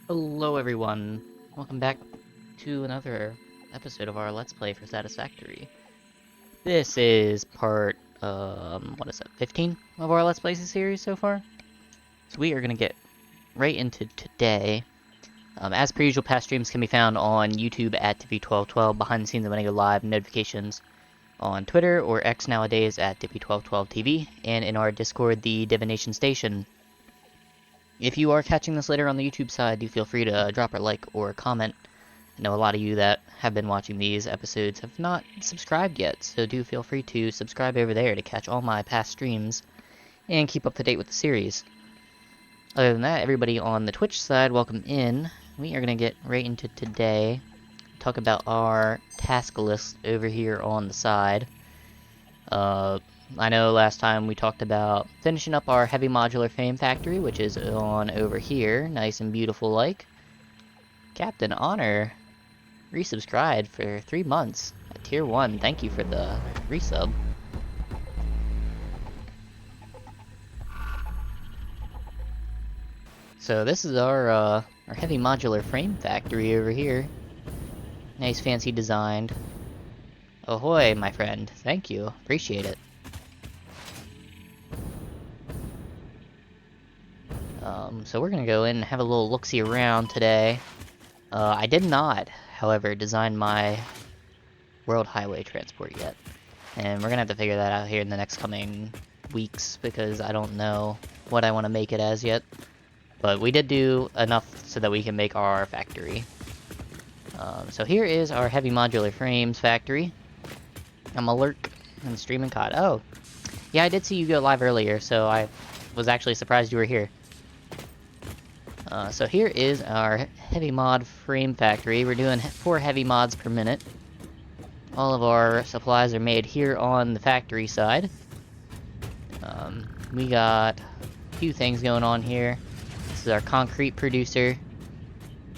Hello everyone, welcome back to another episode of our Let's Play for Satisfactory. This is part, what is it, 15 of our Let's Plays series so far? So we are going to get right into today. As per usual, past streams can be found on YouTube at Dippy1212, behind the scenes when I go live, notifications on Twitter or X nowadays at Dippy1212TV, and in our Discord, the Divination Station. If you are catching this later on the YouTube side, do feel free to drop a like or a comment. I know a lot of you that have been watching these episodes have not subscribed yet, so do feel free to subscribe over there to catch all my past streams and keep up to date with the series. Other than that, everybody on the Twitch side, welcome in. We are going to get right into today, talk about our task list over here on the side. I know last time we talked about finishing up our heavy modular frame factory, which is on over here, nice and beautiful like. Captain Honor resubscribed for 3 months at tier 1. Thank you for the resub. So this is our heavy modular frame factory over here. Nice fancy designed. Ahoy, my friend. Thank you. Appreciate it. So we're gonna go in and have a little look-see around today. I did not, however, design my world highway transport yet. And we're gonna have to figure that out here in the next coming weeks, because I don't know what I want to make it as yet. But we did do enough so that we can make our factory. So here is our heavy modular frames factory. I'm alert and streaming COD. Oh, yeah, I did see you go live earlier, so I was actually surprised you were here. So here is our heavy mod frame factory. We're doing 4 heavy mods per minute. All of our supplies are made here on the factory side. We got a few things going on here. This is our concrete producer,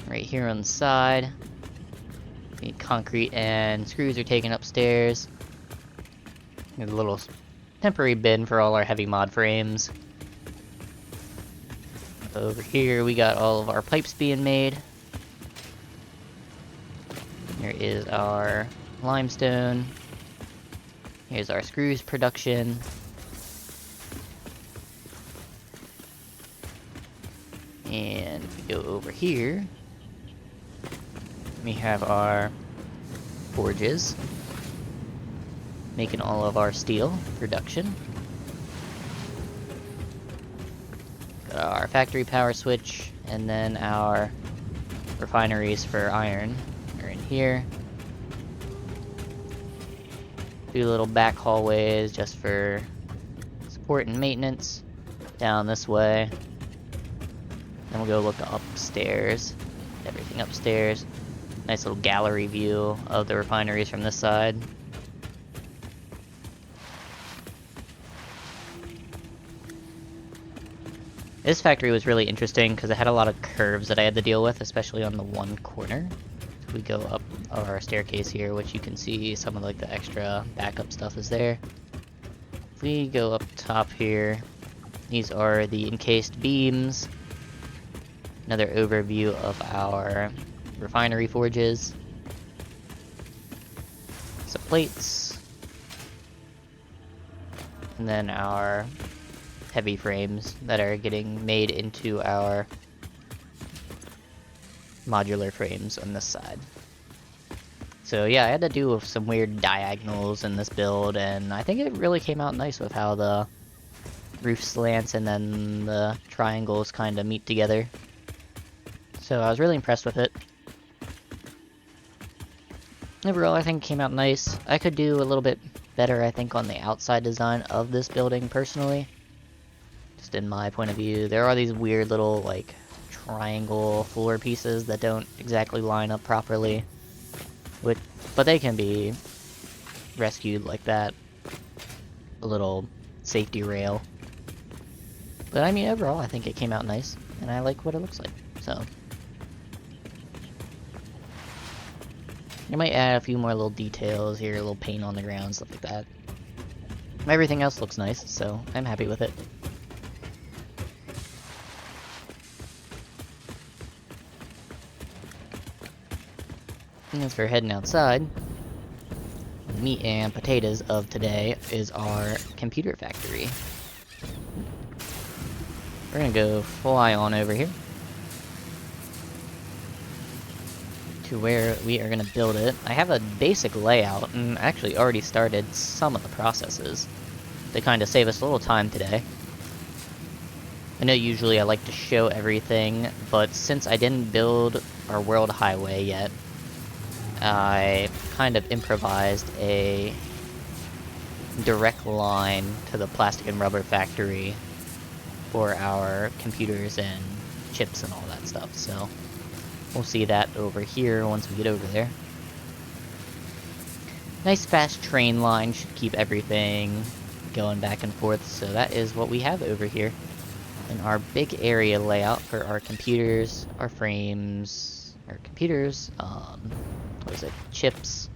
right here on the side. The concrete and screws are taken upstairs. There's a little temporary bin for all our heavy mod frames. Over here we got all of our pipes being made. Here is our limestone. Here's our screws production. And if we go over here, we have our forges, making all of our steel production. Got our factory power switch, and then our refineries for iron are in here. A few little back hallways just for support and maintenance down this way. Then we'll go look upstairs. Everything upstairs. Nice little gallery view of the refineries from this side. This factory was really interesting because it had a lot of curves that I had to deal with, especially on the one corner. So we go up our staircase here, which you can see some of like the extra backup stuff is there. If we go up top here, these are the encased beams. Another overview of our refinery forges. Some plates. And then our heavy frames that are getting made into our modular frames on this side. So yeah, I had to do some weird diagonals in this build, and I think it really came out nice with how the roof slants and then the triangles kind of meet together. So I was really impressed with it. Overall, I think it came out nice. I could do a little bit better, I think, on the outside design of this building, personally. Just in my point of view. There are these weird little, like, triangle floor pieces that don't exactly line up properly. But they can be rescued like that. A little safety rail. But I mean, overall, I think it came out nice. And I like what it looks like, so. I might add a few more little details here, a little paint on the ground, stuff like that. Everything else looks nice, so I'm happy with it. And as we're heading outside, meat and potatoes of today is our computer factory. We're gonna go fly on over here to where we are gonna build it. I have a basic layout and actually already started some of the processes to kind of save us a little time today. I know usually I like to show everything, but since I didn't build our world highway yet, I kind of improvised a direct line to the plastic and rubber factory for our computers and chips and all that stuff, so we'll see that over here once we get over there. Nice fast train line should keep everything going back and forth, so that is what we have over here. And our big area layout for our computers, our frames, our computers, what is it, chips,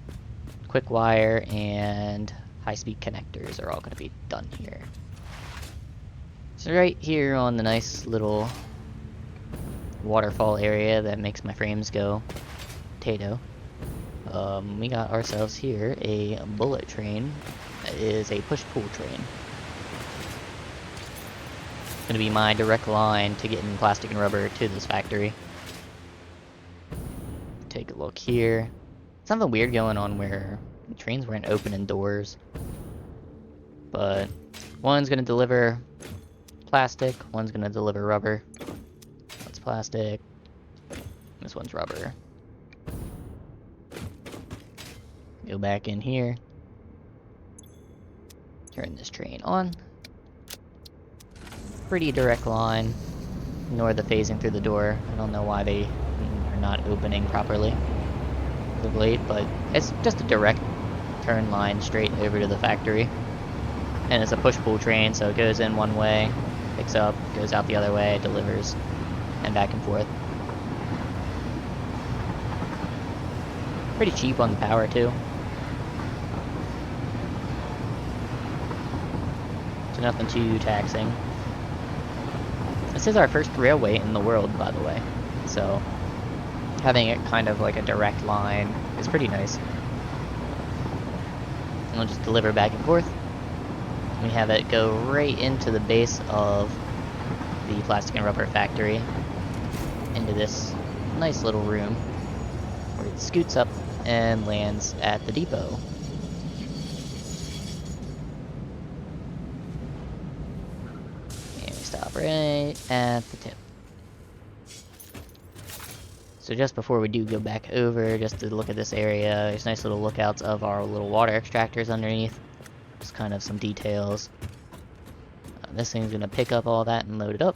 quick wire, and high-speed connectors are all going to be done here. So right here on the nice little waterfall area that makes my frames go potato, we got ourselves here a bullet train that is a push-pull train. It's going to be my direct line to getting plastic and rubber to this factory. Take a look here. Something weird going on where the trains weren't opening doors. But one's going to deliver plastic, one's going to deliver rubber. One's plastic, this one's rubber. Go back in here. Turn this train on. Pretty direct line. Ignore the phasing through the door. I don't know why they are not opening properly of late, but it's just a direct turn line straight over to the factory. And it's a push-pull train, so it goes in one way, picks up, goes out the other way, delivers, and back and forth. Pretty cheap on the power, too. So nothing too taxing. This is our first railway in the world, by the way, so having it kind of like a direct line is pretty nice. And we'll just deliver back and forth. We have it go right into the base of the plastic and rubber factory, into this nice little room where it scoots up and lands at the depot. And we stop right at the tip. So just before we do go back over, just to look at this area, there's nice little lookouts of our little water extractors underneath. Just kind of some details. This thing's going to pick up all that and load it up.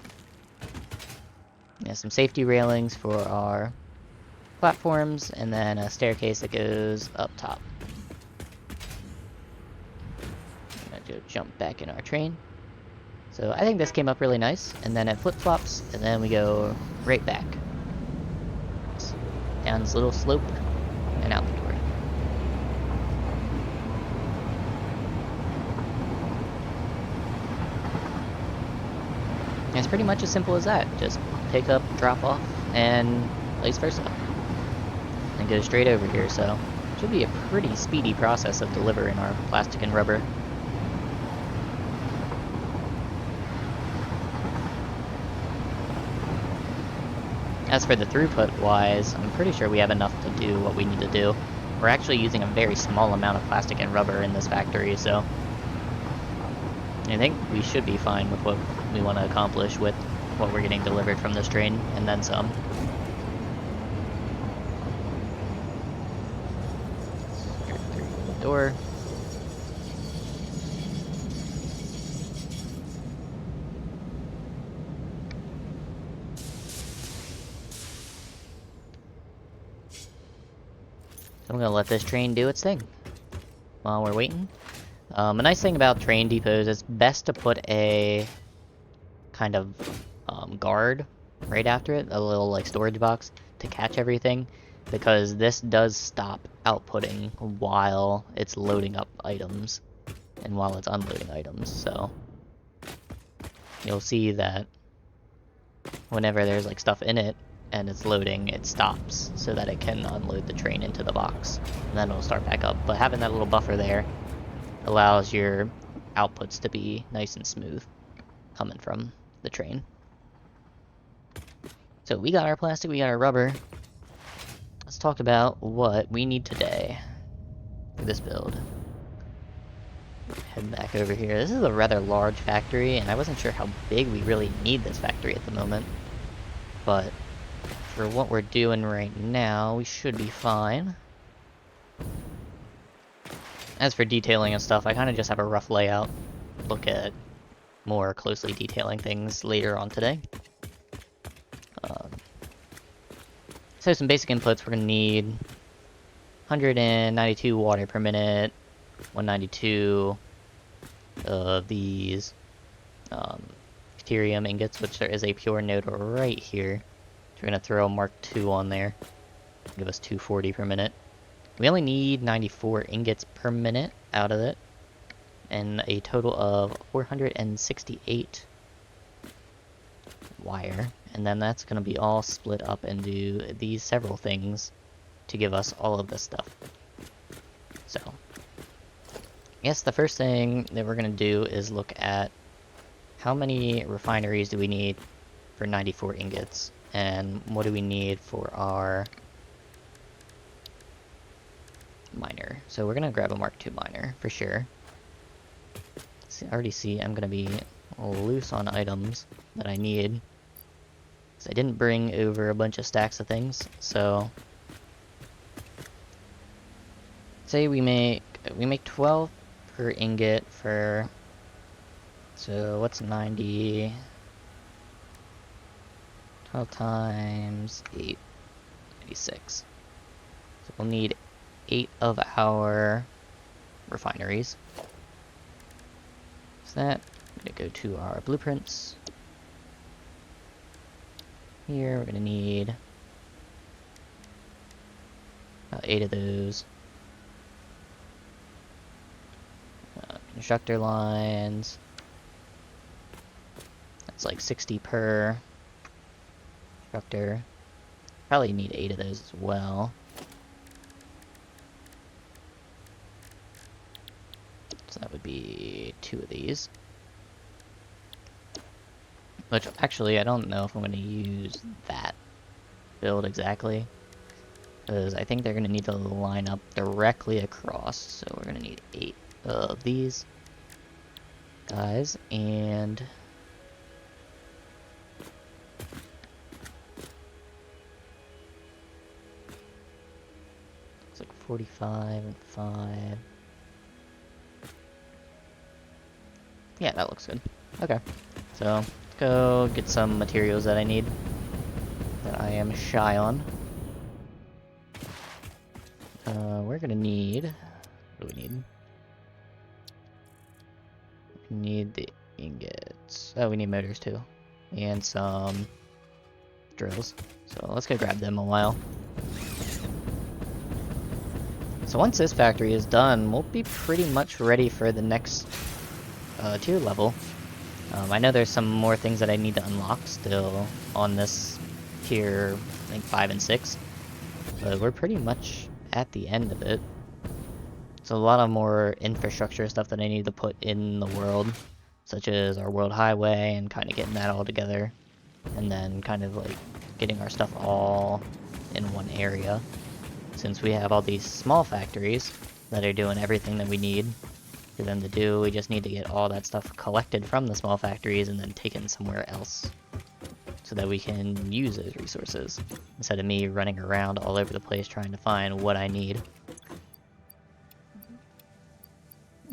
There's some safety railings for our platforms, and then a staircase that goes up top. I'm going to jump back in our train. So I think this came up really nice, and then it flip-flops, and then we go right back. Down this little slope, and out the door. And it's pretty much as simple as that. Just pick up, drop off, and vice versa. And go straight over here, so it should be a pretty speedy process of delivering our plastic and rubber. As for the throughput wise, I'm pretty sure we have enough to do what we need to do. We're actually using a very small amount of plastic and rubber in this factory, so I think we should be fine with what we want to accomplish with what we're getting delivered from this train, and then some. Through the door. I'm gonna let this train do its thing while we're waiting. A nice thing about train depots is best to put a kind of guard right after it, a little like storage box to catch everything, because this does stop outputting while it's loading up items and while it's unloading items. So you'll see that whenever there's like stuff in it, and it's loading, it stops so that it can unload the train into the box. And then it'll start back up. But having that little buffer there allows your outputs to be nice and smooth coming from the train. So we got our plastic, we got our rubber. Let's talk about what we need today for this build. Head back over here. This is a rather large factory, and I wasn't sure how big we really need this factory at the moment. But for what we're doing right now, we should be fine. As for detailing and stuff, I kind of just have a rough layout. Look at more closely detailing things later on today. So some basic inputs, we're going to need 192 water per minute, 192 of these deuterium ingots, which there is a pure node right here. So we're going to throw a Mark II on there, give us 240 per minute. We only need 94 ingots per minute out of it, and a total of 468 wire. And then that's going to be all split up into these several things to give us all of this stuff. So, yes, the first thing that we're going to do is look at how many refineries do we need for 94 ingots, and what do we need for our miner. So we're going to grab a Mark II miner for sure. See, I already see I'm going to be loose on items that I need. I didn't bring over a bunch of stacks of things, so say we make 12 per ingot for, so what's 90? 12 times 8, 86. So we'll need 8 of our refineries. So that, I'm gonna go to our blueprints. Here, we're going to need 8 of those. Constructor lines. That's like 60 per constructor. Probably need 8 of those as well. So that would be 2 of these. Which, actually, I don't know if I'm going to use that build exactly. Because I think they're going to need to line up directly across. So we're going to need 8 of these guys. And it's like 45 and 5. Yeah, that looks good. Okay. So go get some materials that I need, that I am shy on. We're gonna need, what do we need? We need the ingots. Oh, we need motors too. And some drills. So let's go grab them a while. So once this factory is done, we'll be pretty much ready for the next tier level. I know there's some more things that I need to unlock still on this tier, I think 5 and 6, but we're pretty much at the end of it. So a lot of more infrastructure stuff that I need to put in the world, such as our world highway and kind of getting that all together, and then kind of like getting our stuff all in one area. Since we have all these small factories that are doing everything that we need for them to do, we just need to get all that stuff collected from the small factories and then taken somewhere else so that we can use those resources instead of me running around all over the place trying to find what I need.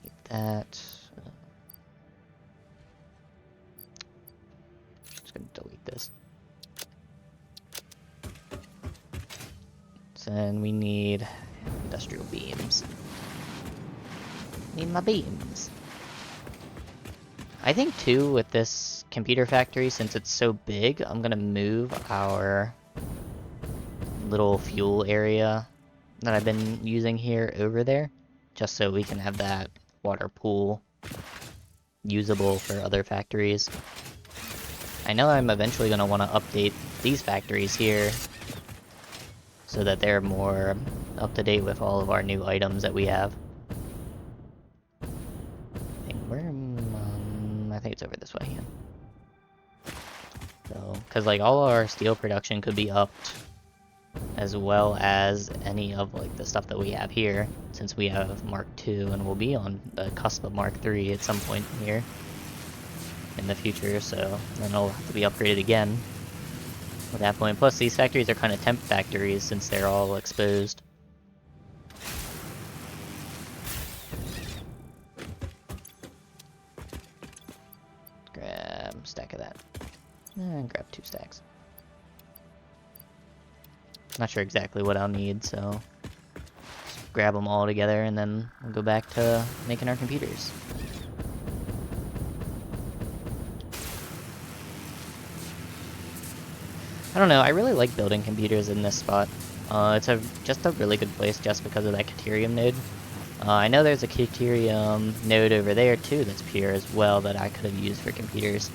Get that. Just gonna delete this. So then we need industrial beams. Need my beams. I think too, with this computer factory, since it's so big, I'm gonna move our little fuel area that I've been using here over there, just so we can have that water pool usable for other factories. I know I'm eventually going to want to update these factories here so that they're more up to date with all of our new items that we have. I think it's over this way. Yeah. So, because like all our steel production could be upped, as well as any of like the stuff that we have here, since we have Mark II and we'll be on the cusp of Mark III at some point here in the future. So then it'll have to be upgraded again at that point. Plus, these factories are kind of temp factories since they're all exposed. Grab a stack of that. And grab 2 stacks. Not sure exactly what I'll need, so just grab them all together and then we'll go back to making our computers. I don't know, I really like building computers in this spot. It's just a really good place just because of that Caterium node. I know there's a Caterium node over there too that's pure as well that I could have used for computers.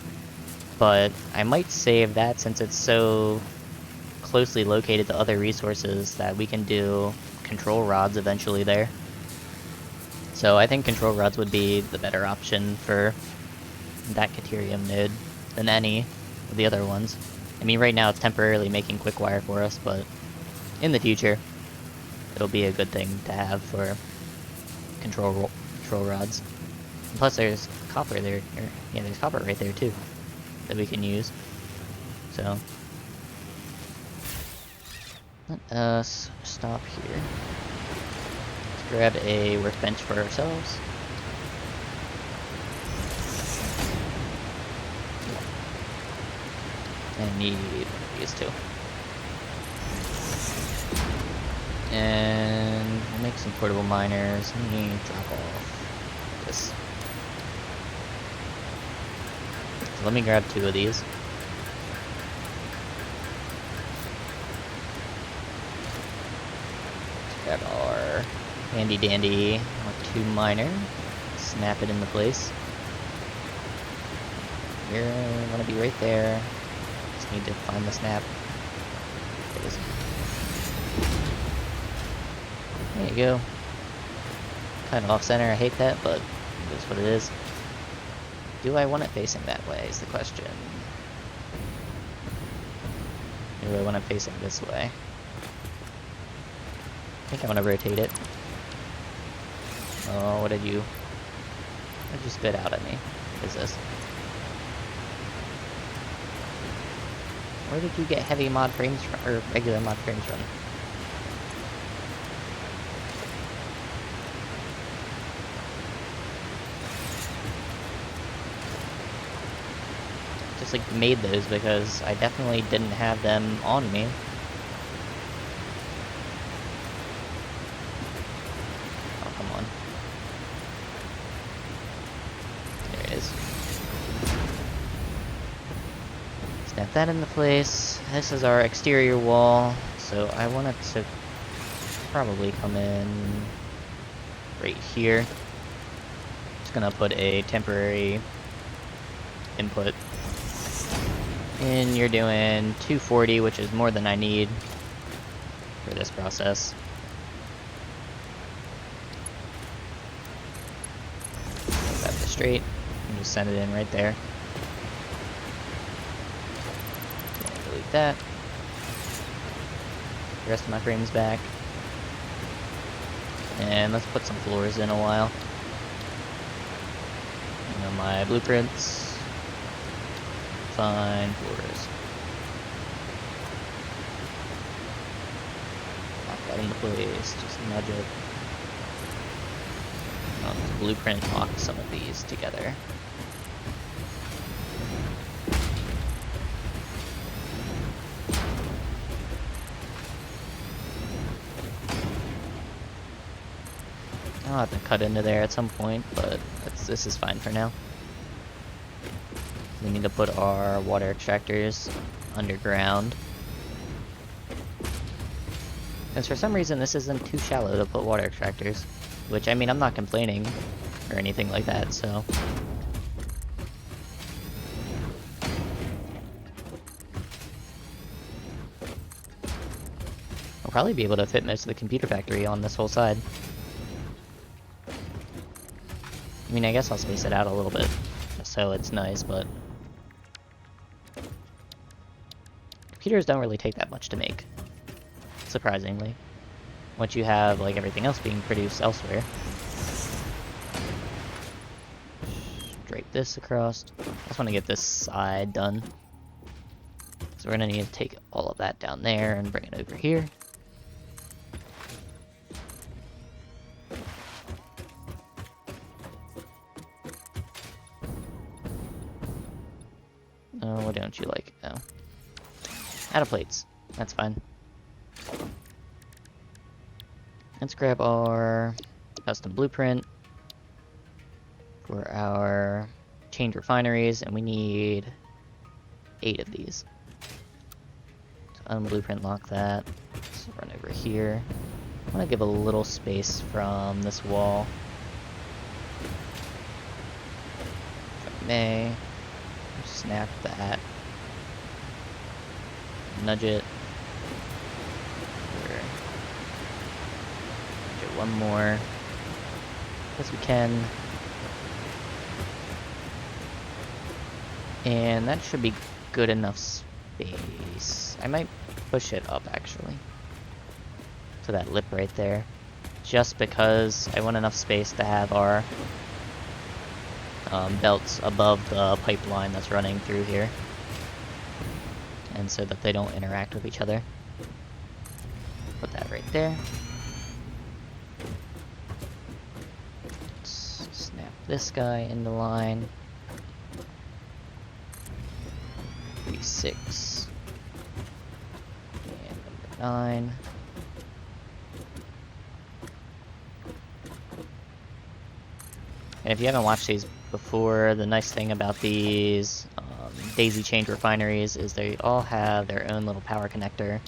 But I might save that since it's so closely located to other resources that we can do control rods eventually there. So I think control rods would be the better option for that Caterium node than any of the other ones. I mean, right now it's temporarily making quick wire for us, but in the future it'll be a good thing to have for control rods. And plus there's copper there, yeah, there's copper right there too that we can use. So let us stop here. Let's grab a workbench for ourselves. And need these two. And we'll make some portable miners. Let me drop off this. So let me grab 2 of these. Grab our handy dandy Mark II miner, snap it into place. You're gonna be right there. Just need to find the snap. There you go. Kind of off center, I hate that, but it is what it is. Do I want it facing that way is the question. Or do I want it facing this way? I think I want to rotate it. Oh, what did you spit out at me? What is this? Where did you get heavy mod frames from, or regular mod frames from? Just like made those because I definitely didn't have them on me. Snap that into place. This is our exterior wall, so I want it to probably come in right here. Just gonna put a temporary input. And you're doing 240, which is more than I need for this process. Grab this straight and just send it in right there. Delete that. The rest of my frames back. And let's put some floors in a while. And on my blueprints. Fine floors. Lock that into place. Just nudge it. Let's blueprint lock some of these together. I'll have to cut into there at some point, but this is fine for now. We need to put our water extractors underground. Because for some reason this isn't too shallow to put water extractors. Which, I mean, I'm not complaining or anything like that, so. probably be able to fit most of the computer factory on this whole side. I mean, I guess I'll space it out a little bit, just so it's nice, but... computers don't really take that much to make, surprisingly. Once you have, like, everything else being produced elsewhere. Drape this across. I just want to get this side done. So we're going to need to take all of that down there and bring it over here. Oh, what don't you like? Oh. Out of plates. That's fine. Let's grab our custom blueprint for our change refineries, and we need 8 of these. So unblueprint lock that. Let's run over here. I want to give a little space from this wall. If I may. Snap that. Nudge it. Nudge it one more. As we can. And that should be good enough space. I might push it up, actually. To that lip right there. Just because I want enough space to have our belts above the pipeline that's running through here. And so that they don't interact with each other. Put that right there. Let's snap this guy into line. 6 and number 9. And if you haven't watched these before, the nice thing about these daisy chain refineries is they all have their own little power connector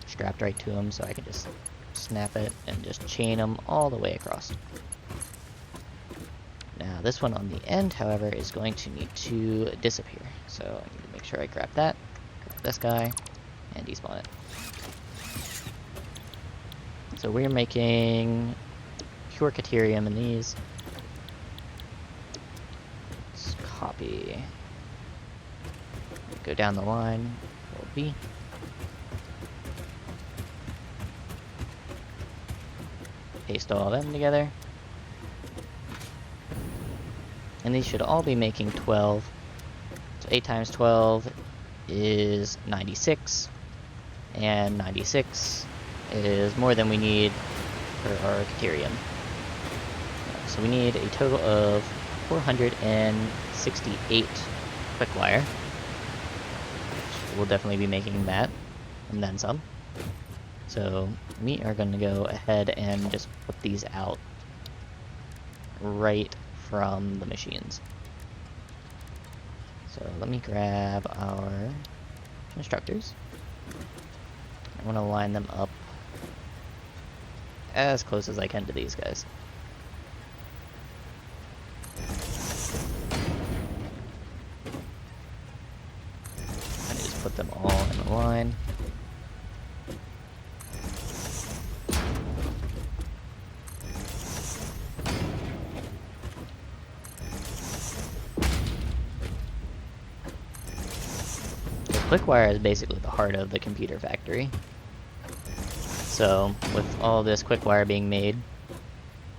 strapped right to them, so I can just snap it and just chain them all the way across. Now this one on the end, however, is going to need to disappear. So I need to make sure I grab that, grab this guy, and despawn it. So we're making pure Caterium in these. Let's copy. Go down the line. Control B. Paste all of them together. And these should all be making 12. So 8 times 12 is 96. And 96 is more than we need for our Caterium. So we need a total of 468 quick wire. We'll definitely be making that, and then some. So we are going to go ahead and just put these out right from the machines. So let me grab our constructors. I want to line them up as close as I can to these guys. And just put them all in a line. Quickwire is basically the heart of the computer factory. So with all this quickwire being made,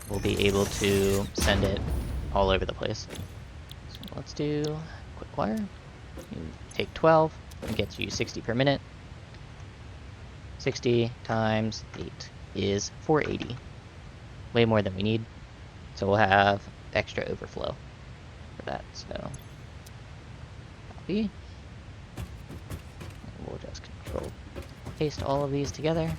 we'll be able to send it all over the place. So let's do quickwire. You take 12, it gets you 60 per minute. 60 times 8 is 480. Way more than we need. So we'll have extra overflow for that. So copy. We'll just control paste all of these together.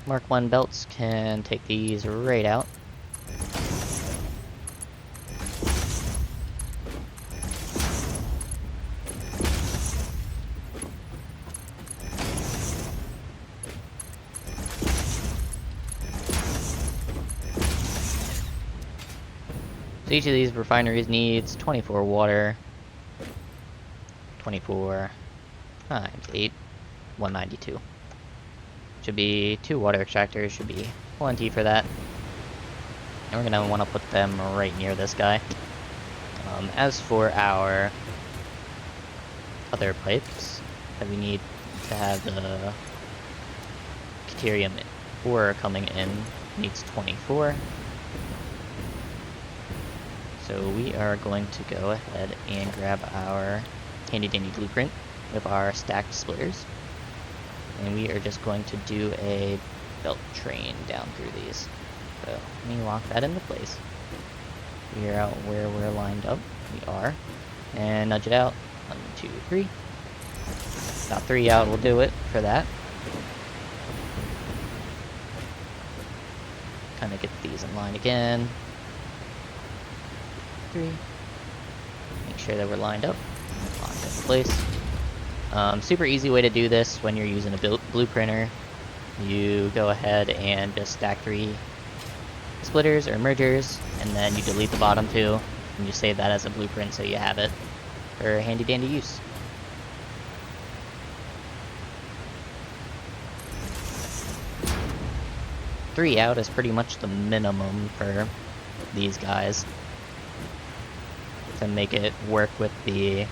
Mark 1 belts can take these right out. So each of these refineries needs 24 water. 24 times 8, 192. Should be 2 water extractors, should be plenty for that. And we're gonna want to put them right near this guy. As for our other pipes that we need to have the deuterium ore coming in, needs 24. So we are going to go ahead and grab our handy dandy blueprint with our stacked splitters. And we are just going to do a belt train down through these. So let me lock that into place. Figure out where we're lined up. We are. And nudge it out. 1, 2, 3. About 3 out will do it for that. Kind of get these in line again. 3. Make sure that we're lined up. Lock it in place. Super easy way to do this when you're using a blueprinter. You go ahead and just stack 3 splitters or mergers, and then you delete the bottom 2, and you save that as a blueprint so you have it for handy dandy use. Three out is pretty much the minimum for these guys to make it work with the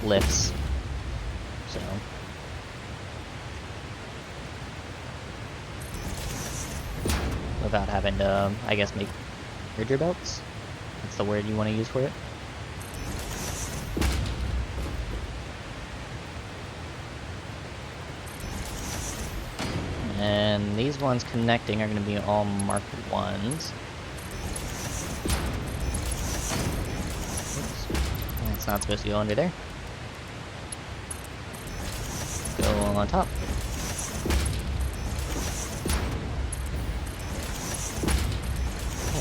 lifts. So without having to, I guess, make merger belts. That's the word you want to use for it. And these ones connecting are going to be all marked 1s. Oops. It's not supposed to go under there. Go on top.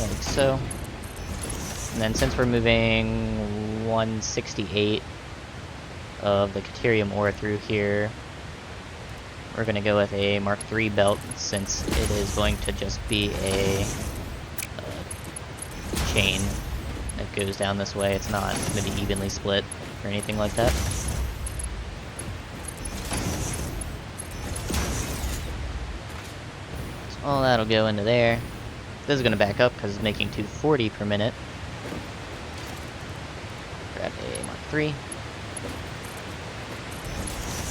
Like so. And then since we're moving 168 of the deuterium ore through here, we're going to go with a Mark III belt, since it is going to just be a chain that goes down this way. It's not going to be evenly split or anything like that. So all that'll go into there. This is going to back up because it's making 240 per minute. Grab a Mark III.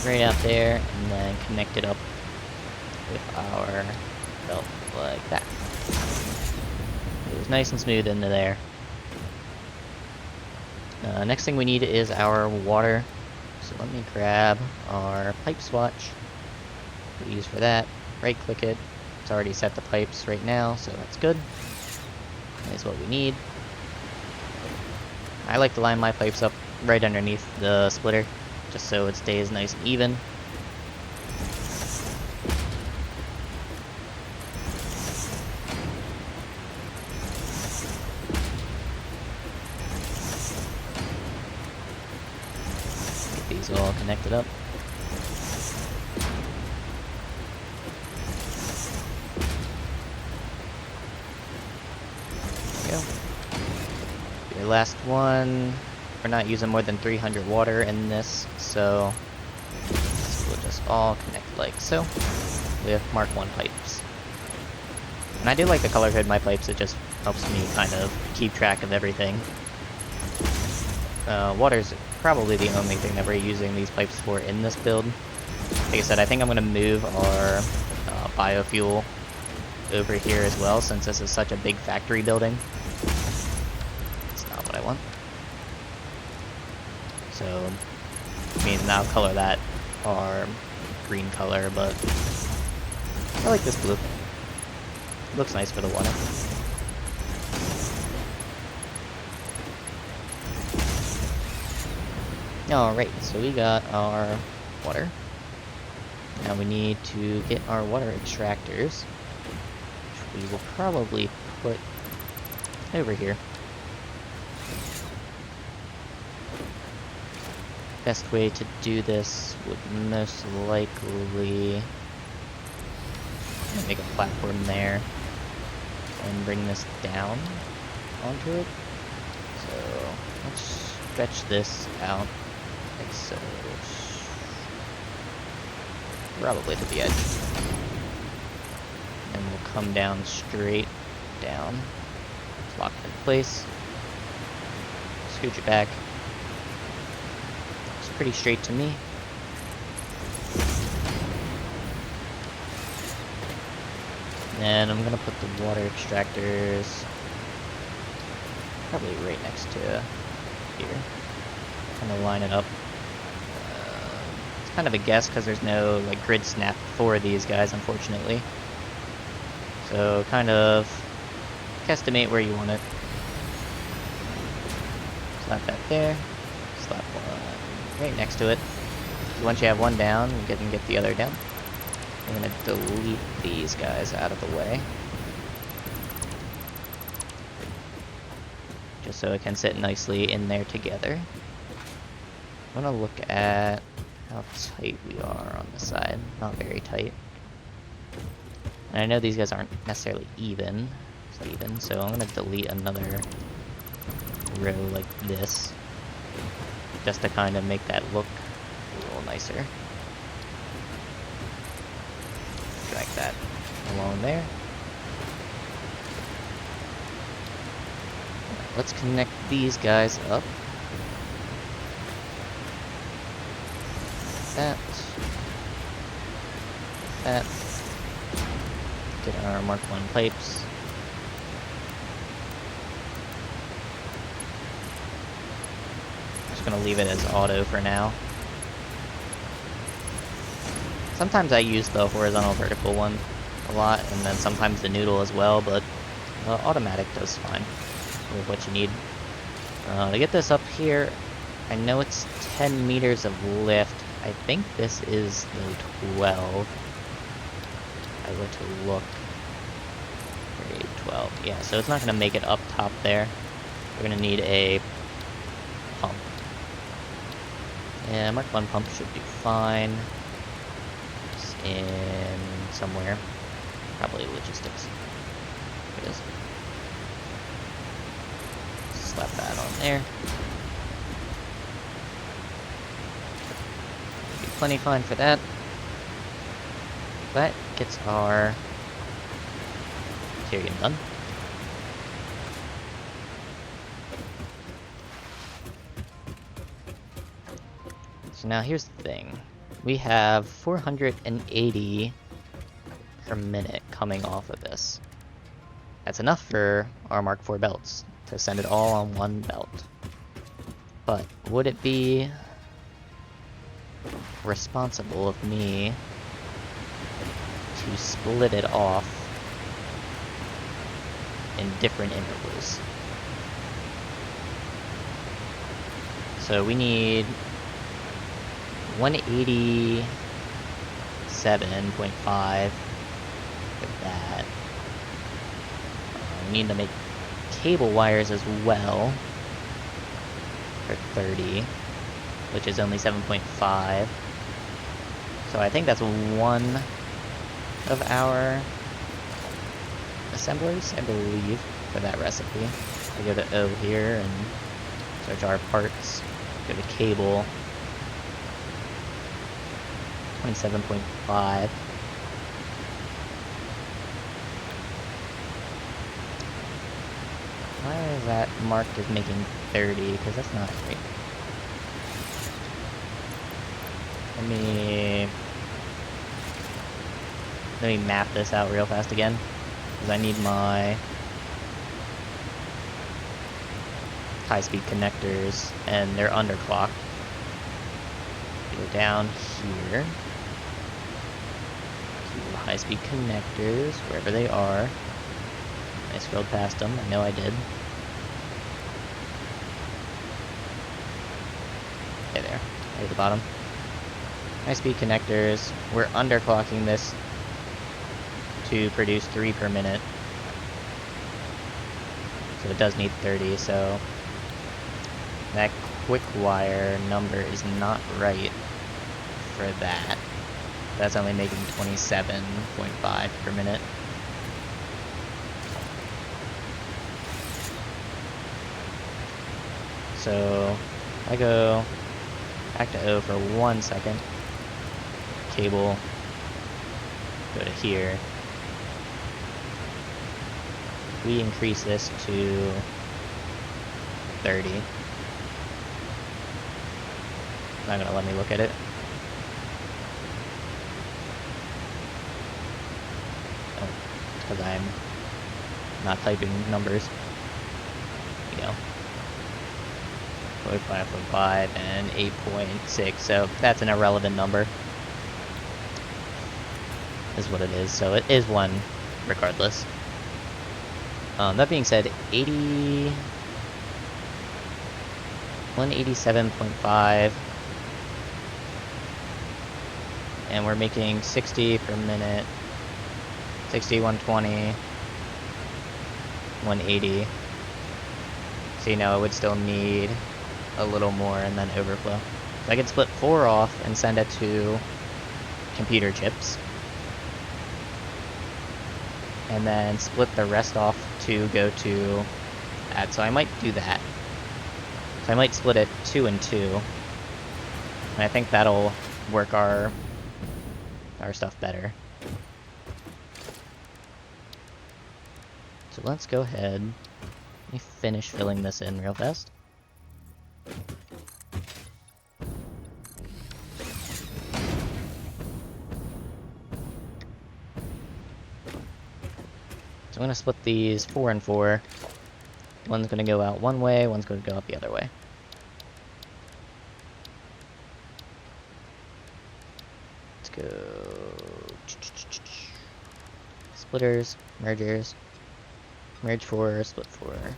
Right out there, and then connect it up with our belt like that. It was nice and smooth into there. Next thing we need is our water. So let me grab our pipe swatch. We use for that. Right click it. It's already set the pipes right now, so that's good. That's what we need. I like to line my pipes up right underneath the splitter, just so it stays nice and even. Get these all connected up. There we go. Your last one. We're not using more than 300 water in this, so we'll just all connect like so with Mark I pipes. And I do like the color code my pipes, it just helps me kind of keep track of everything. Water's probably the only thing that we're using these pipes for in this build. Like I said, I think I'm going to move our biofuel over here as well, since this is such a big factory building. That's not what I want. So, I mean, now color that our green color, but I like this blue. It looks nice for the water. Alright, so we got our water. Now we need to get our water extractors, which we will probably put over here. Best way to do this would most likely make a platform there. and bring this down onto it. So let's stretch this out like so. Probably to the edge. And we'll come down straight down. It's locked in place. Scooch it back. It's pretty straight to me. And I'm gonna put the water extractors probably right next to here. Kind of line it up. It's kind of a guess because there's no like grid snap for these guys, unfortunately. So kind of guesstimate where you want it. Slap that there. Slap one right next to it. So once you have one down, you can get the other down. I'm gonna delete these guys out of the way. Just so it can sit nicely in there together. I'm gonna look at how tight we are on the side. Not very tight. And I know these guys aren't necessarily even, so I'm gonna delete another row like this. Just to kind of make that look a little nicer. Drag that along there. Let's connect these guys up. That. That. Get our Mark 1 pipes. Just gonna leave it as auto for now. Sometimes I use the horizontal vertical one a lot, and then sometimes the noodle as well, but automatic does fine with what you need. To get this up here, I know it's 10 meters of lift. I think this is the 12. If I were to look. Grade 12. Yeah, so it's not going to make it up top there. We're going to need a pump. Yeah, Mark 1 pump should be fine. It's in somewhere. Probably logistics. It is. Slap that on there. Be plenty fine for that. That gets our material done. So now here's the thing. We have 480 per minute coming off of this. That's enough for our Mark IV belts to send it all on one belt. But would it be responsible of me to split it off in different intervals? So we need 187.5 for that. We need to make cable wires as well for 30, which is only 7.5. So I think that's one of our assemblers, I believe, for that recipe. I go to O here and search our parts, go to cable, 27.5. Why is that marked as making 30? Because that's not right. Let me map this out real fast again. Because I need my high-speed connectors, and they're underclocked. Go down here to high-speed connectors, wherever they are. I scrolled past them, I know I did. Okay, there, right at the bottom. High-speed connectors, we're underclocking this to produce 3 per minute. So it does need 30, so that quick wire number is not right for that. That's only making 27.5 per minute. So I go back to O for 1 second. Cable, go to here. We increase this to 30. It's not gonna let me look at it. Oh, it's because I'm not typing numbers. You know. 5.5 and 8.6, so that's an irrelevant number. Is what it is, so it is 1 regardless. That being said, 187.5, and we're making 60 per minute, 60, 120, 180. So you know, it would still need a little more and then overflow. So I could split 4 off and send it to computer chips. And then split the rest off to go to that. So I might do that. So I might split it 2 and 2. And I think that'll work our stuff better. So let's go ahead. Let me finish filling this in real fast. So I'm going to split these 4 and 4. One's going to go out one way, one's going to go out the other way. Let's go... Splitters, mergers. Merge 4, split 4. I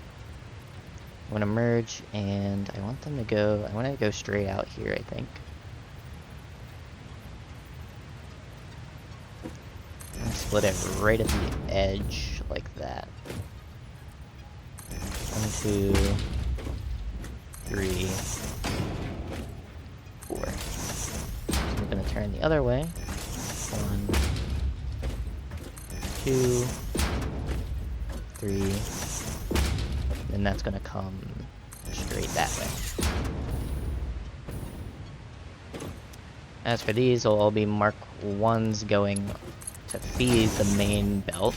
want to merge, and I want them to go... I want to go straight out here, I think. Split it right at the edge, like that. 1, 2, 3, 4. So I'm gonna turn the other way. 1, 2, 3, and that's gonna come straight that way. As for these, they'll all be Mark 1s going to feed the main belt.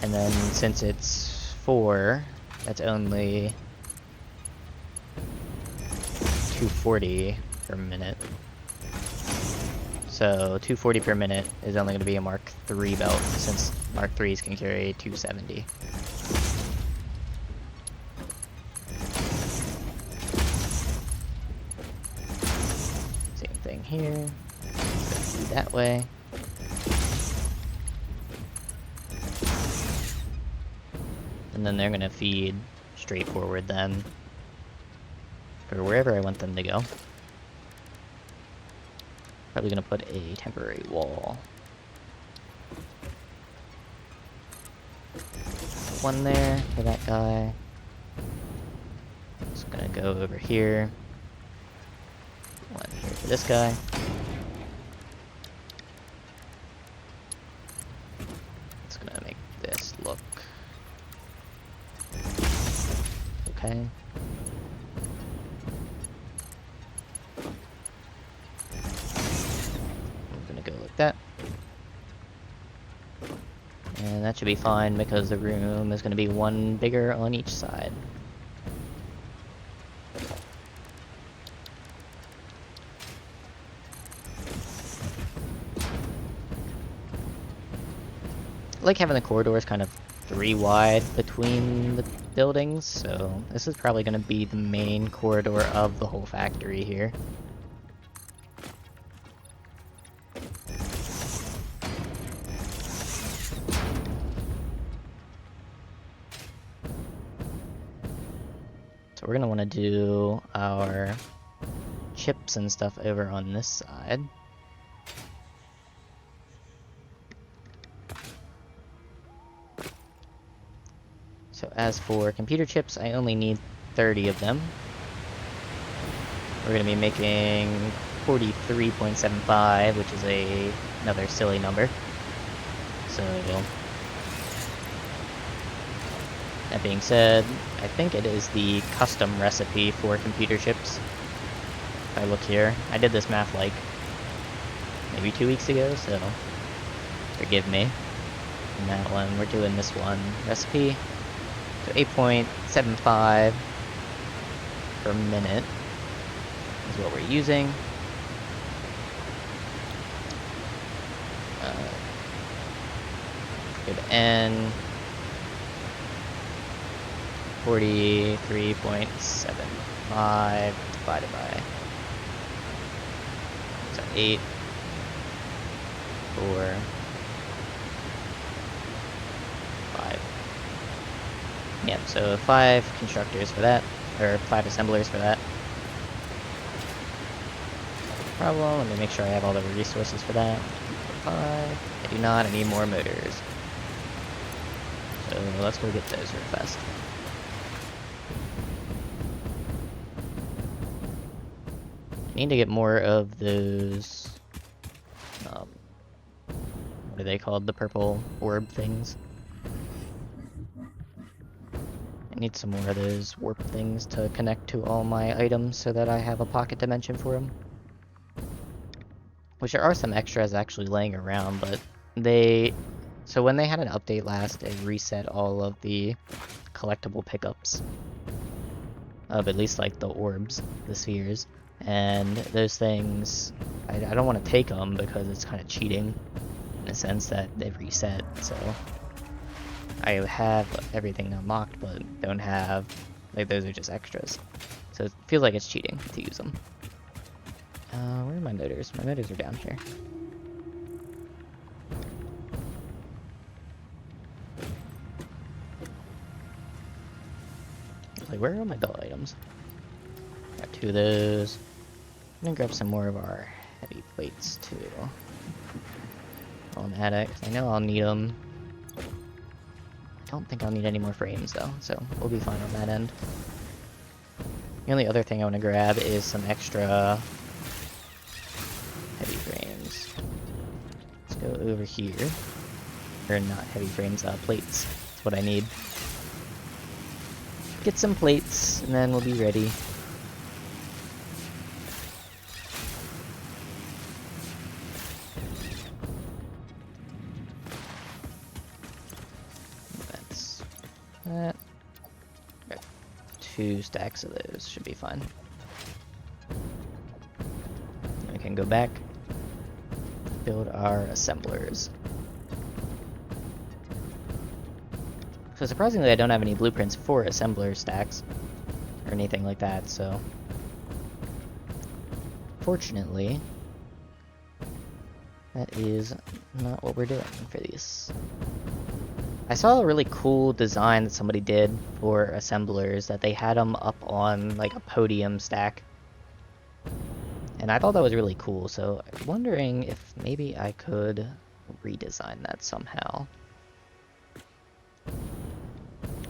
And then since it's 4, that's only 240 per minute. So 240 per minute is only going to be a Mark 3 belt, since Mark 3s can carry 270. Same thing here. Let's go that way. And then they're going to feed straight forward then, or wherever I want them to go. Probably going to put a temporary wall. One there for that guy. Just going to go over here. One here for this guy. It's going to make this look okay. I'm gonna go like that. And that should be fine because the room is gonna be 1 bigger on each side. I like having the corridors kind of 3 wide between the buildings, so this is probably going to be the main corridor of the whole factory here. So we're going to want to do our chips and stuff over on this side. So as for computer chips, I only need 30 of them. We're going to be making 43.75, which is another silly number. So That being said, I think it is the custom recipe for computer chips. If I look here, I did this math like maybe 2 weeks ago, so forgive me. And that one, we're doing this one recipe. So 8.75 per minute is what we're using. Go to N. 43.75 divided by, so 8, 4, 5. Yeah, so 5 constructors for that, or 5 assemblers for that. Problem, let me make sure I have all the resources for that. 5. I do not, I need more motors. So let's go get those real fast. Need to get more of those, what are they called? The purple orb things. I need some more of those warp things to connect to all my items so that I have a pocket dimension for them. Which there are some extras actually laying around, but so when they had an update last, they reset all of the collectible pickups. Of at least like the orbs, the spheres. And those things, I don't want to take them because it's kind of cheating in the sense that they've reset, so I have everything unlocked but don't have, like, those are just extras. So it feels like it's cheating to use them. Where are my motors? My motors are down here. Like, where are all my belt items? Got 2 of those. I'm gonna grab some more of our heavy plates too. While I'm at it, 'cause I know I'll need them. I don't think I'll need any more frames though, so we'll be fine on that end. The only other thing I want to grab is some extra heavy frames. Let's go over here. Or not heavy frames, plates. That's what I need. Get some plates, and then we'll be ready. That's that. Got 2 stacks of those, should be fine. We can go back, build our assemblers. So surprisingly, I don't have any blueprints for assembler stacks or anything like that, so fortunately, that is not what we're doing for these. I saw a really cool design that somebody did for assemblers, that they had them up on like a podium stack. And I thought that was really cool, so I'm wondering if maybe I could redesign that somehow.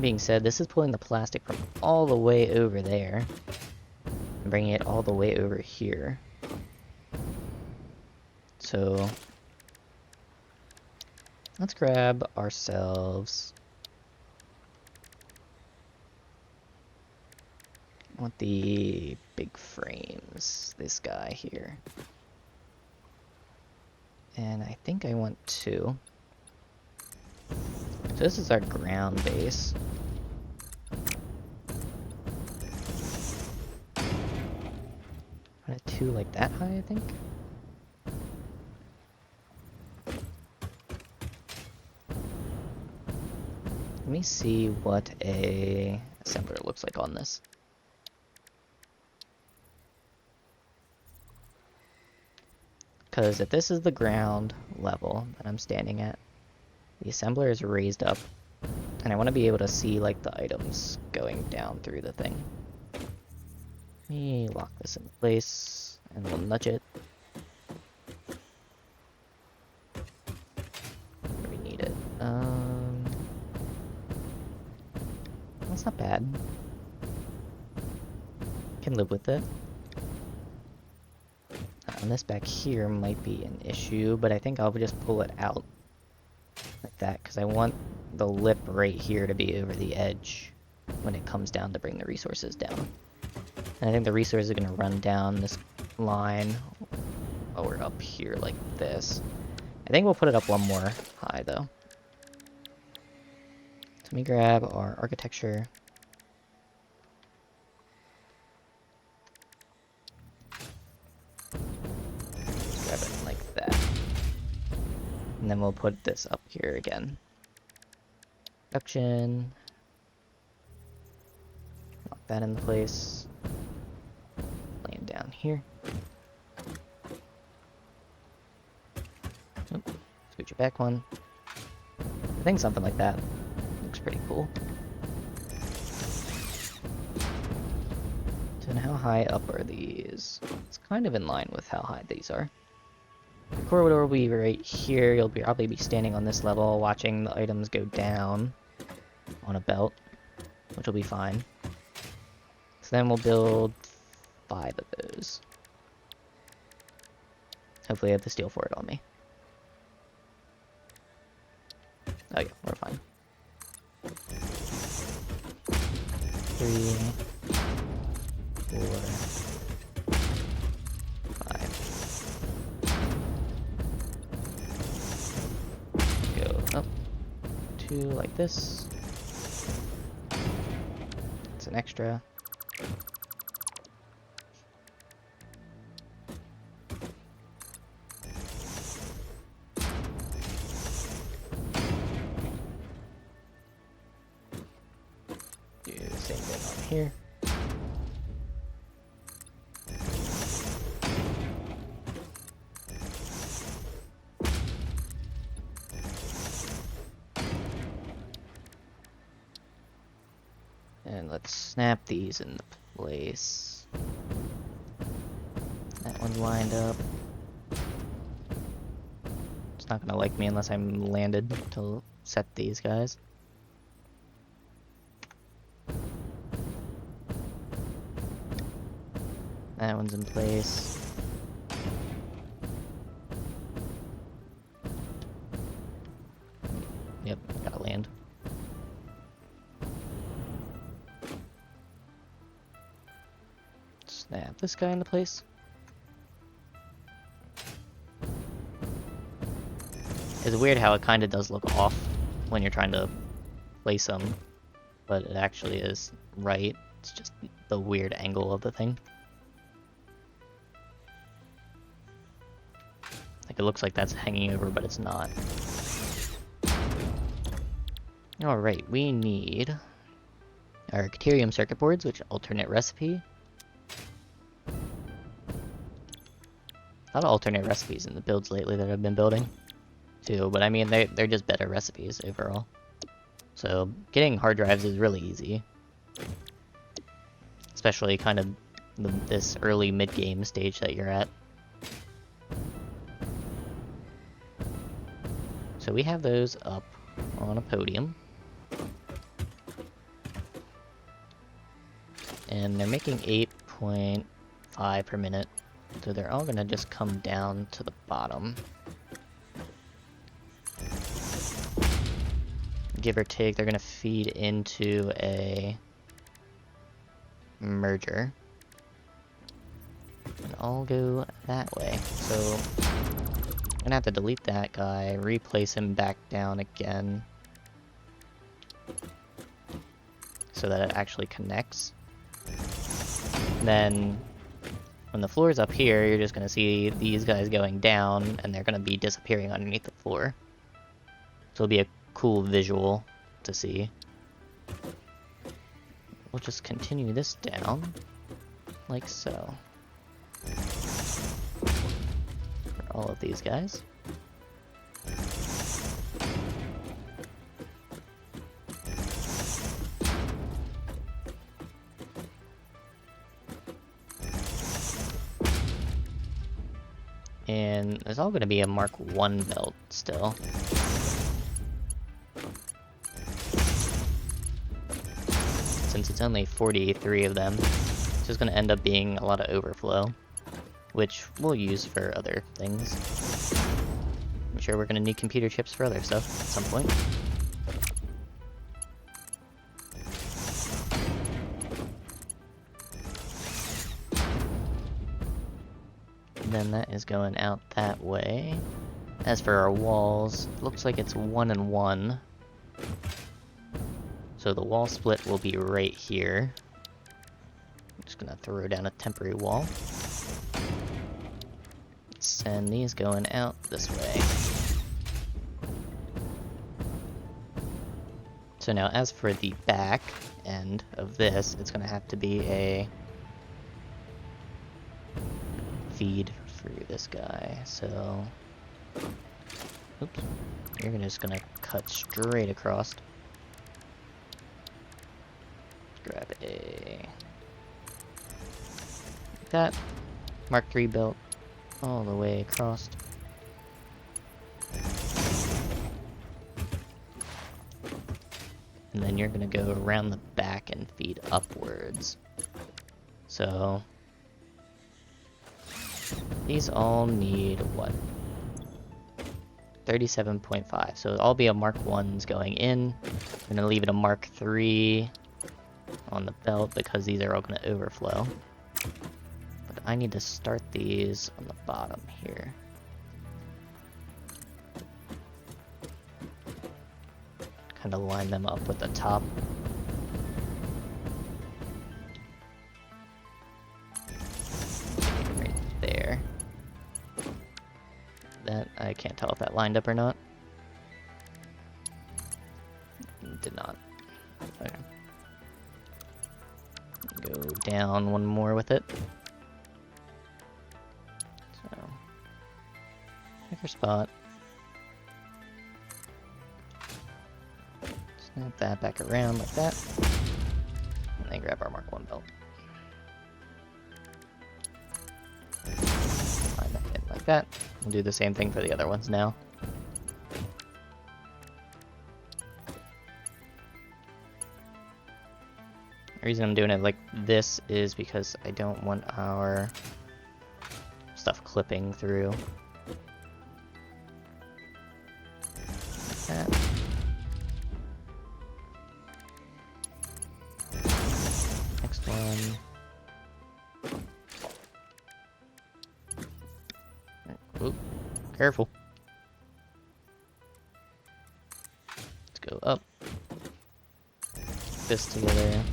Being said, this is pulling the plastic from all the way over there and bringing it all the way over here. So let's grab ourselves, I want the big frames, this guy here. And I think I want 2. So this is our ground base. Put 2 like that high, I think. Let me see what a assembler looks like on this. Because if this is the ground level that I'm standing at, the assembler is raised up, and I want to be able to see like the items going down through the thing. Let me lock this in place, and we'll nudge it. Where we need it. That's not bad. Can live with it. And this back here might be an issue, but I think I'll just pull it out like that, because I want the lip right here to be over the edge when it comes down to bring the resources down. And I think the resources are going to run down this line while we're up here like this. I think we'll put it up one more high though. So let me grab our architecture. Grab it like that. And then we'll put this up here again. Production. Lock that in place. Laying down here. Oh, scooch it back one. I think something like that. Looks pretty cool. So then how high up are these? It's kind of in line with how high these are. The corridor will be right here. You'll probably be standing on this level watching the items go down on a belt, which will be fine. So then we'll build 5 of those. Hopefully I have the steel for it on me. Oh yeah, we're fine. 3, 4, 5. Go up 2 like this. It's an extra. Do the same thing on here. And let's snap these into place. That one's lined up. It's not gonna like me unless I'm landed to set these guys. That one's in place. Yep, gotta land. Snap this guy into place. It's weird how it kind of does look off when you're trying to place them, but it actually is right. It's just the weird angle of the thing. Like it looks like that's hanging over, but it's not. Alright, we need our Caterium circuit boards, which alternate recipe. A lot of alternate recipes in the builds lately that I've been building, too, but I mean, they're just better recipes overall. So, getting hard drives is really easy. Especially kind of this early mid-game stage that you're at. So we have those up on a podium. And they're making 8.5 per minute. So they're all gonna just come down to the bottom. Give or take, they're gonna feed into a merger. And all go that way. So I'm gonna have to delete that guy, replace him back down again. So that it actually connects. And then when the floor's up here, you're just gonna see these guys going down, and they're gonna be disappearing underneath the floor. So it'll be a cool visual to see. We'll just continue this down, like so. For all of these guys. And there's all going to be a Mark 1 belt still. Since it's only 43 of them, it's just going to end up being a lot of overflow, which we'll use for other things. I'm sure we're going to need computer chips for other stuff at some point. then that is going out that way. As for our walls, looks like it's 1 and 1. So the wall split will be right here. I'm just gonna throw down a temporary wall. Send these going out this way. So now as for the back end of this, it's gonna have to be a feed through this guy, so... Oops. You're just gonna cut straight across. Grab a... like that. Mark III belt all the way across. And then you're gonna go around the back and feed upwards. So... these all need, what? 37.5. So all be a Mark 1s going in. I'm gonna leave it a Mark 3 on the belt because these are all gonna overflow. But I need to start these on the bottom here. Kind of line them up with the top. Right there. That, I can't tell if that lined up or not. Did not. Okay. Go down one more with it. So, pick your spot. Snap that back around like that. And then grab our Mark 1 belt. Line that in like that. We'll do the same thing for the other ones now. The reason I'm doing it like this is because I don't want our stuff clipping through. Like that. Next one. Oop, careful. Let's go up. Keep this together.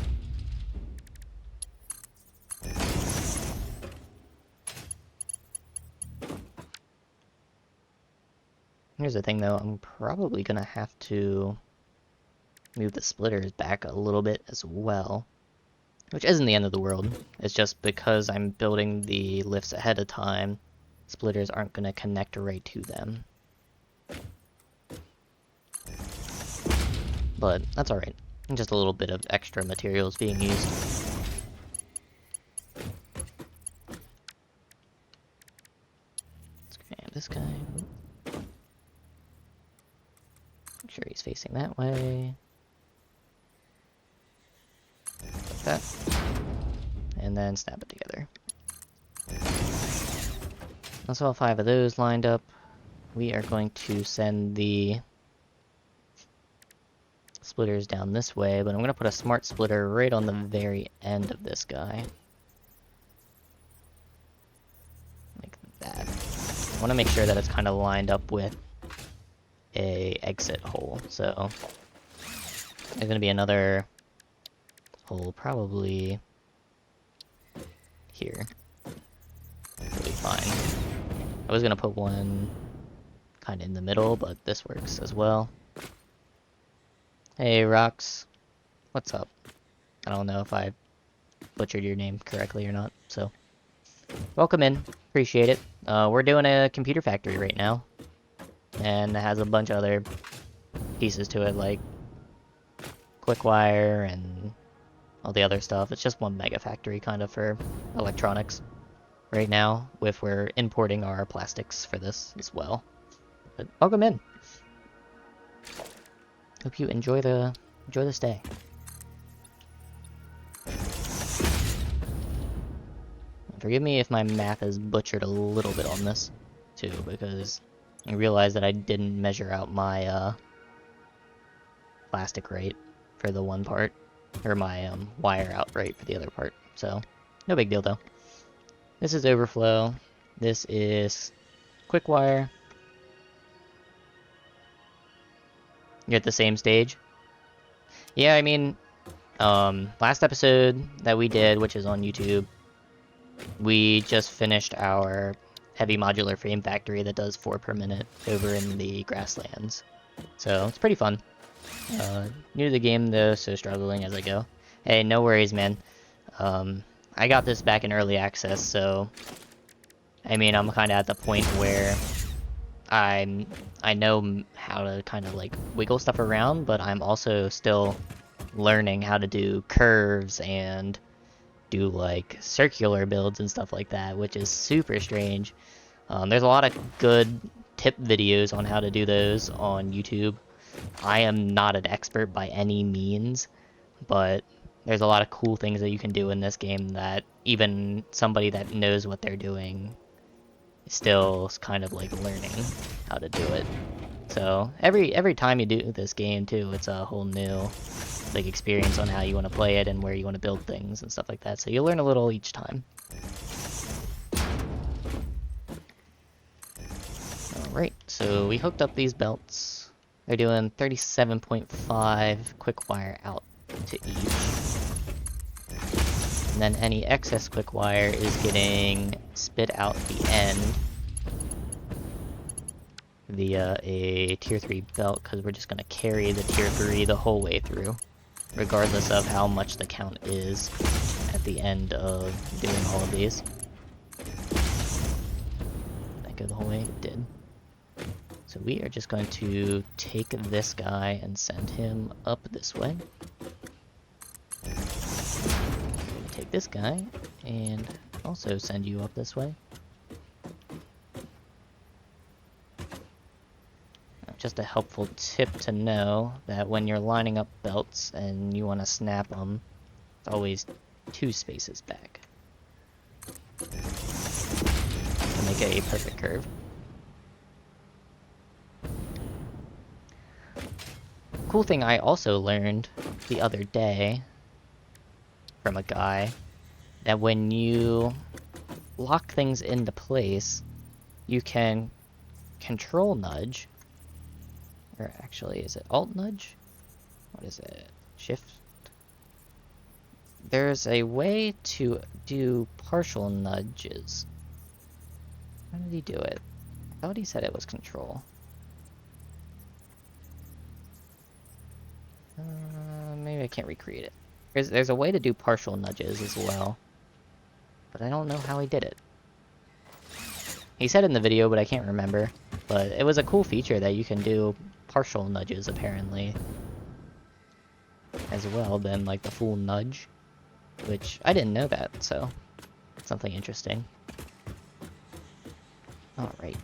Here's the thing though, I'm probably gonna have to move the splitters back a little bit as well. Which isn't the end of the world. It's just because I'm building the lifts ahead of time, splitters aren't gonna connect right to them. But that's alright. Just a little bit of extra materials being used. Let's grab this guy. Make sure he's facing that way. Like that. And then snap it together. Once all 5 of those lined up, we are going to send the splitters down this way, but I'm going to put a smart splitter right on the very end of this guy. Like that. I want to make sure that it's kind of lined up with a exit hole, so there's going to be another hole probably here. Really fine. I was going to put one kind of in the middle, but this works as well. Hey, Rox. What's up? I don't know if I butchered your name correctly or not, so... welcome in. Appreciate it. We're doing a computer factory right now. And it has a bunch of other pieces to it, like Quickwire and all the other stuff. It's just one mega factory, kind of, for electronics right now, if we're importing our plastics for this as well. But welcome in. Hope you enjoy the stay. Forgive me if my math is butchered a little bit on this, too, because I realized that I didn't measure out my plastic right for the one part, or my wire out right for the other part, so no big deal though. This is overflow. This is quick wire. You're at the same stage. Yeah, I mean, last episode that we did, which is on YouTube, we just finished our heavy modular frame factory that does 4 per minute over in the grasslands. So it's pretty fun. New to the game though, so struggling as I go. Hey, no worries, man. I got this back in early access, so I mean, I'm kind of at the point where I know how to kind of like wiggle stuff around, but I'm also still learning how to do curves and do like circular builds and stuff like that, which is super strange. There's a lot of good tip videos on how to do those on YouTube. I am not an expert by any means, but there's a lot of cool things that you can do in this game that even somebody that knows what they're doing is still kind of like learning how to do it. So every time you do this game too, it's a whole new like experience on how you want to play it and where you want to build things and stuff like that. So you'll learn a little each time. Alright, so we hooked up these belts. They're doing 37.5 quick wire out to each. And then any excess quick wire is getting spit out the end via a tier 3 belt, because we're just going to carry the tier 3 the whole way through, regardless of how much the count is at the end of doing all of these. Did that go the whole way? It did. So we are just going to take this guy and send him up this way. Take this guy and also send you up this way. Just a helpful tip to know that when you're lining up belts and you want to snap them, it's always 2 spaces back to make a perfect curve. Cool thing I also learned the other day from a guy, that when you lock things into place, you can control nudge, or actually, is it alt nudge? What is it? Shift? There's a way to do partial nudges. How did he do it? I thought he said it was control. Maybe I can't recreate it. There's a way to do partial nudges as well, but I don't know how he did it. He said in the video, but I can't remember. But it was a cool feature that you can do partial nudges, apparently, as well, than like the full nudge, which I didn't know that, so something interesting. Alright.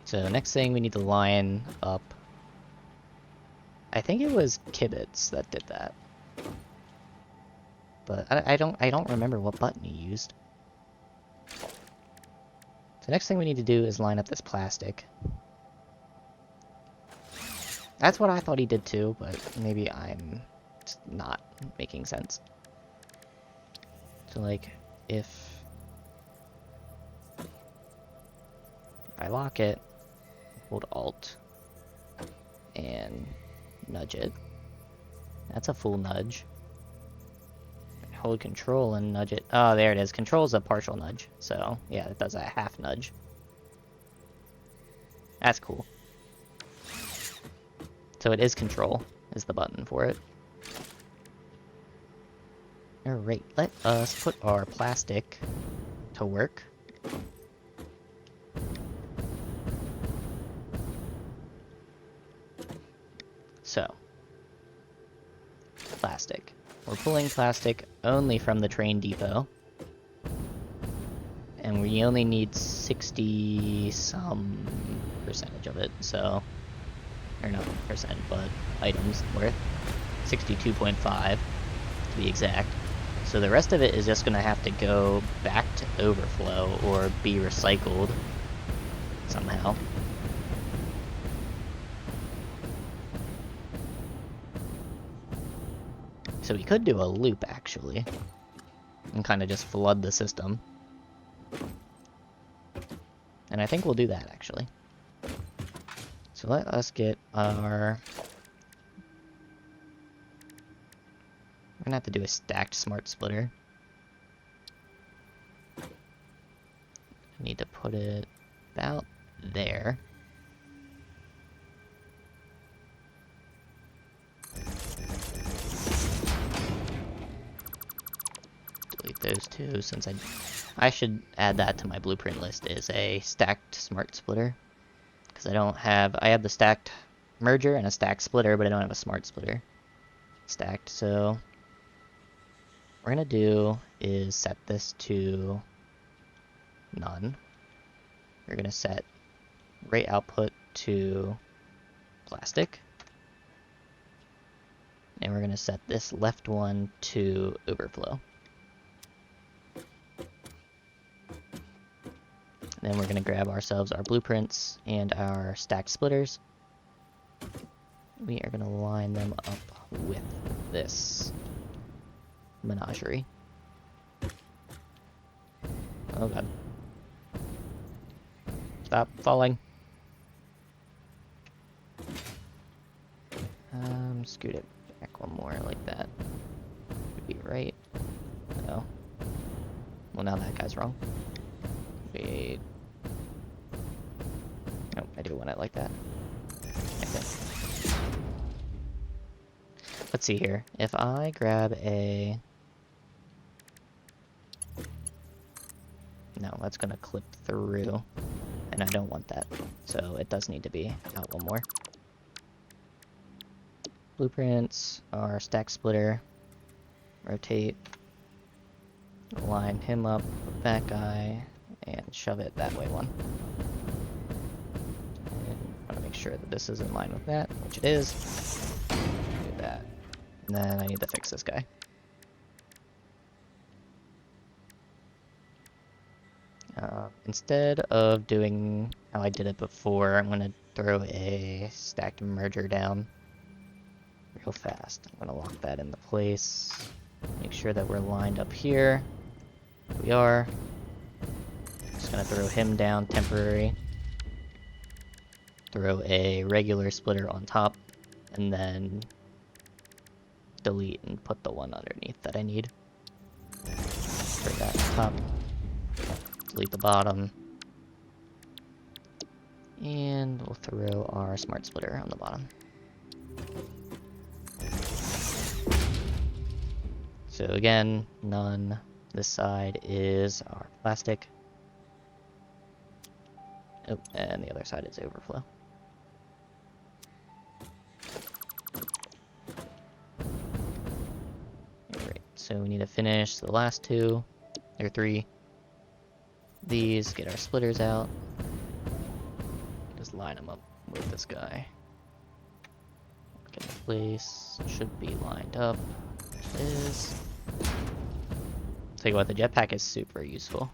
So next thing we need to line up. I think it was Kibitz that did that, but I don't remember what button he used. So next thing we need to do is line up this plastic. That's what I thought he did too, but maybe I'm just not making sense. So like, if I lock it, hold Alt, and nudge it, that's a full nudge. Hold Control and nudge it. Oh, there it is. Control is a partial nudge. So, yeah, it does a half nudge. That's cool. So it is Control, is the button for it. Alright, let us put our plastic to work. So, plastic. We're pulling plastic only from the train depot. And we only need 60-some percentage of it, so... Or not percent, but items worth. 62.5 to be exact. So the rest of it is just gonna have to go back to overflow or be recycled somehow. So we could do a loop, actually, and kind of just flood the system. And I think we'll do that, actually. So let us get our... We're gonna have to do a stacked smart splitter. I need to put it about there. Delete those two, since I should add that to my blueprint list, is a stacked smart splitter. Because I have the stacked merger and a stacked splitter, but I don't have a smart splitter stacked. So what we're gonna do is set this to none. We're gonna set rate output to plastic. And we're gonna set this left one to overflow. Then we're going to grab ourselves our blueprints and our stacked splitters. We are going to line them up with this menagerie. Oh god. Stop falling. Scoot it back one more like that. Would be right. No. Well, now that guy's wrong. Wait. Nope, I do want it like that. Okay. Let's see here. If I grab a... No, that's gonna clip through. And I don't want that. So it does need to be out one more. Blueprints, our stack splitter. Rotate. Line him up with that guy. And shove it that way one. And I want to make sure that this is in line with that, which it is. Do that. And then I need to fix this guy. Instead of doing how I did it before, I'm going to throw a stacked merger down real fast. I'm going to lock that into place. Make sure that we're lined up here. We are. Just gonna throw him down temporary. Throw a regular splitter on top, and then delete and put the one underneath that I need. Bring that on top. Delete the bottom. And we'll throw our smart splitter on the bottom. So again, none. This side is our plastic. Oh, and the other side is overflow. Alright, so we need to finish the last two, or three. These, get our splitters out. Just line them up with this guy. Get in place, should be lined up. It is. Tell you what, the jetpack is super useful.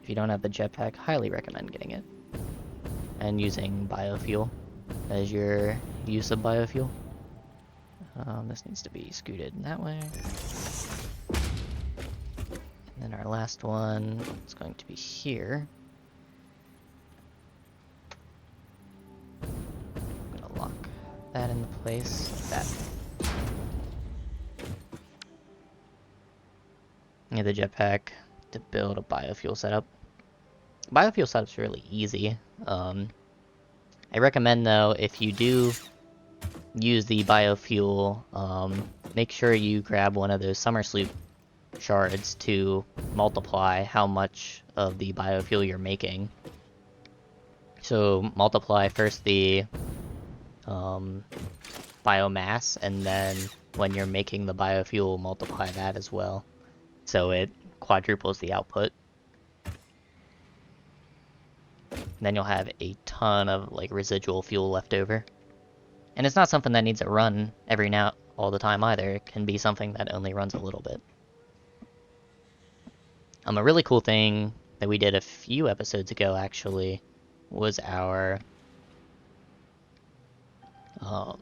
If you don't have the jetpack, highly recommend getting it. And using biofuel as your use of biofuel. This needs to be scooted that way. And then our last one is going to be here. I'm gonna lock that into place like that. Need the jetpack to build a biofuel setup. Biofuel setup's really easy. I recommend though, if you do use the biofuel, make sure you grab one of those summer sloop shards to multiply how much of the biofuel you're making. So multiply first the biomass, and then when you're making the biofuel, multiply that as well. So it quadruples the output. Then you'll have a ton of like residual fuel left over. And it's not something that needs to run every now all the time either. It can be something that only runs a little bit. A really cool thing that we did a few episodes ago actually was our what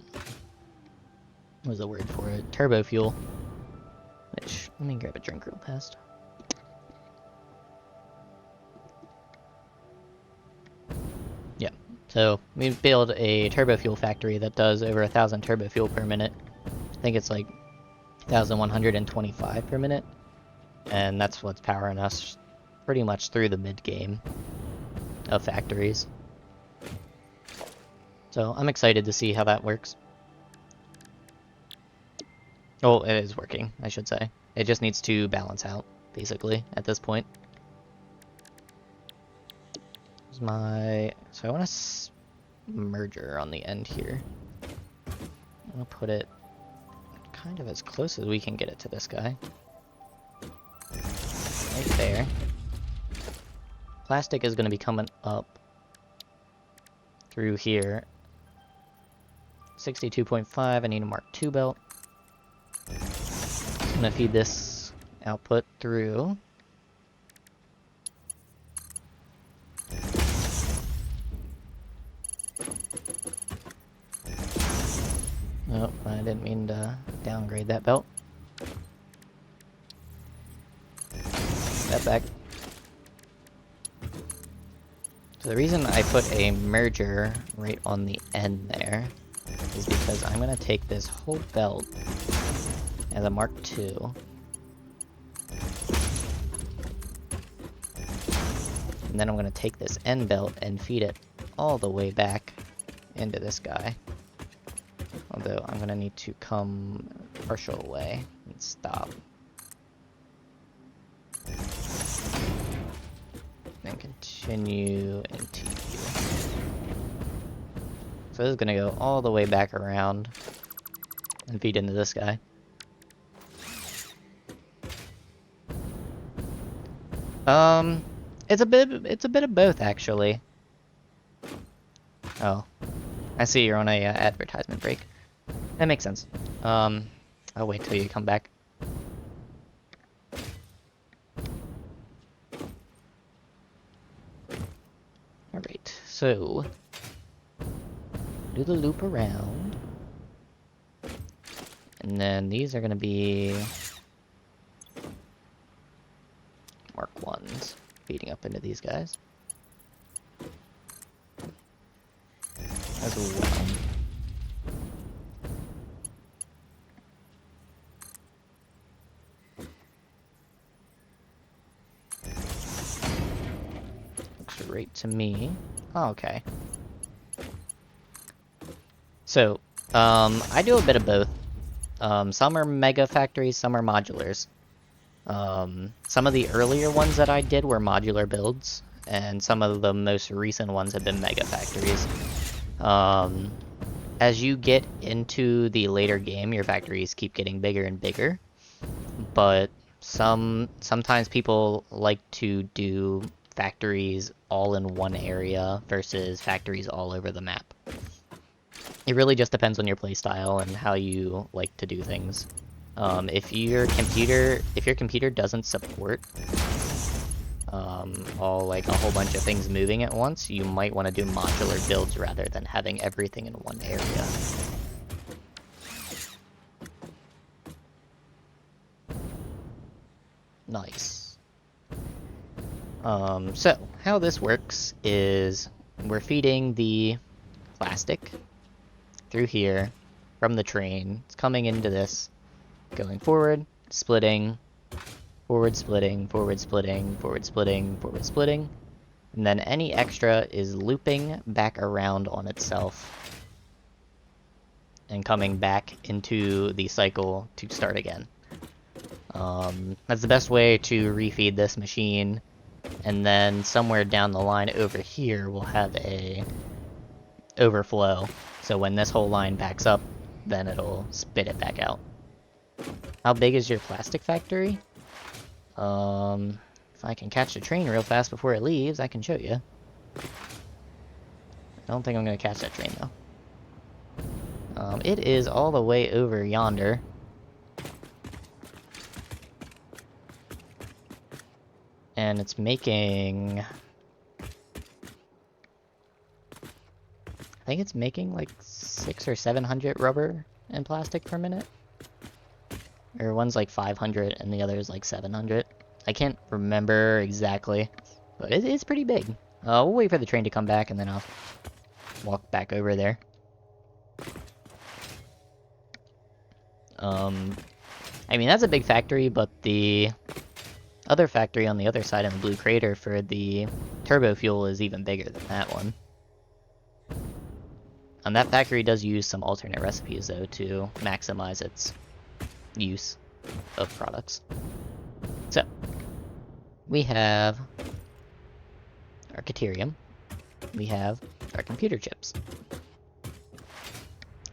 was the word for it? Turbo fuel. Which, let me grab a drink real fast. So we build a turbo fuel factory that does over 1,000 turbo fuel per minute. I think it's like 1,125 per minute. And that's what's powering us pretty much through the mid-game of factories. So I'm excited to see how that works. Oh, it is working, I should say. It just needs to balance out, basically, at this point. So I want a merger on the end here. I'm gonna put it kind of as close as we can get it to this guy. Right there. Plastic is gonna be coming up through here. 62.5, I need a Mark II belt. I'm gonna feed this output through. Oh, I didn't mean to downgrade that belt. That back. So the reason I put a merger right on the end there is because I'm gonna take this whole belt as a Mark II. And then I'm gonna take this end belt and feed it all the way back into this guy. Although I'm gonna need to come partial way and stop. Then continue into you. So this is gonna go all the way back around and feed into this guy. It's a bit of both actually. Oh, I see you're on a advertisement break. That makes sense. I'll wait till you come back. Alright, so do the loop around. And then these are gonna be Mark 1s feeding up into these guys. As well. Looks right to me. Oh, okay. So, I do a bit of both. Some are mega factories, some are modulars. Some of the earlier ones that I did were modular builds, and some of the most recent ones have been mega factories. As you get into the later game, your factories keep getting bigger and bigger, but sometimes people like to do factories all in one area versus factories all over the map. It really just depends on your playstyle and how you like to do things. If your computer doesn't support like a whole bunch of things moving at once, you might want to do modular builds rather than having everything in one area. Nice. So how this works is we're feeding the plastic through here from the train. It's coming into this, going forward, splitting, forward splitting, forward splitting, forward splitting, forward splitting, and then any extra is looping back around on itself and coming back into the cycle to start again. That's the best way to refeed this machine, and then somewhere down the line over here we'll have a overflow, so when this whole line backs up, then it'll spit it back out. How big is your plastic factory? If I can catch the train real fast before it leaves, I can show you. I don't think I'm gonna catch that train though. It is all the way over yonder. And it's making... I think it's making like 600 or 700 rubber and plastic per minute. Or one's like 500 and the other is like 700. I can't remember exactly, but it's pretty big. We'll wait for the train to come back and then I'll walk back over there. I mean, that's a big factory, but the other factory on the other side in the Blue Crater for the turbo fuel is even bigger than that one. And that factory does use some alternate recipes, though, to maximize its use of products. So, we have our Caterium. We have our computer chips.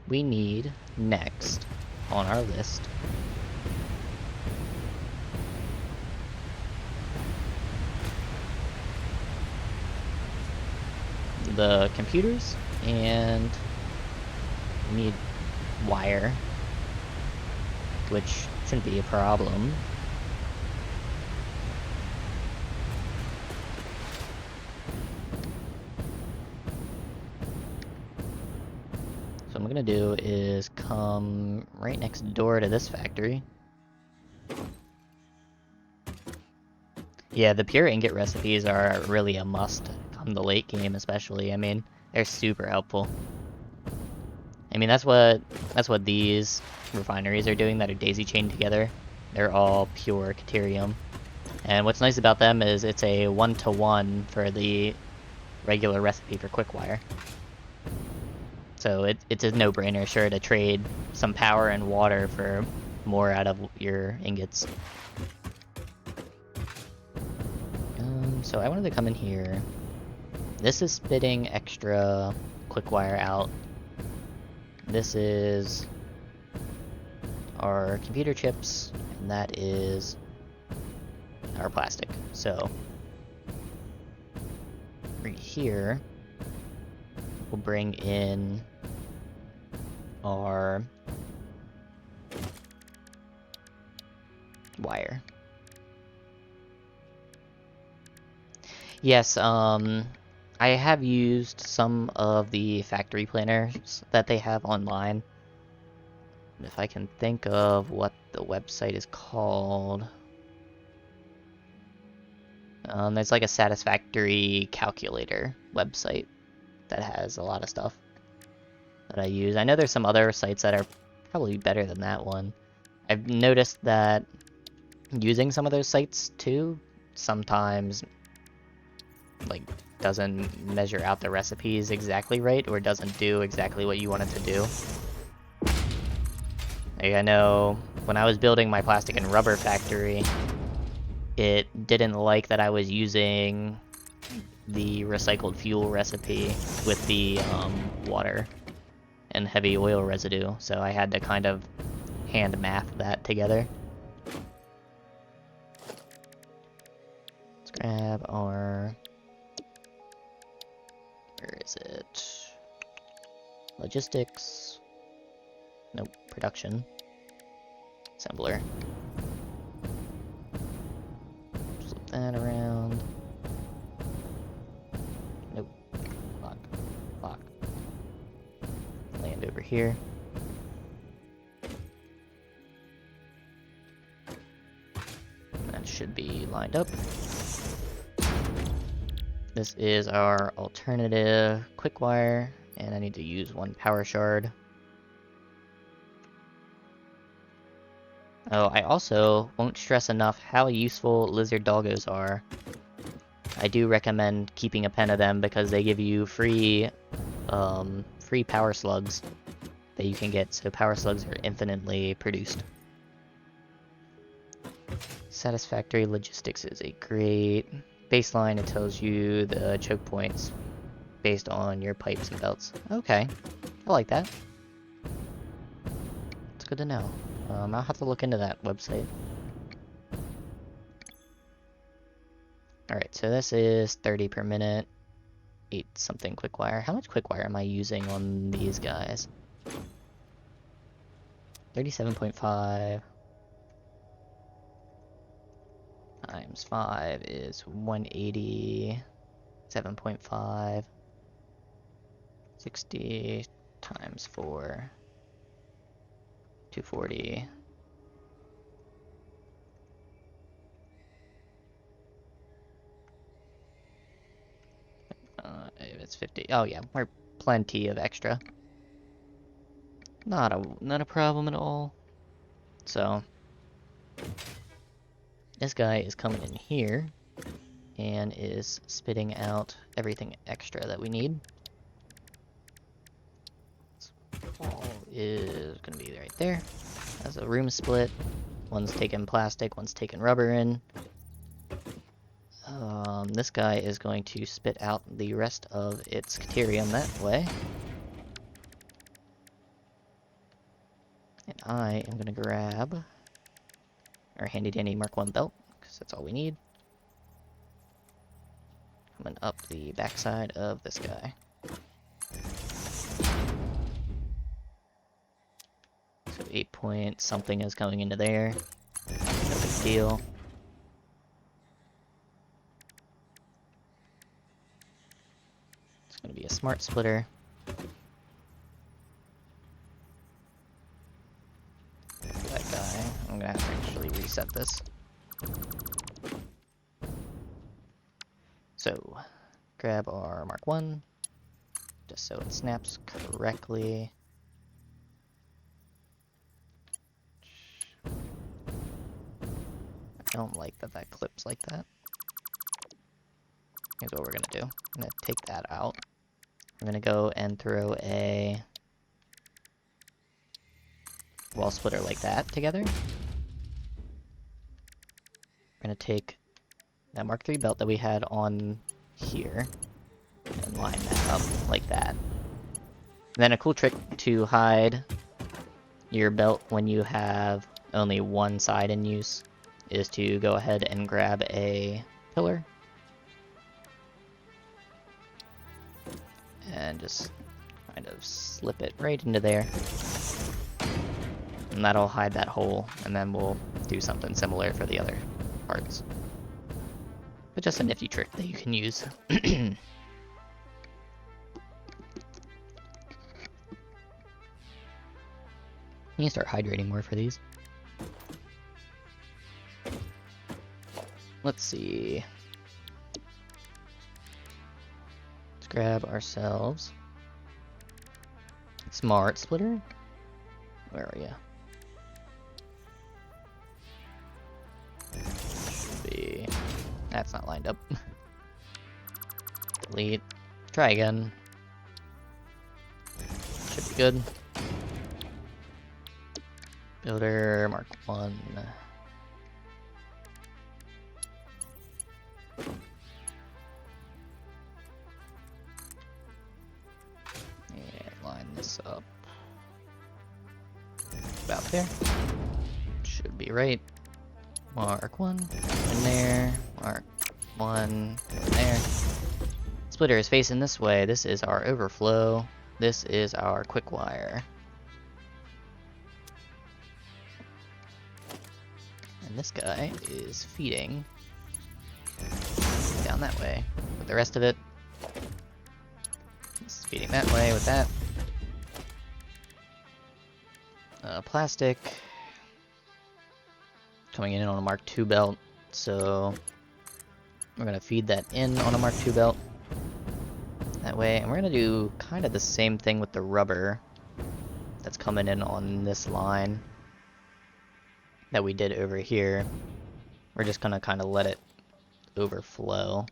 We need next on our list the computers, and we need wire, which shouldn't be a problem. So what I'm gonna do is come right next door to this factory. Yeah, the pure ingot recipes are really a must come the late game, especially. I mean, they're super helpful. I mean, that's what these refineries are doing that are daisy chained together. They're all pure Caterium. And what's nice about them is it's a 1-to-1 for the regular recipe for Quickwire. So it's a no-brainer, sure, to trade some power and water for more out of your ingots. So I wanted to come in here. This is spitting extra Quickwire out. This is our computer chips, and that is our plastic. So right here, we'll bring in our wire. Yes, I have used some of the factory planners that they have online. If I can think of what the website is called. There's like a Satisfactory calculator website that has a lot of stuff that I use. I know there's some other sites that are probably better than that one. I've noticed that using some of those sites too sometimes like doesn't measure out the recipes exactly right, or doesn't do exactly what you want it to do. Like, I know when I was building my plastic and rubber factory, it didn't like that I was using the recycled fuel recipe with the water and heavy oil residue, so I had to kind of hand math that together. Let's grab our... where is it? Logistics. Nope, production. Assembler. Flip that around. Nope. Lock. Lock. Land over here. That should be lined up. This is our alternative Quickwire, and I need to use one power shard. Oh, I also won't stress enough how useful lizard doggos are. I do recommend keeping a pen of them because they give you free power slugs that you can get, so power slugs are infinitely produced. Satisfactory logistics is a great baseline. It tells you the choke points based on your pipes and belts. Okay, I like that. It's good to know. I'll have to look into that website. Alright, so this is 30 per minute. 8 something Quickwire. How much Quickwire am I using on these guys? 37.5 times 5 is 187.5. 60 times 4. 240. It's 50. Oh yeah, we're plenty of extra. Not a problem at all. So this guy is coming in here and is spitting out everything extra that we need. This wall is gonna be right there. Has a room split. One's taking plastic, one's taking rubber in. This guy is going to spit out the rest of its Caterium that way. And I am going to grab our handy dandy Mark 1 belt, because that's all we need. Coming up the backside of this guy. So 8 point something is going into there. No big deal. It's going to be a smart splitter. That guy. I'm going to have to actually reset this. So, grab our Mark 1, just so it snaps correctly. I don't like that that clips like that. Here's what we're going to do. I'm going to take that out. I'm going to go and throw a wall splitter like that together. We're going to take that Mark III belt that we had on here and line that up like that. And then a cool trick to hide your belt when you have only one side in use is to go ahead and grab a pillar and just kind of slip it right into there. And that'll hide that hole, and then we'll do something similar for the other parts. But just a nifty trick that you can use. You can start hydrating more for these. Let's see. Let's grab ourselves smart splitter. Where are you? Should be. That's not lined up. Delete. Try again. Should be good. Builder Mark 1. And line this up about there. Should be right. Mark 1 in there. Mark 1 in there. Splitter is facing this way. This is our overflow. This is our quick wire. And this guy is feeding down that way with the rest of it. It's feeding that way with that. Plastic coming in on a Mark II belt, so we're going to feed that in on a Mark II belt that way, and we're going to do kind of the same thing with the rubber that's coming in on this line that we did over here. We're just going to kind of let it overflow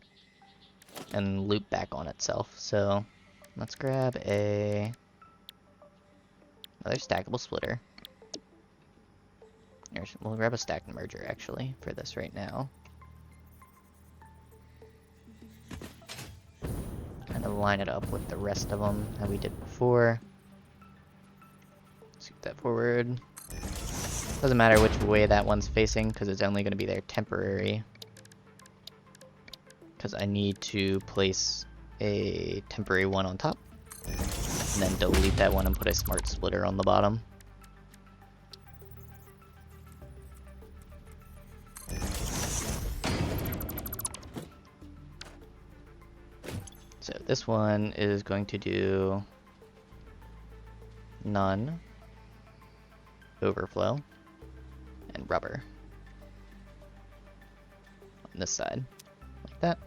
and loop back on itself. So let's grab another stackable splitter. We'll grab a stacked merger actually for this right now. Kind of line it up with the rest of them that we did before. Scoot that forward. Doesn't matter which way that one's facing because it's only going to be there temporary. Because I need to place a temporary one on top. And then delete that one and put a smart splitter on the bottom. So this one is going to do none, overflow, and rubber on this side, like that.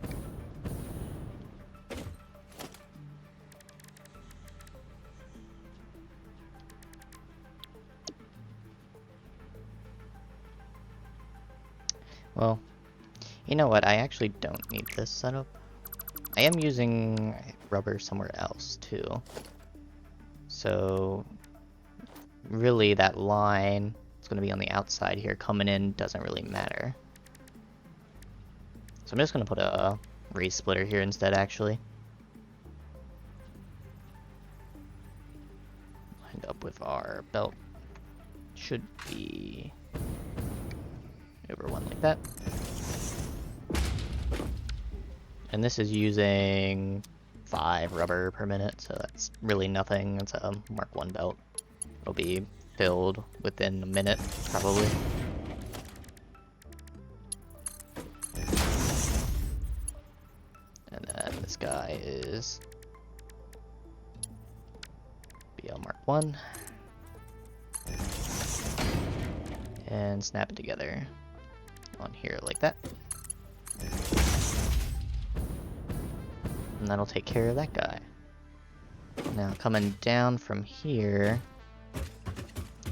Well, you know what? I actually don't need this setup. I am using rubber somewhere else, too. So, really, that line is going to be on the outside here. Coming in doesn't really matter. So I'm just going to put a race splitter here instead, actually. Lined up with our belt. Should be over one like that. And this is using 5 rubber per minute, so that's really nothing. It's a Mark 1 belt. It'll be filled within a minute, probably. And then this guy is BL Mark 1. And snap it together on here like that. And that'll take care of that guy. Now coming down from here,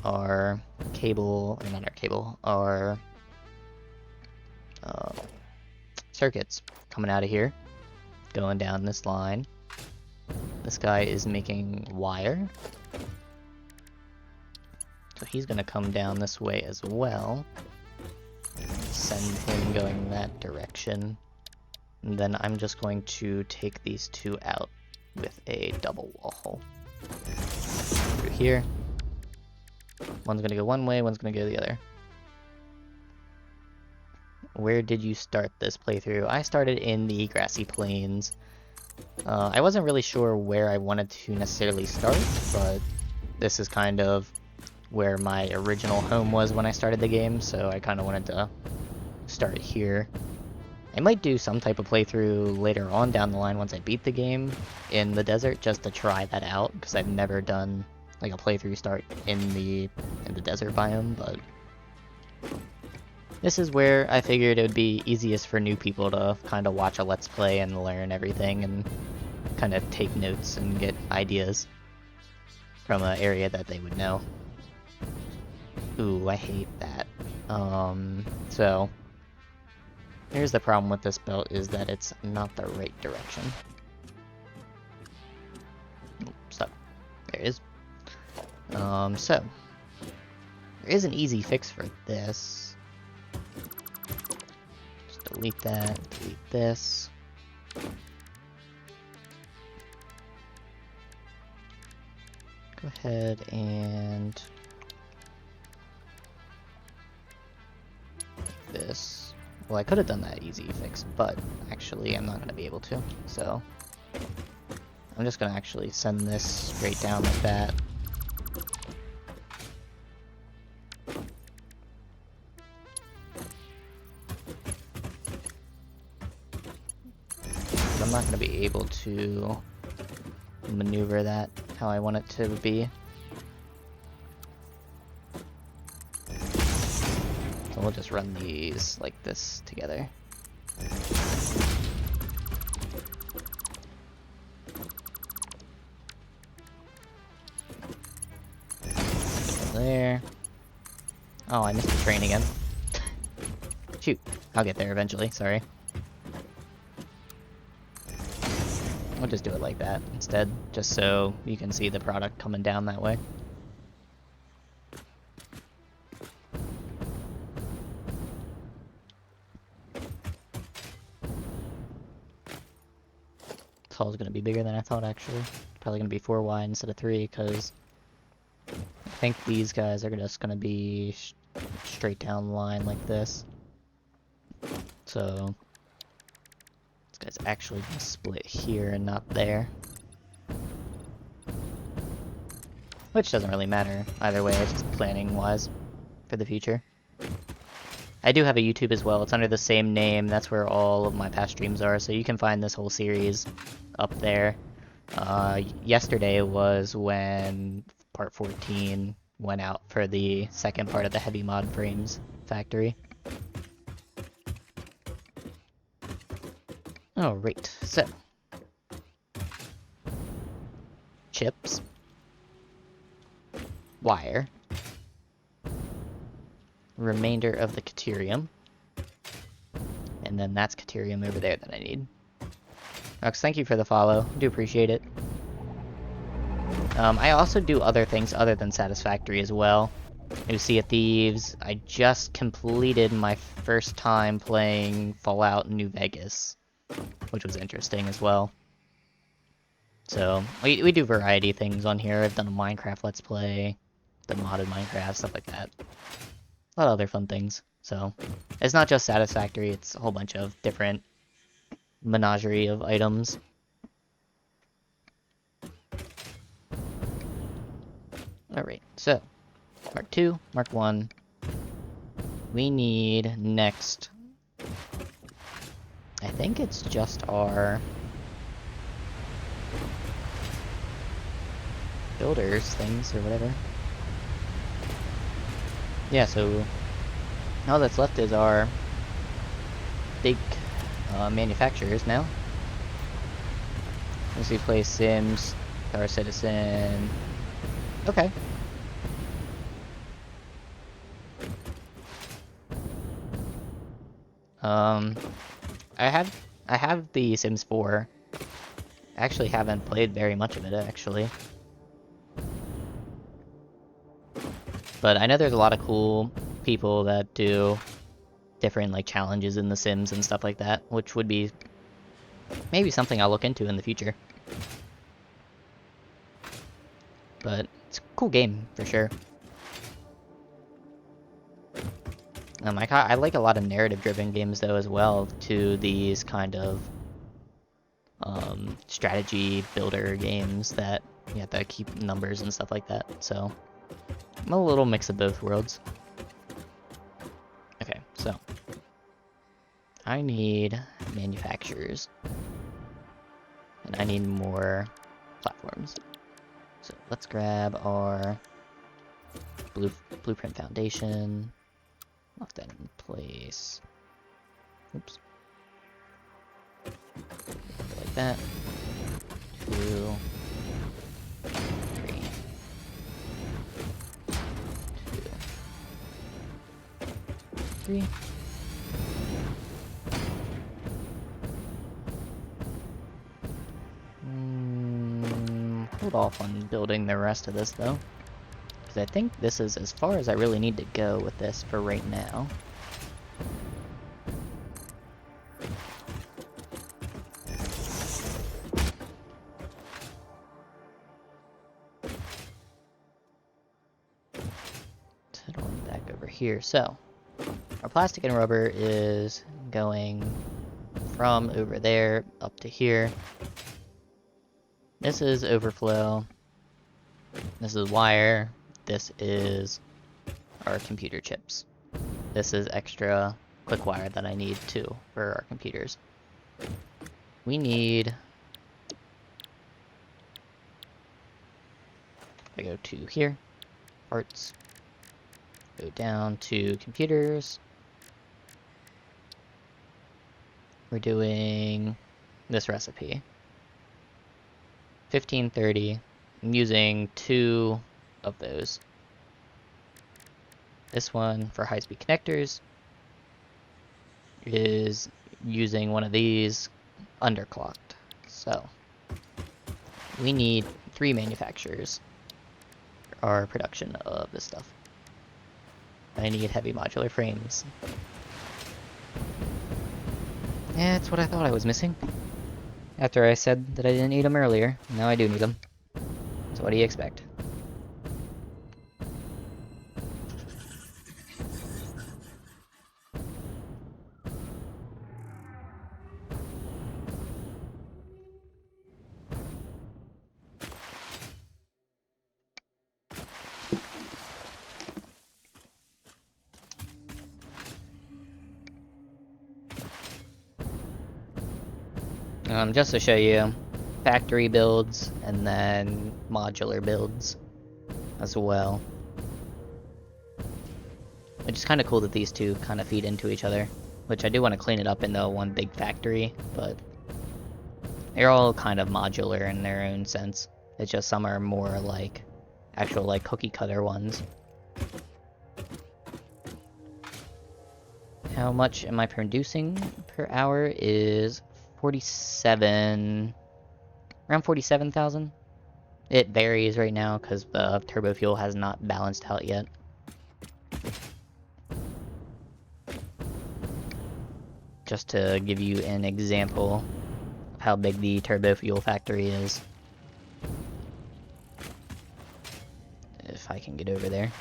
our cable, or not our cable, our circuits coming out of here, going down this line. This guy is making wire. So he's gonna come down this way as well. Send him going that direction. And then I'm just going to take these two out with a double wall hole. Through here. One's gonna go one way, one's gonna go the other. Where did you start this playthrough? I started in the grassy plains. I wasn't really sure where I wanted to necessarily start, but this is kind of where my original home was when I started the game, so I kind of wanted to start here. I might do some type of playthrough later on down the line once I beat the game in the desert, just to try that out, because I've never done like a playthrough start in the desert biome, but this is where I figured it would be easiest for new people to kind of watch a Let's Play and learn everything and kind of take notes and get ideas from an area that they would know. Ooh, I hate that. So here's the problem with this belt, is that it's not the right direction. Ooh, stuck. There it is. So there is an easy fix for this. Just delete that, delete this. Go ahead and this. Well, I could have done that easy fix, but actually I'm not going to be able to, so I'm just going to actually send this straight down like that. But I'm not going to be able to maneuver that how I want it to be. So we'll just run these like this together. There. Oh, I missed the train again. Shoot. I'll get there eventually, sorry. We'll just do it like that instead, just so you can see the product coming down that way. This hall's gonna be bigger than I thought, actually. Probably gonna be 4 wide instead of 3, because I think these guys are just gonna be straight down the line like this. So this guy's actually gonna split here and not there. Which doesn't really matter either way, it's just planning wise for the future. I do have a YouTube as well, it's under the same name, that's where all of my past streams are, so you can find this whole series up there. Yesterday was when part 14 went out for the second part of the Heavy Mod Frames factory. Alright, so chips, wire, remainder of the Caterium, And then that's Caterium over there that I need. Ux, thank you for the follow. I do appreciate it. I also do other things other than Satisfactory as well. New Sea of Thieves. I just completed my first time playing Fallout New Vegas, which was interesting as well. So, we do variety things on here. I've done a Minecraft Let's Play, done modded Minecraft, stuff like that. A lot of other fun things. So, it's not just Satisfactory, it's a whole bunch of different menagerie of items. Alright, so, Mark 2, Mark 1. We need next... I think it's just our... builders things, or whatever. Yeah, so... all that's left is our... big manufacturers now. As we play Sims, Star Citizen... Okay. I have the Sims 4. I actually haven't played very much of it, actually. But I know there's a lot of cool people that do different, like, challenges in the Sims and stuff like that, which would be maybe something I'll look into in the future. But it's a cool game, for sure. I like a lot of narrative-driven games, though, as well, to these kind of strategy builder games that you have to keep numbers and stuff like that. So I'm a little mix of both worlds. Okay, so I need manufacturers, and I need more platforms. So let's grab our blueprint foundation. Lock that in place. Oops. Like that. 2, 3. 2, 3. Hold off on building the rest of this though. I think this is as far as I really need to go with this for right now. Let's head on back over here. So, our plastic and rubber is going from over there up to here. This is overflow. This is wire. This is our computer chips. This is extra quick wire that I need too for our computers. We need... I go to here, parts, go down to computers. We're doing this recipe. 1530. I'm using 2 of those. This one for high-speed connectors is using one of these underclocked. So we need 3 manufacturers for our production of this stuff. I need heavy modular frames. Yeah, that's what I thought I was missing. After I said that I didn't need them earlier, now I do need them. So what do you expect? Just to show you, factory builds and then modular builds as well. Which is kind of cool that these two kind of feed into each other. Which I do want to clean it up in the one big factory, but they're all kind of modular in their own sense. It's just some are more like actual like cookie cutter ones. How much am I producing per hour is 47... around 47,000. It varies right now because the turbo fuel has not balanced out yet. Just to give you an example of how big the turbo fuel factory is. If I can get over there.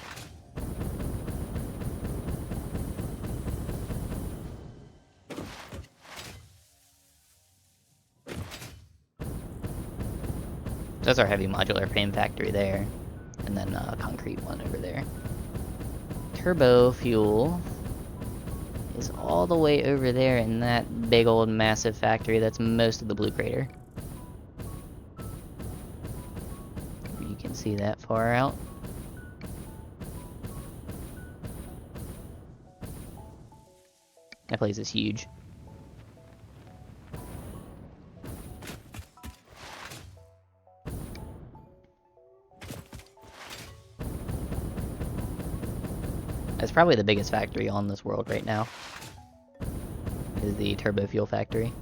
That's our heavy modular frame factory there. And then a concrete one over there. Turbo fuel is all the way over there in that big old massive factory that's most of the blue crater. You can see that far out. That place is huge. It's probably the biggest factory on this world right now. Is the turbo fuel factory.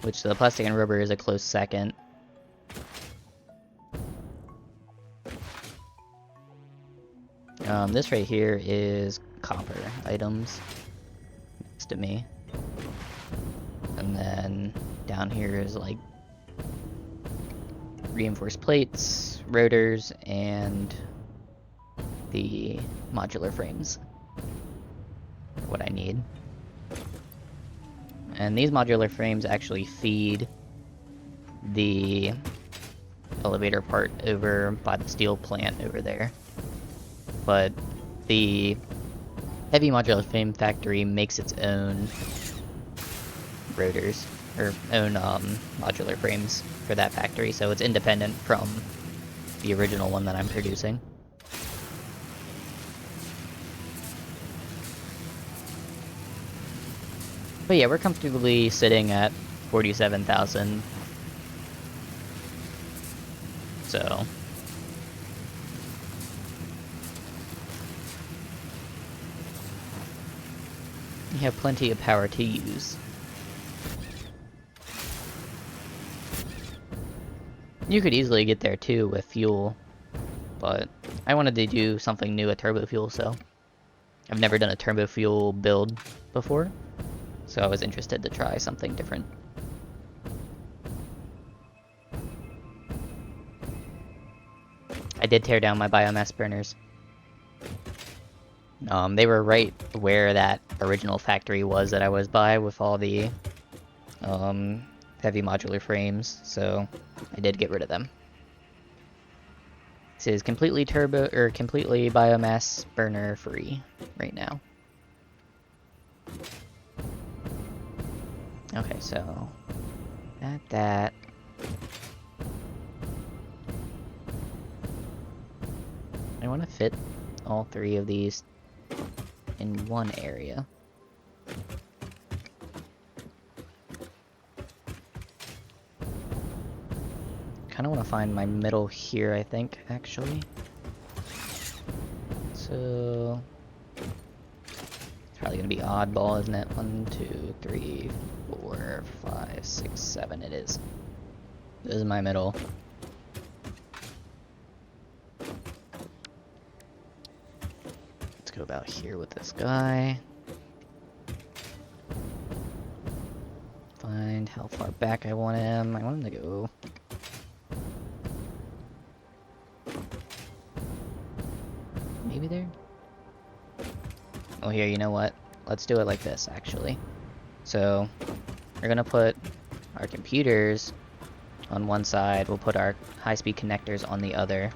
Which the plastic and rubber is a close second. This right here is copper items next to me. And then down here is like reinforced plates, rotors, and the modular frames. What I need. And these modular frames actually feed the elevator part over by the steel plant over there. But the heavy modular frame factory makes its own rotors, or own modular frames for that factory, so it's independent from the original one that I'm producing. But yeah, we're comfortably sitting at 47,000. So you have plenty of power to use. You could easily get there too with fuel, but I wanted to do something new with turbo fuel, so I've never done a turbo fuel build before, so I was interested to try something different. I did tear down my biomass burners. They were right where that original factory was that I was by with all the heavy modular frames, so I did get rid of them. This is completely completely biomass burner free right now. Okay, so that. I want to fit all three of these in one area. Kind of want to find my middle here, I think, actually. So it's probably going to be oddball, isn't it? 1, 2, 3, 4, 5, 6, 7. It is. This is my middle. Let's go about here with this guy. Find how far back I want him. I want him to go. Maybe there? Oh, here, you know what? Let's do it like this, actually. So, we're gonna put our computers on one side, we'll put our high-speed connectors on the other.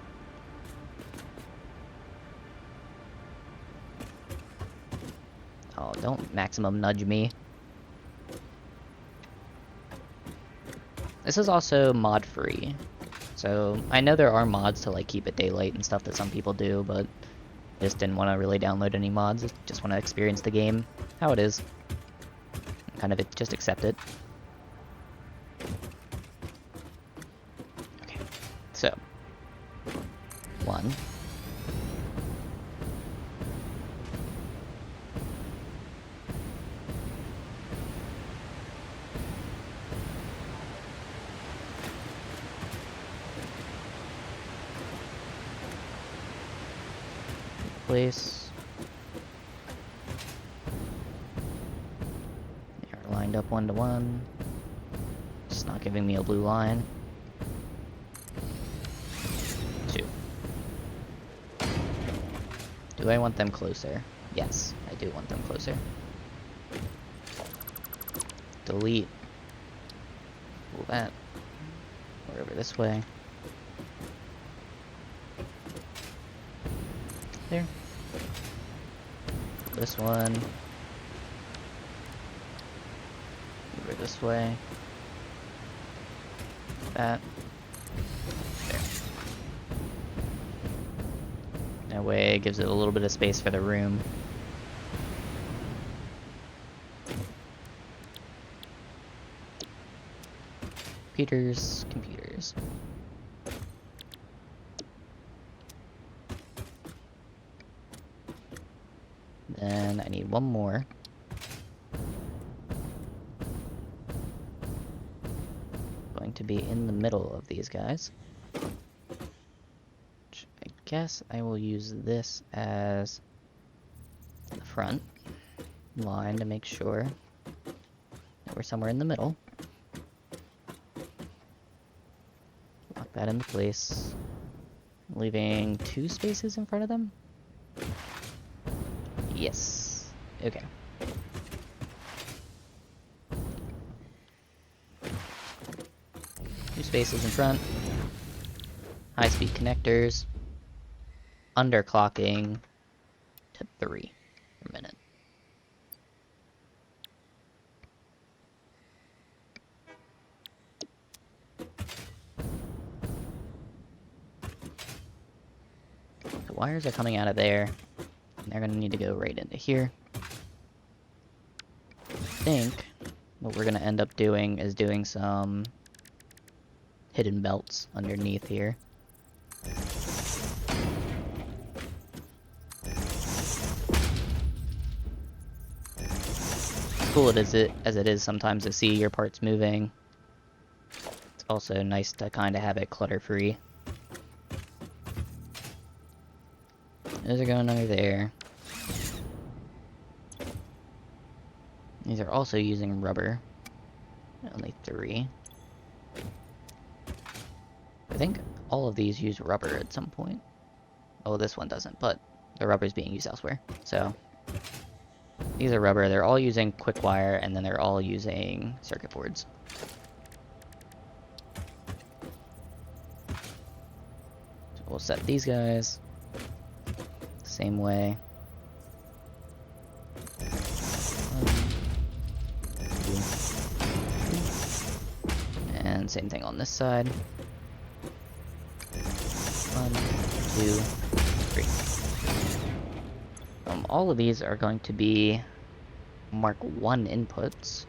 Oh, don't maximum nudge me. This is also mod-free. So, I know there are mods to like keep it daylight and stuff that some people do, but I just didn't want to really download any mods. Just want to experience the game how it is. Kind of just accept it. Okay, so 1, place. They're lined up 1 to 1. It's not giving me a blue line. 2. Do I want them closer? Yes, I do want them closer. Delete. Pull that. Or over this way. There. This one. Over this way. That. There. That way it gives it a little bit of space for the room. Computers. Then I need one more. Going to be in the middle of these guys. Which I guess I will use this as the front line to make sure that we're somewhere in the middle. Lock that into place. Leaving 2 spaces in front of them? Yes. Okay. Two spaces in front. High-speed connectors. Underclocking to 3 per minute. The wires are coming out of there. And they're going to need to go right into here. I think what we're going to end up doing is doing some hidden belts underneath here. As cool as it is sometimes to see your parts moving, it's also nice to kind of have it clutter-free. Those are going under there. These are also using rubber. Only 3. I think all of these use rubber at some point. Oh, this one doesn't, but the rubber is being used elsewhere. So, these are rubber. They're all using quick wire, and then they're all using circuit boards. So we'll set these guys same way. 1, 2, and same thing on this side. 1, 2, 3. All of these are going to be Mark 1 inputs.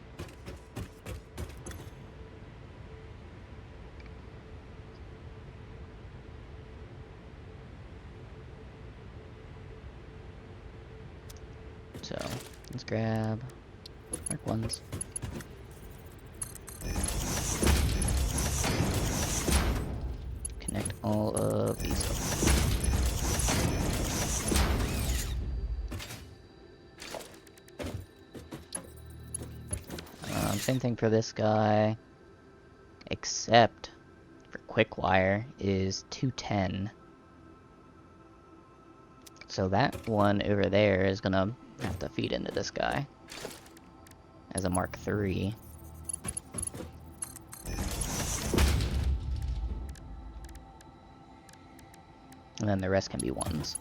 So, let's grab Mark 1s. Connect all of these up. Same thing for this guy, except for quick wire is 210. So that one over there is gonna have to feed into this guy as a Mark 3. And then the rest can be 1s.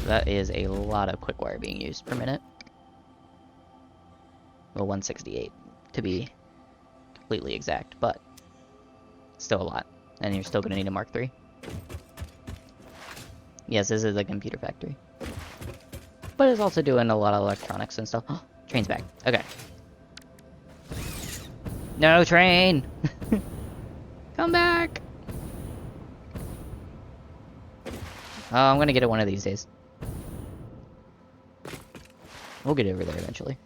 So that is a lot of quick wire being used per minute. Well, 168 to be completely exact, but still a lot. And you're still going to need a Mark 3. Yes, this is a computer factory. But it's also doing a lot of electronics and stuff. Train's back. Okay. No, train! Come back! Oh, I'm going to get it one of these days. We'll get over there eventually.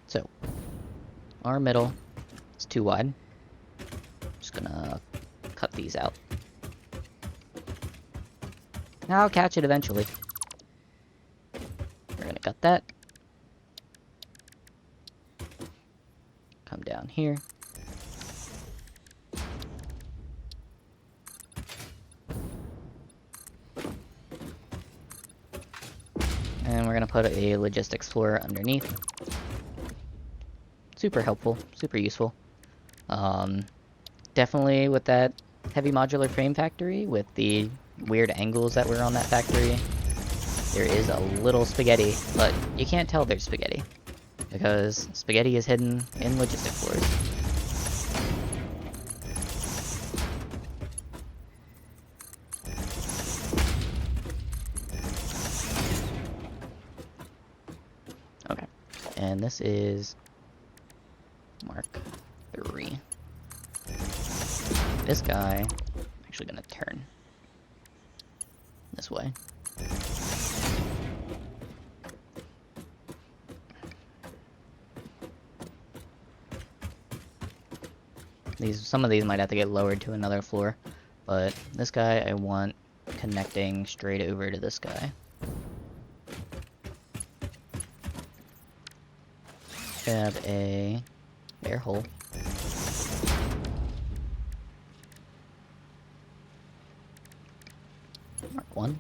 So, our middle is too wide. Just gonna cut these out. I'll catch it eventually. We're gonna cut that. Come down here. And we're gonna put a logistics floor underneath. Super helpful, super useful. Definitely with that heavy modular frame factory, with the weird angles that were on that factory, there is a little spaghetti, but you can't tell there's spaghetti, because spaghetti is hidden in logistic floors. Okay, and this is Mark 3. This guy, I'm actually gonna turn this way. Some of these might have to get lowered to another floor, but this guy I want connecting straight over to this guy. Have a air hole. Mark 1.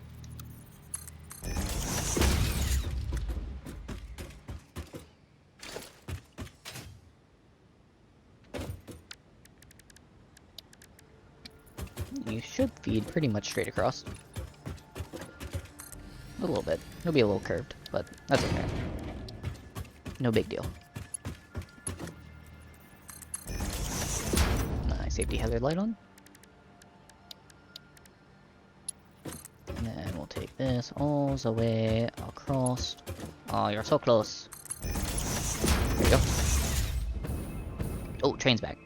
You should feed pretty much straight across. A little bit. It'll be a little curved, but that's okay. No big deal. Nice safety hazard light on. And then we'll take this all the way across. Oh, you're so close. There you go. Oh, train's back.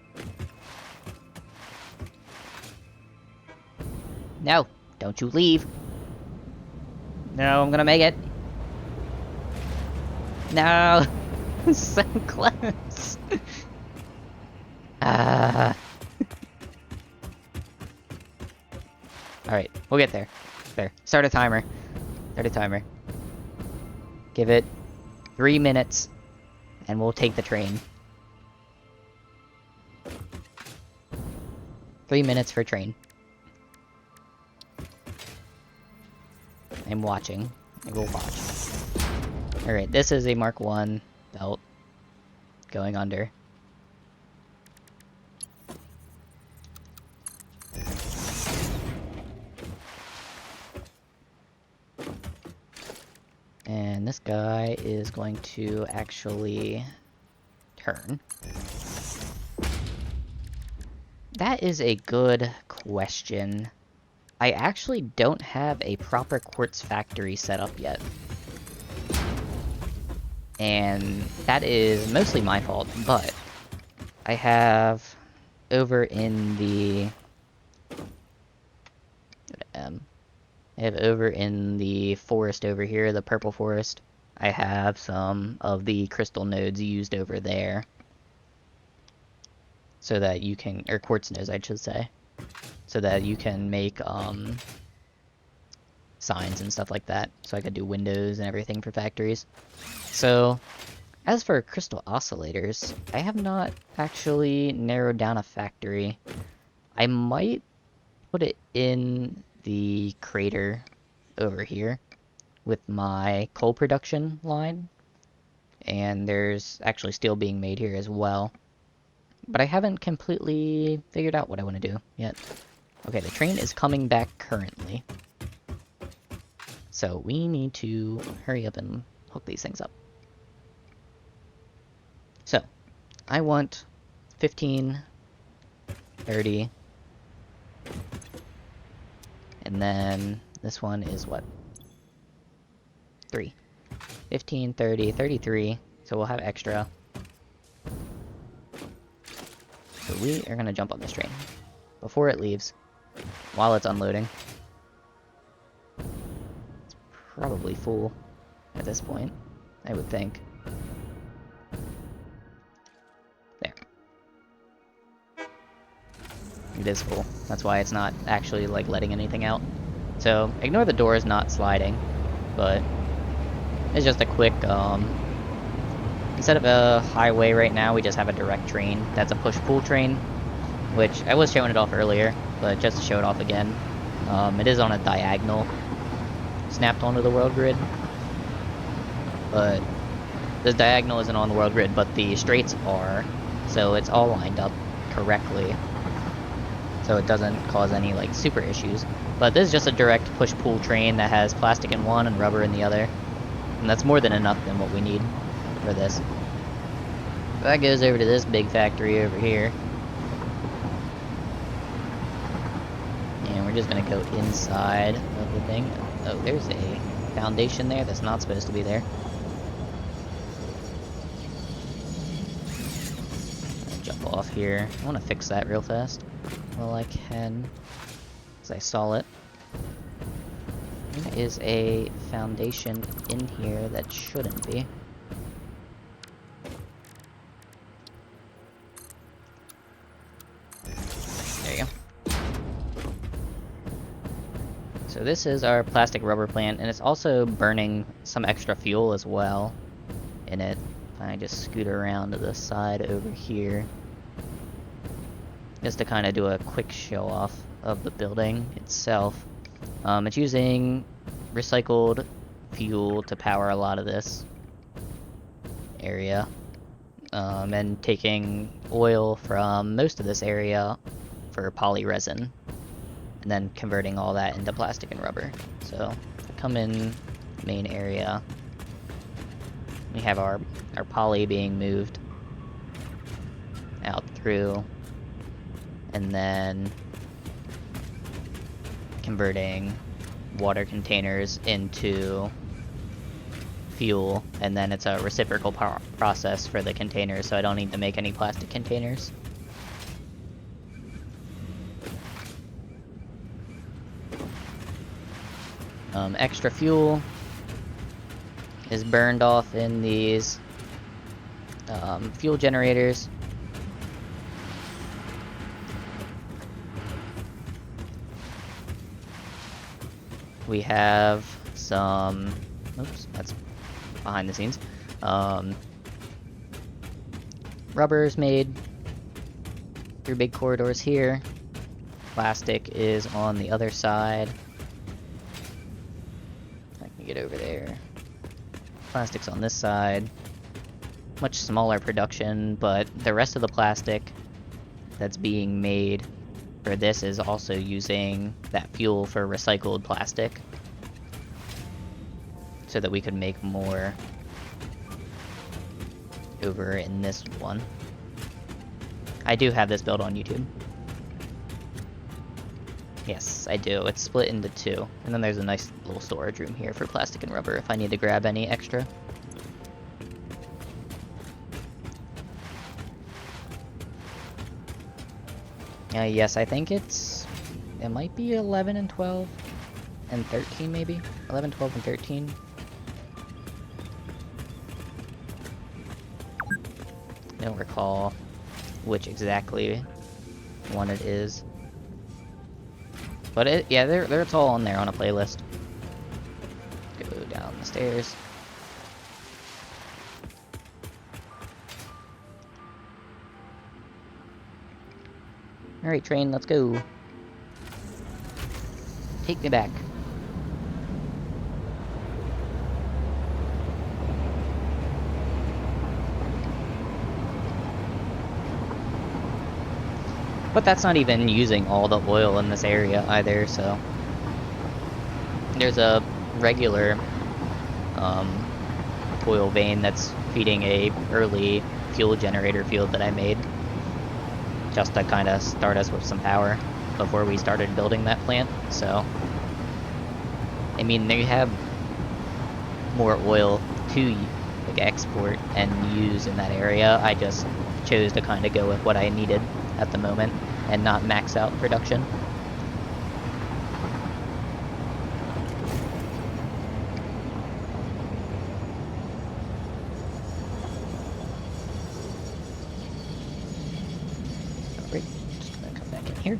No, don't you leave. No, I'm gonna make it. No, so close. Ah. Alright, we'll get there. There. Start a timer. Start a timer. Give it 3 minutes, and we'll take the train. 3 minutes for train. I'm watching. I will watch. Alright, this is a Mark 1 belt going under. And this guy is going to actually turn. That is a good question. I actually don't have a proper quartz factory set up yet. And that is mostly my fault, but I have over in the forest over here, the purple forest, I have some of the crystal nodes used over there. So that you can, or quartz nodes I should say, so that you can make signs and stuff like that. So I could do windows and everything for factories. So, as for crystal oscillators, I have not actually narrowed down a factory. I might put it in the crater over here with my coal production line. And there's actually steel being made here as well. But I haven't completely figured out what I want to do yet. Okay, the train is coming back currently. So we need to hurry up and hook these things up. So, I want 15, 30, and then this one is what? 3. 15, 30, 33, so we'll have extra. So we are going to jump on this train before it leaves, while it's unloading. It's probably full at this point, I would think. There. It is full. That's why it's not actually like letting anything out. So ignore the doors not sliding, but it's just a quick, instead of a highway right now, we just have a direct train. That's a push-pull train, which I was showing it off earlier, but just to show it off again, it is on a diagonal, snapped onto the world grid. But the diagonal isn't on the world grid, but the straights are, so it's all lined up correctly. So it doesn't cause any like super issues. But this is just a direct push-pull train that has plastic in one and rubber in the other. And that's more than enough than what we need for this. That goes over to this big factory over here. And we're just gonna go inside of the thing. Oh, there's a foundation there that's not supposed to be there. Jump off here. I want to fix that real fast. Well, I can, because I saw it. There is a foundation in here that shouldn't be. There you go. So this is our plastic rubber plant, and it's also burning some extra fuel as well in it. I just scoot around to the side over here, just to kind of do a quick show off of the building itself. It's using recycled fuel to power a lot of this area, and taking oil from most of this area for poly resin, and then converting all that into plastic and rubber. So, if we come in main area, we have our poly being moved out through, and then converting water containers into fuel, and then it's a reciprocal process for the containers, so I don't need to make any plastic containers. Extra fuel is burned off in these fuel generators. We have some, oops, that's behind the scenes, rubbers made through big corridors here. Plastic is on the other side. I can get over there. Plastic's on this side. Much smaller production, but the rest of the plastic that's being made for this is also using that fuel for recycled plastic, so that we could make more over in this one. I do have this built on YouTube. Yes, I do. It's split into two. And then there's a nice little storage room here for plastic and rubber if I need to grab any extra. Yes, I think it might be 11 and 12 and 13 maybe? 11, 12, and 13. I don't recall which exactly one it is. But yeah, it's all on there on a playlist. Go down the stairs. Alright, train, let's go. Take me back. But that's not even using all the oil in this area either, so... There's a regular oil vein that's feeding a early fuel generator field that I made, just to kind of start us with some power before we started building that plant. So, I mean, they have more oil to like export and use in that area. I just chose to kind of go with what I needed at the moment and not max out production. Great, just gonna come back in. here.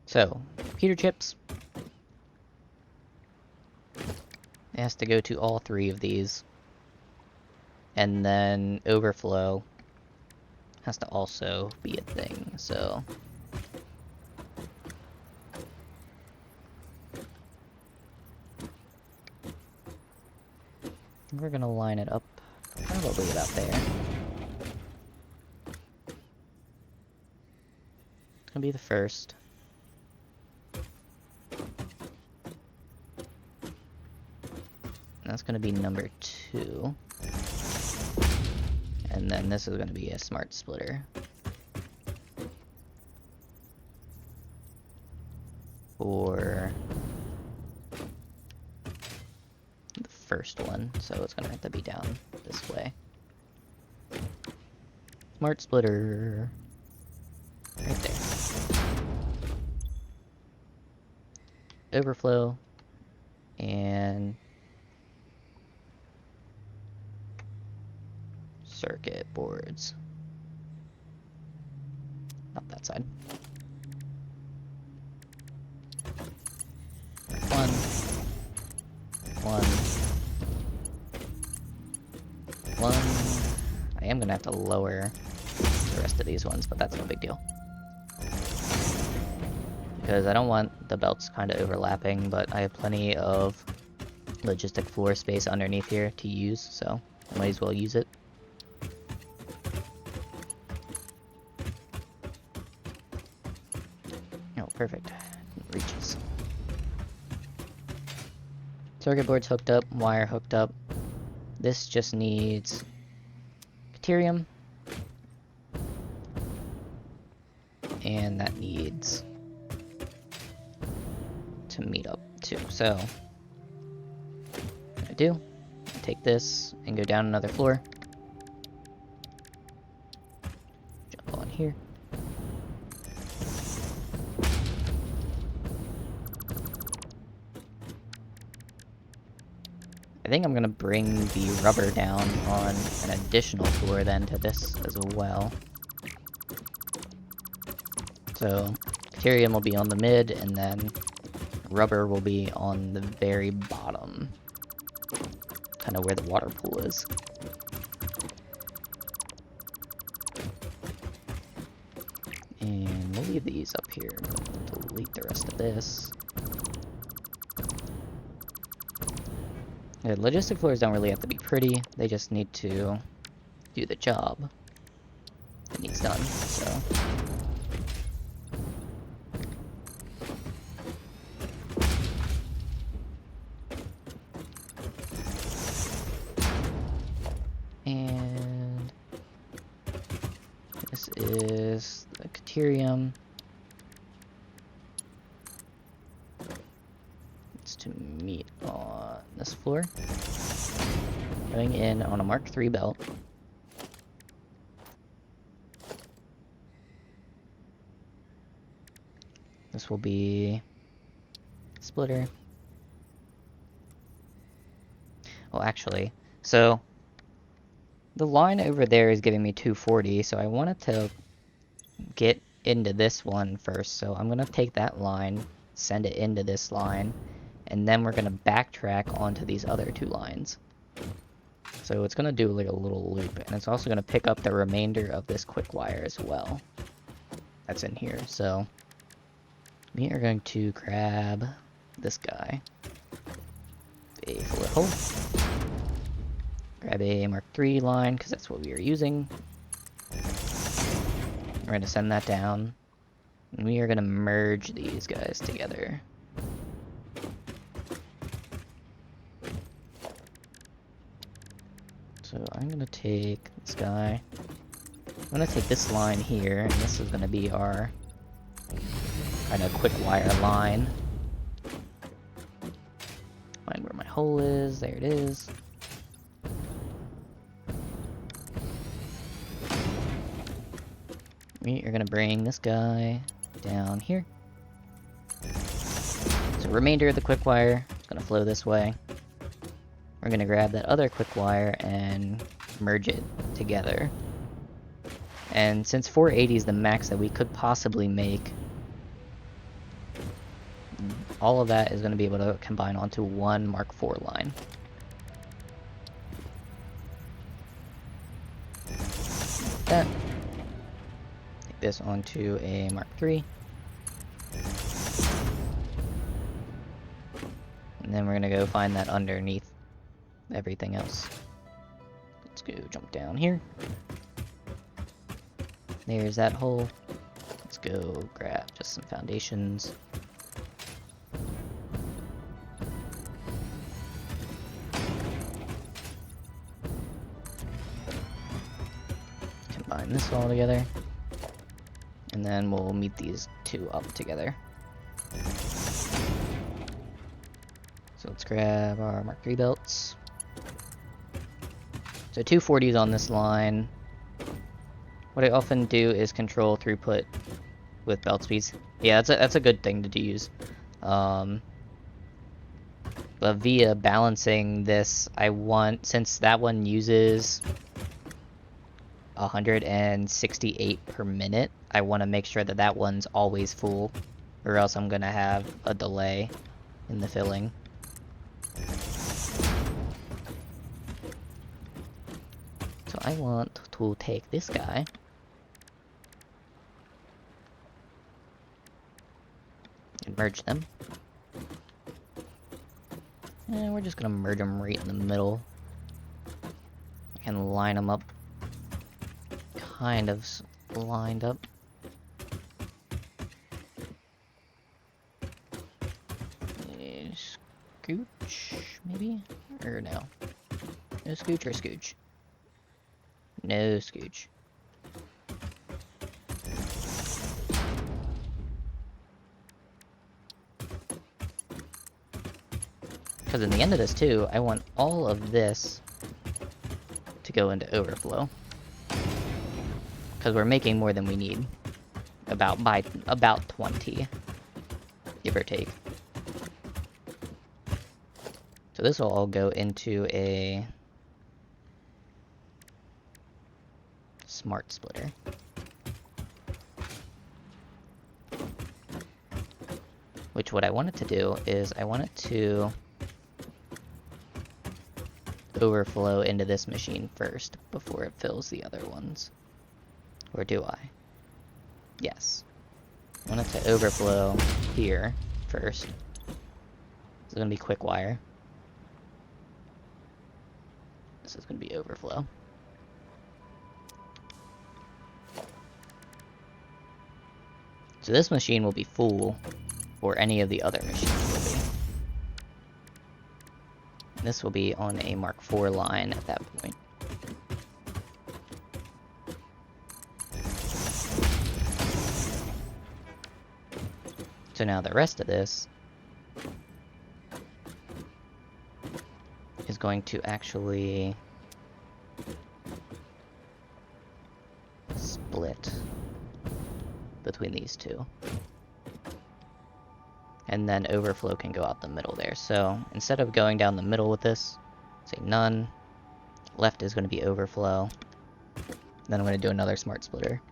So, computer chips. It has to go to all 3 of these. And then overflow has to also be a thing, so... we're gonna line it up probably about there. It's gonna be the first. That's gonna be number 2. And then this is gonna be a smart splitter. For the first one, so it's gonna have to be down this way. Smart splitter. Right there. Overflow. And circuit boards. Not that side. One. I am gonna have to lower the rest of these ones, but that's no big deal. Because I don't want the belts kind of overlapping, but I have plenty of logistic floor space underneath here to use, so I might as well use it. Oh, perfect. It reaches. Circuit board's hooked up, wire hooked up. This just needs Caterium. And that needs to meet up too. So, what I do, take this and go down another floor. Jump on here. I think I'm gonna bring the rubber down on an additional floor then to this as well. So, Caterium will be on the mid, and then rubber will be on the very bottom. Kind of where the water pool is. And we'll leave these up here. Delete the rest of this. The logistic floors don't really have to be pretty, they just need to do the job that needs done, so. And this is the Caterium. It's to meet on this floor. Going in on a Mark III belt. This will be splitter. Well, actually, so the line over there is giving me 240, so I wanted to get into this one first. So I'm gonna take that line, send it into this line, and then we're gonna backtrack onto these other 2 lines. So it's gonna do like a little loop, and it's also gonna pick up the remainder of this quick wire as well. That's in here, so we are going to grab this guy. A fuller hole. Grab a Mark III line, because that's what we are using. We're going to send that down. And we are going to merge these guys together. So I'm going to take this guy. I'm going to take this line here, and this is going to be our kind of quick wire line. Find where my hole is. There it is. We are going to bring this guy down here. So remainder of the quick wire is going to flow this way. We're going to grab that other quick wire and merge it together. And since 480 is the max that we could possibly make, all of that is going to be able to combine onto one Mark IV line. Like that. Take this onto a Mark III. And then we're going to go find that underneath everything else. Let's go jump down here. There's that hole. Let's go grab just some foundations. Combine this all together. And then we'll meet these two up together. So let's grab our Mark III belts. So 240s on this line. What I often do is control throughput with belt speeds. Yeah, that's a good thing to use. But via balancing this, I want, since that one uses 168 per minute, I want to make sure that that one's always full, or else I'm gonna have a delay in the filling. So I want to take this guy and merge them. And we're just gonna merge them right in the middle. I can line them up kind of lined up. Scooch, maybe? Or no? No scooch or scooch? No scooch. Because in the end of this too, I want all of this to go into overflow. Because we're making more than we need. About 20. Give or take. So this will all go into a smart splitter. Which what I want it to do is I want it to overflow into this machine first before it fills the other ones. Or do I? Yes. I want it to overflow here first. This is going to be quick wire. This is going to be overflow. So this machine will be full, or any of the other machines will be. And this will be on a Mark IV line at that point. So now the rest of this is going to actually split between these two. And then overflow can go out the middle there. So instead of going down the middle with this, say none, left is going to be overflow. Then I'm going to do another smart splitter.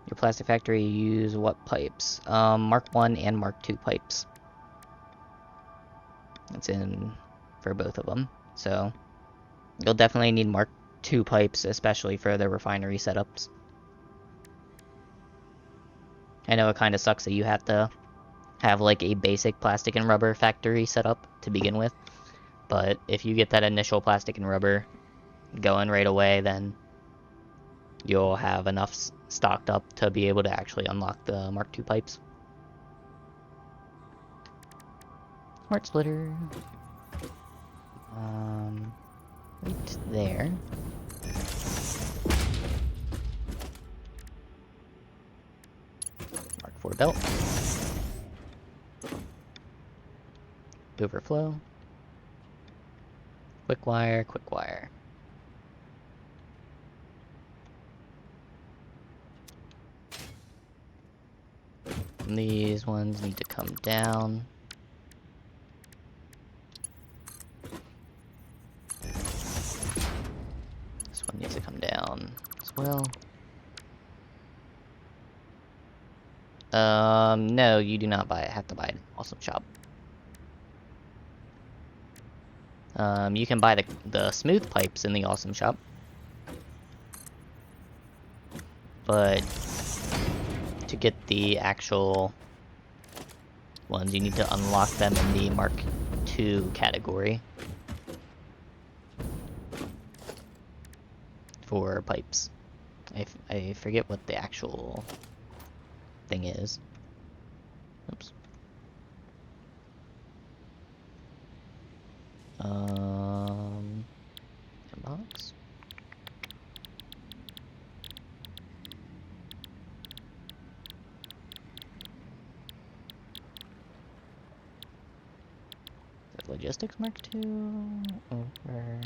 Your plastic factory use what pipes? Mark 1 and Mark 2 pipes. That's in for both of them. So you'll definitely need Mark 2 pipes, especially for the refinery setups. I know it kind of sucks that you have to have like a basic plastic and rubber factory setup to begin with. But if you get that initial plastic and rubber going right away, then you'll have enough stocked up to be able to actually unlock the Mark II pipes. Smart splitter. Right there. Mark IV belt. Overflow. Quick wire, quick wire. And these ones need to come down. This one needs to come down as well. No, you do not have to buy it. Awesome shop. You can buy the smooth pipes in the awesome shop. But to get the actual ones, you need to unlock them in the Mark II category for pipes. I forget what the actual thing is. Oops. Inbox. Logistics Mark II over.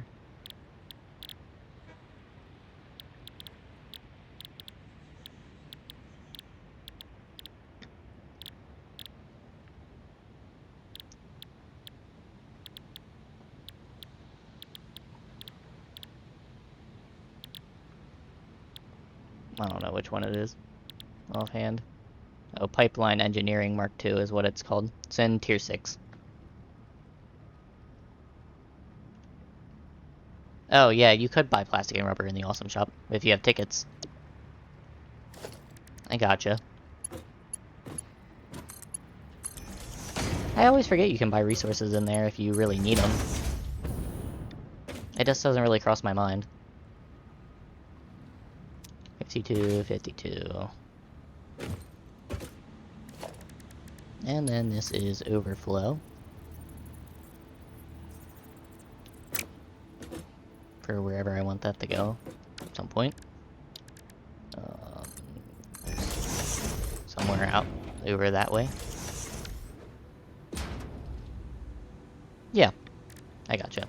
I don't know which one it is offhand. Oh, Pipeline Engineering Mark II is what it's called. It's in Tier 6. Oh, yeah, you could buy plastic and rubber in the awesome shop if you have tickets. I gotcha. I always forget you can buy resources in there if you really need them. It just doesn't really cross my mind. 52, 52. And then this is overflow. For wherever I want that to go at some point. Somewhere out over that way. Yeah, I gotcha.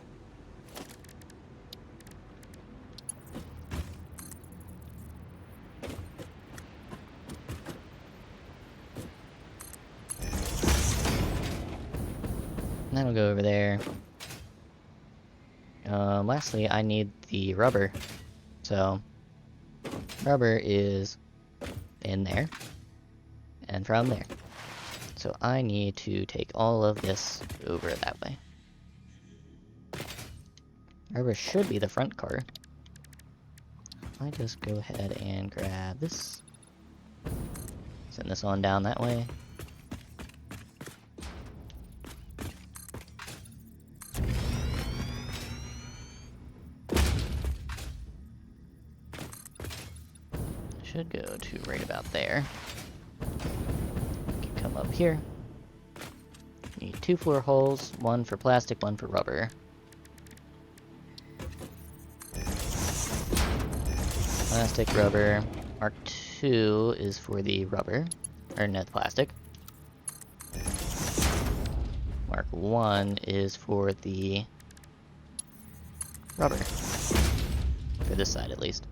And that'll go over there. Lastly, I need the rubber. So, rubber is in there, and from there. So I need to take all of this over that way. Rubber should be the front car. I just go ahead and grab this. Send this on down that way. Should go to right about there. Can come up here. Need 2 floor holes, 1 for plastic, 1 for rubber. Plastic, rubber. Mark II is for the rubber, or no, plastic. Mark I is for the rubber. For this side, at least.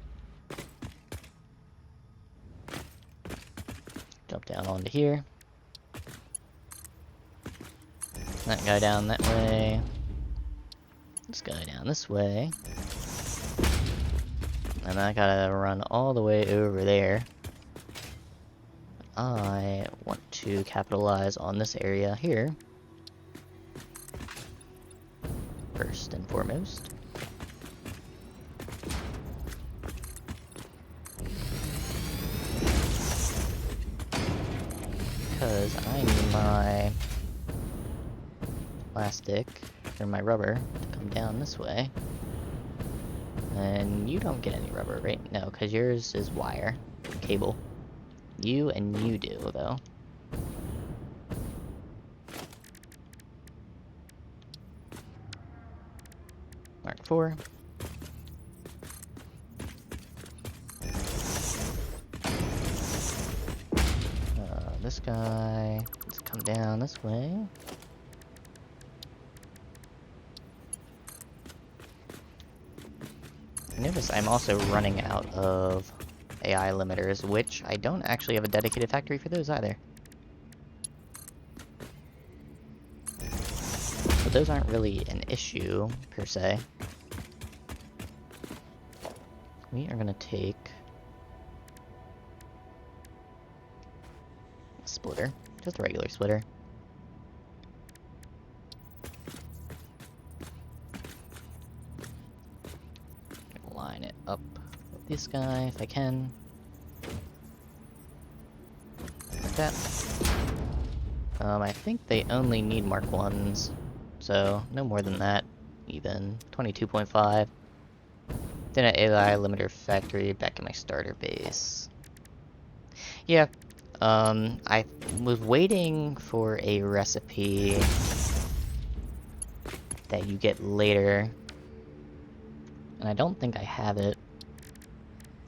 Jump down onto here. That guy down that way. This guy down this way. And I gotta run all the way over there. I want to capitalize on this area here. First and foremost. Because I need my plastic, or my rubber, to come down this way. And you don't get any rubber, right? No, because yours is wire, cable. You and you do, though. Mark IV. This guy, let's come down this way. Notice I'm also running out of AI limiters, which I don't actually have a dedicated factory for those either. those aren't really an issue, per se. We are gonna take a splitter, just a regular splitter. Line it up with this guy if I can. Like that. I think they only need Mark 1s, so no more than that, even. 22.5. Then an AI limiter factory back in my starter base. Yeah, I was waiting for a recipe that you get later, and I don't think I have it.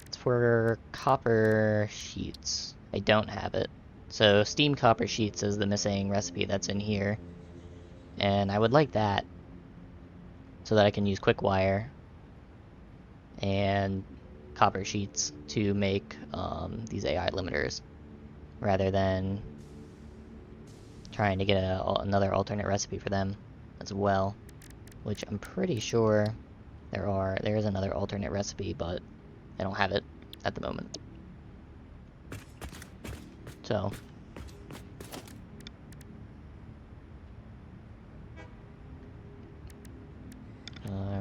It's for copper sheets. I don't have it. So steam copper sheets is the missing recipe that's in here. And I would like that, so that I can use quick wire and copper sheets to make these AI limiters, rather than trying to get another alternate recipe for them as well, which I'm pretty sure there is another alternate recipe, but I don't have it at the moment. So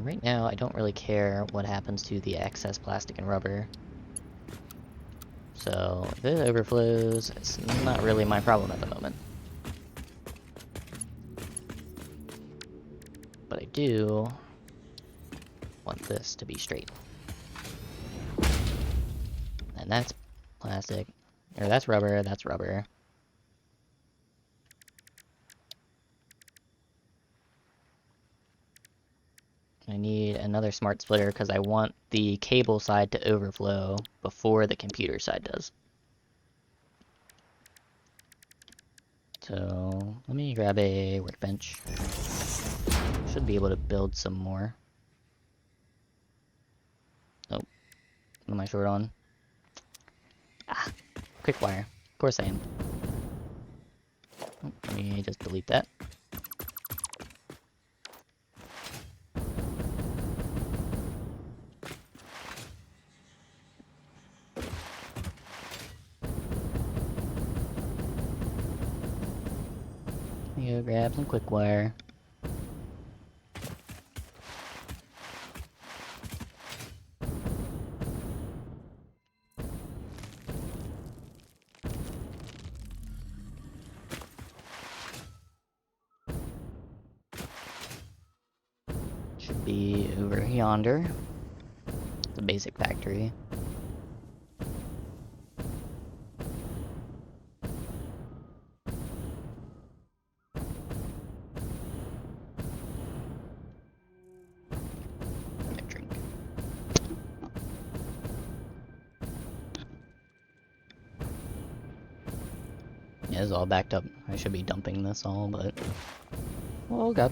right now I don't really care what happens to the excess plastic and rubber. So if it overflows, it's not really my problem at the moment. But I do want this to be straight. And that's plastic. Or that's rubber, that's rubber. I need another smart splitter because I want the cable side to overflow before the computer side does. So let me grab a workbench. Should be able to build some more. Nope. What am I short on? Ah, quick wire. Of course I am. Oh, let me just delete that. Let me go grab some quick wire. Should be over yonder. The basic factory. Drink. Yeah, it's all backed up. I should be dumping this all, but... Oh god.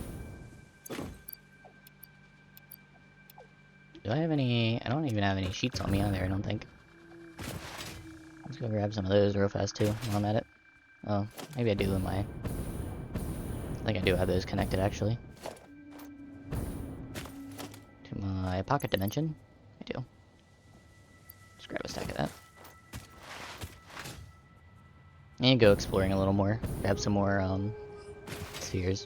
Do I have any... I don't even have any sheets on me either, I don't think. Let's go grab some of those real fast too, while I'm at it. Oh, maybe I do in my... I think I do have those connected, actually. To my pocket dimension. I do. Just grab a stack of that. And go exploring a little more. Grab some more, spheres.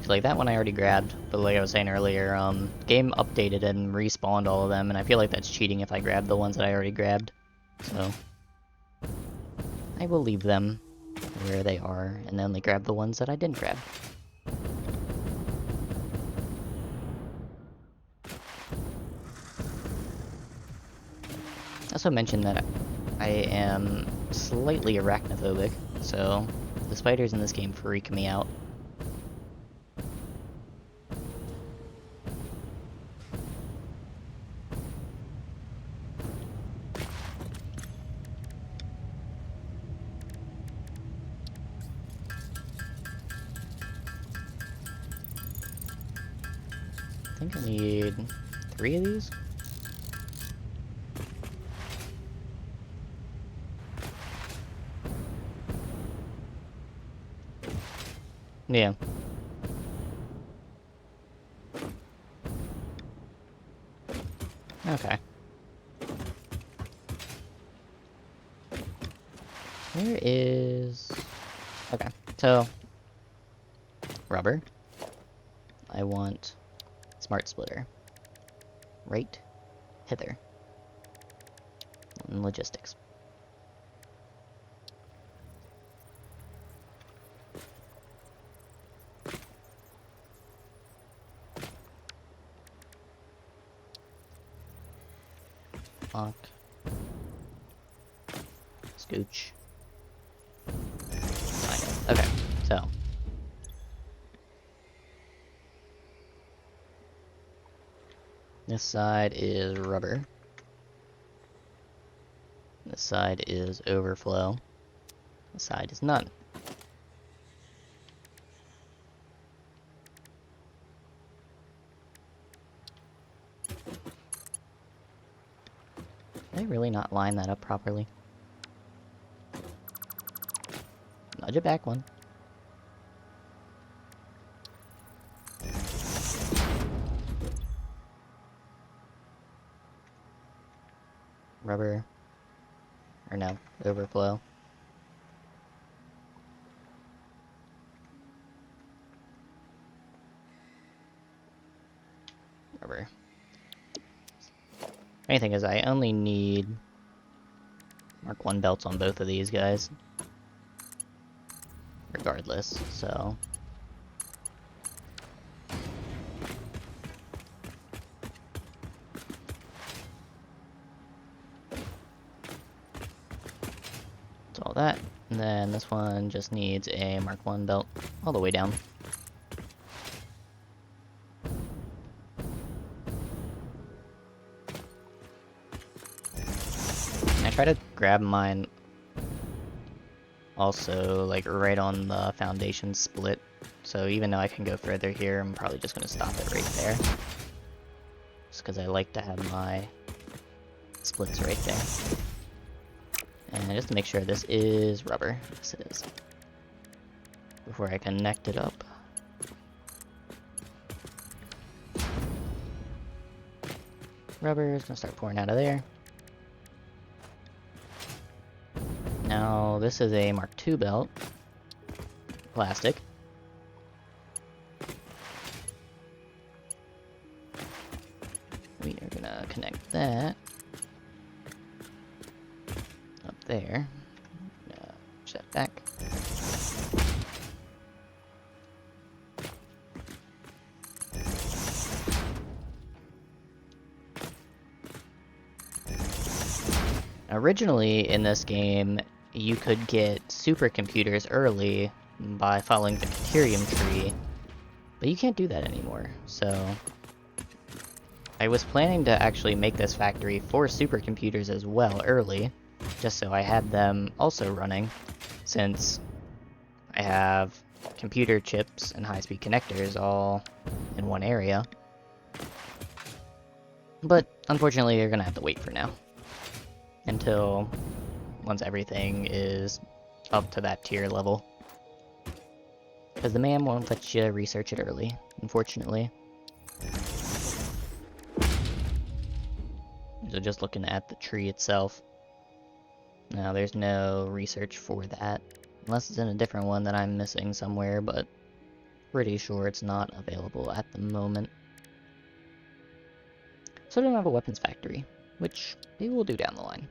Like that one I already grabbed, but like I was saying earlier, game updated and respawned all of them, and I feel like that's cheating if I grab the ones that I already grabbed. So I will leave them where they are, and only grab the ones that I didn't grab. I also mentioned that I am slightly arachnophobic, so the spiders in this game freak me out. I think I need 3 of these. Yeah. Okay. Where is... Okay, so... Rubber. I want... Smart splitter. Right hither. And logistics. Lock. Scooch. Okay, so. This side is rubber. This side is overflow. This side is none. Did I really not line that up properly? Nudge it back one. Rubber. Or no, overflow. Rubber. Main thing is I only need Mark 1 belts on both of these guys. Regardless, so... That's all that. And then this one just needs a Mark 1 belt all the way down. I try to grab mine also, like, right on the foundation split. So even though I can go further here, I'm probably just going to stop it right there. Just because I like to have my splits right there. And just to make sure this is rubber. Yes, it is. Before I connect it up. Rubber is going to start pouring out of there. Now, this is a Mark II belt. Plastic. We are going to connect that up there. Push that back. Originally, in this game, you could get supercomputers early by following the Caterium tree, but you can't do that anymore, so... I was planning to actually make this factory for supercomputers as well early, just so I had them also running, since I have computer chips and high-speed connectors all in one area. But unfortunately, you're gonna have to wait for now. Until once everything is up to that tier level. Because the man won't let you research it early, unfortunately. So just looking at the tree itself. Now there's no research for that. Unless it's in a different one that I'm missing somewhere, but pretty sure it's not available at the moment. So I don't have a weapons factory, which maybe we'll do down the line.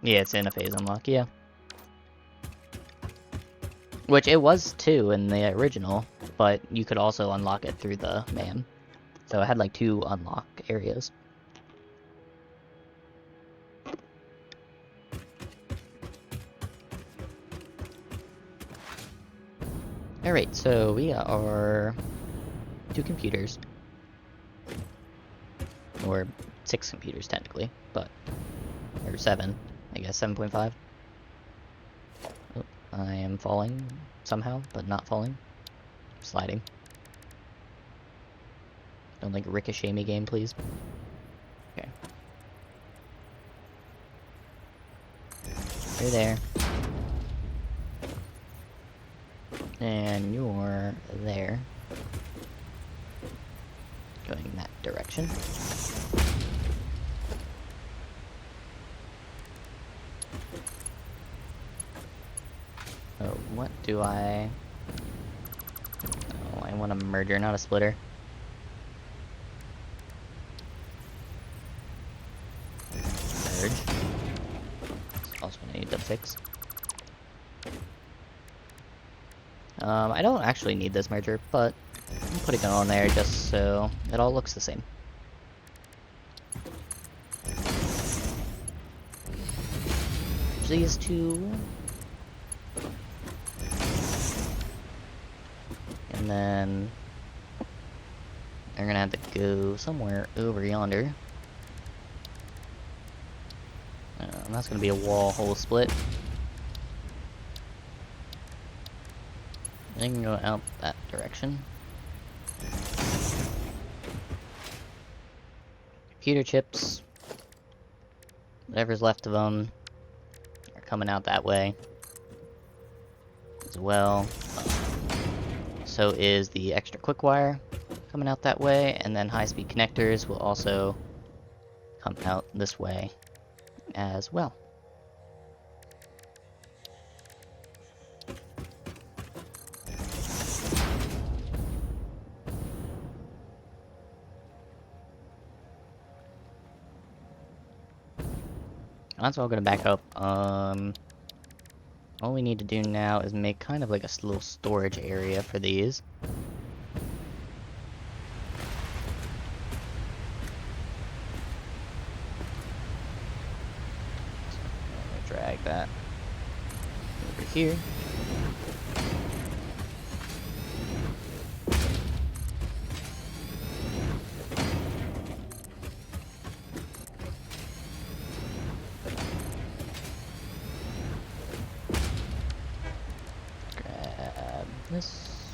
Yeah, it's in a phase unlock, yeah. Which it was too in the original, but you could also unlock it through the man. So it had like 2 unlock areas. Alright, so we got our 2 computers. Or 6 computers technically, but... or 7, I guess, 7.5. Oh, I am falling somehow, but not falling. Sliding. Don't like ricochet me game, please. Okay. You're there. And you're there. Going that direction. Oh, what do I... Oh, I want a merger, not a splitter. Merge. Also gonna need to fix. I don't actually need this merger, but I'm putting it on there just so it all looks the same. These two. And then they're gonna have to go somewhere over yonder. That's gonna be a wall hole split. They can go out that direction. Computer chips, whatever's left of them, are coming out that way as well. So is the extra quick wire coming out that way, and then high-speed connectors will also come out this way as well. That's all gonna back up. All we need to do now is make kind of like a little storage area for these. So I'm gonna drag that over here. This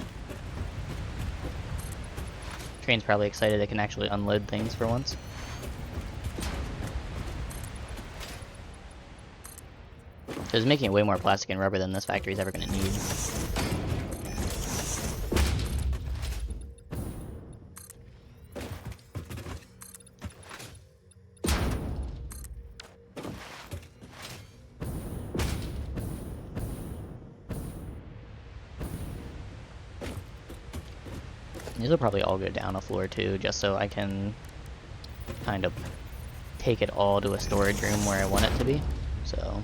train's probably excited it can actually unload things for once. So it's making it way more plastic and rubber than this factory's ever going to need. These will probably all go down a floor too, just so I can kind of take it all to a storage room where I want it to be. So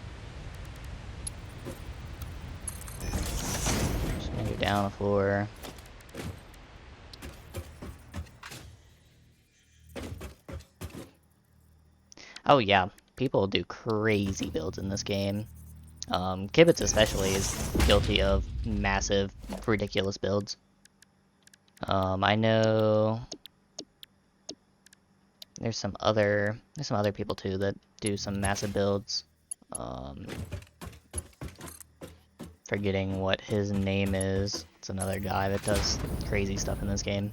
just gonna go down a floor. Oh yeah, people do crazy builds in this game. Kibitz especially is guilty of massive, ridiculous builds. I know there's some other people too that do some massive builds. Forgetting what his name is. It's another guy that does crazy stuff in this game.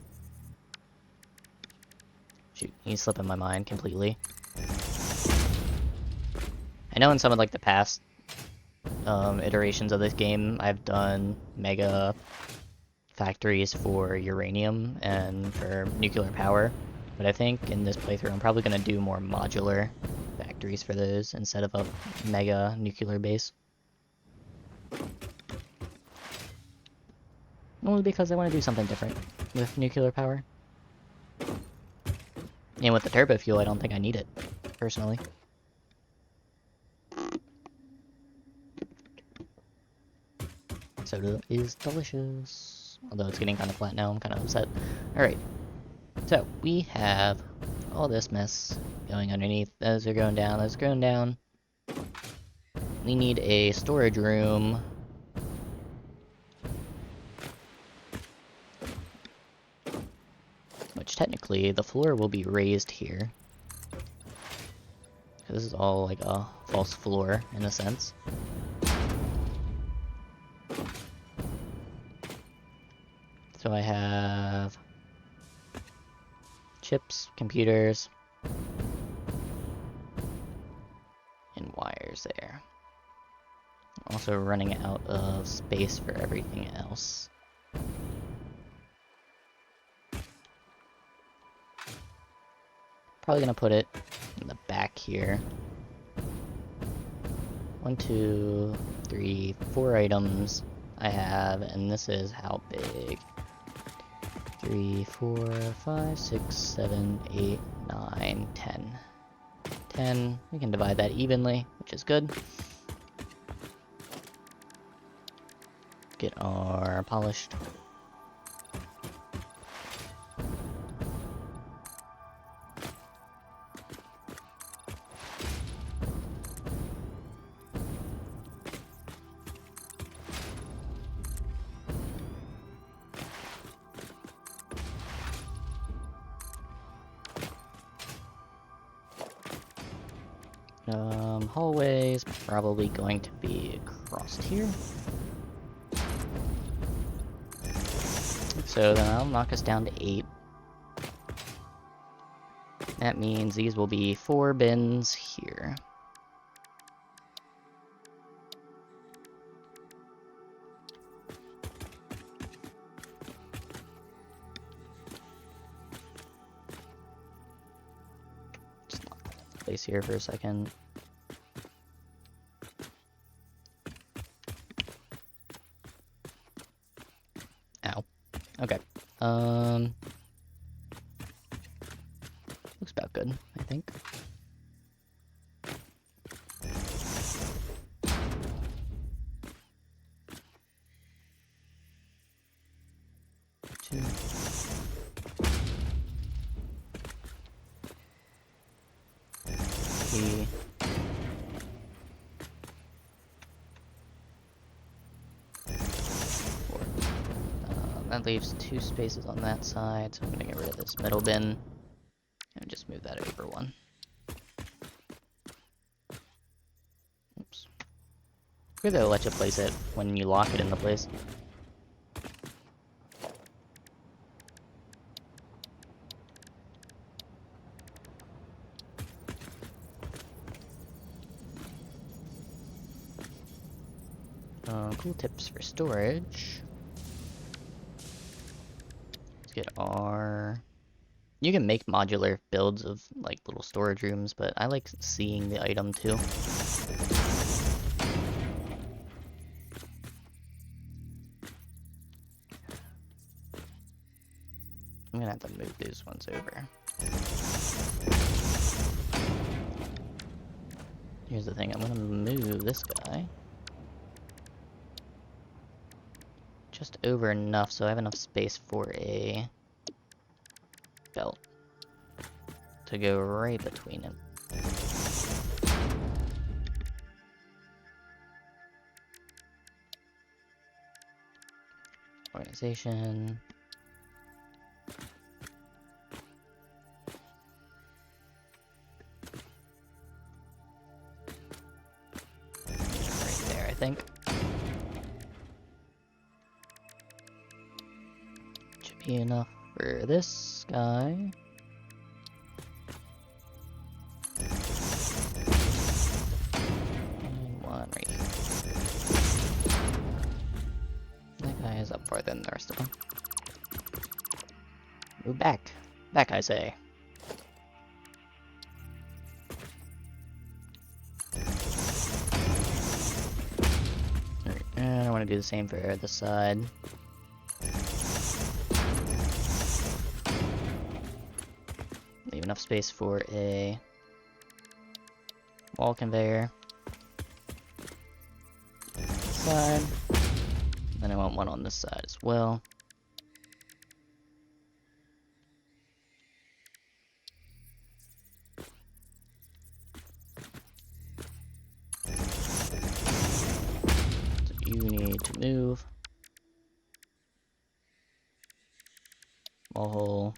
Shoot, he's slipping my mind completely. I know in some of like the past iterations of this game, I've done mega factories for uranium and for nuclear power, but I think in this playthrough I'm probably going to do more modular factories for those instead of a mega nuclear base. Only because I want to do something different with nuclear power. And with the turbo fuel, I don't think I need it, personally. Soda is delicious. Although it's getting kind of flat now, I'm kind of upset. Alright, so we have all this mess going underneath. Those are going down, those are going down. We need a storage room. Which technically, the floor will be raised here. This is all like a false floor, in a sense. So I have chips, computers, and wires there. Also running out of space for everything else. Probably gonna put it in the back here. 1, 2, 3, 4 items I have, and this is how big? 3, 4, 5, 6, 7, 8, 9, 10. 10. We can divide that evenly, which is good. Get our polished. Hallway's probably going to be across here. So then that'll knock us down to 8. That means these will be 4 bins here. Just lock that place here for a second. Ow. Okay. Looks about good, I think. Two. Three. Four. That leaves 2 spaces on that side, so I'm gonna get rid of this middle bin. And just move that over 1. Oops. Weird they'll let you place it when you lock it in the place. Cool tips for storage. Let's get our... You can make modular builds of, like, little storage rooms, but I like seeing the item, too. I'm gonna have to move these ones over. Here's the thing, I'm gonna move this guy just over enough so I have enough space for a belt to go right between them. Organization. Right there, I think. Should be enough for this guy. And 1 right here. That guy is up farther than the rest of them. Move back. Back, I say. Alright, and I want to do the same for this side. Leave enough space for a wall conveyor. This side. Then I want one on this side as well. So you need to move. Wall hole.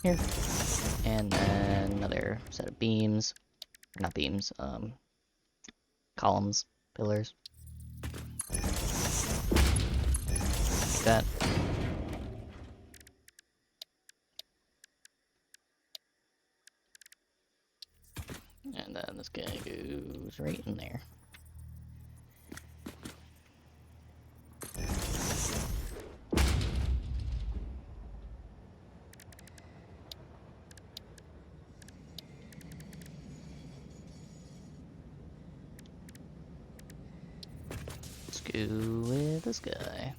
Here. And then another set of beams. Or not beams, columns, pillars. Like that. And then this guy goes right in there. Let's go with this guy.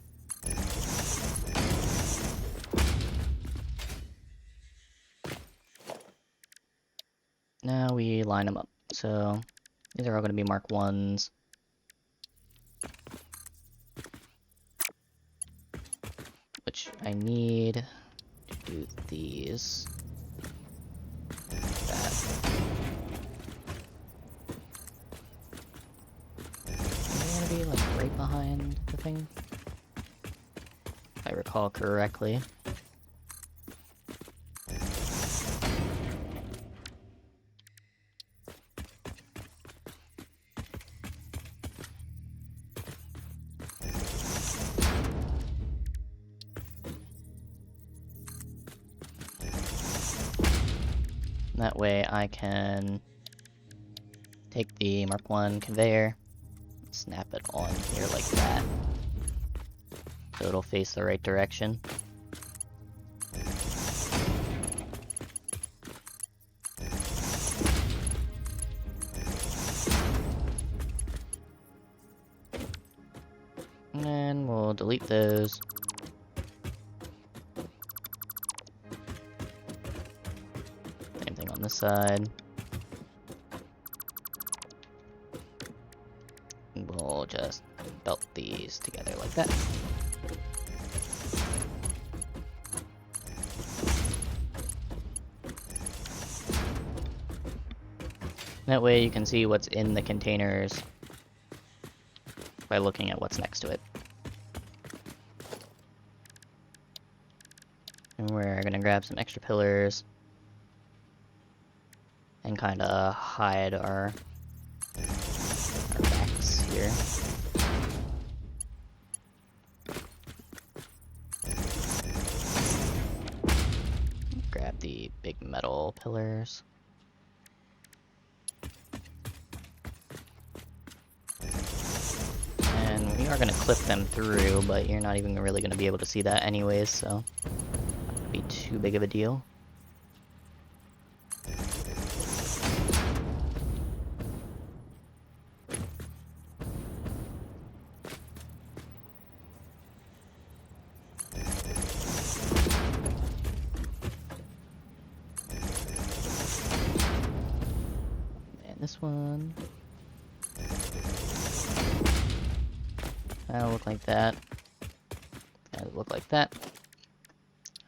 Now we line them up. So these are all going to be Mark 1s. Which I need to do these. That. They're going to be like right behind the thing, if I recall correctly. That way I can take the Mark 1 conveyor, snap it on here like that, so it'll face the right direction. And then we'll delete those. Same thing on this side. And we'll just belt these together like that. That way you can see what's in the containers by looking at what's next to it. And we're gonna grab some extra pillars and kind of hide our backs here. Grab the big metal pillars. And we are going to clip them through, but you're not even really going to be able to see that anyways, so it won't be too big of a deal. And this one. That'll look like that. That'll look like that.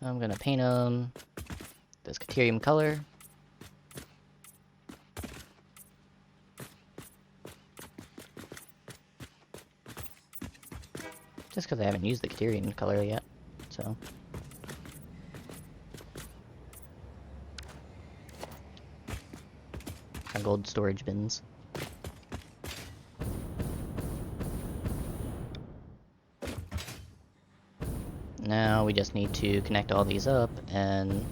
I'm gonna paint them this Caterium color. Just because I haven't used the Caterium color yet, so. Our gold storage bins. Now we just need to connect all these up and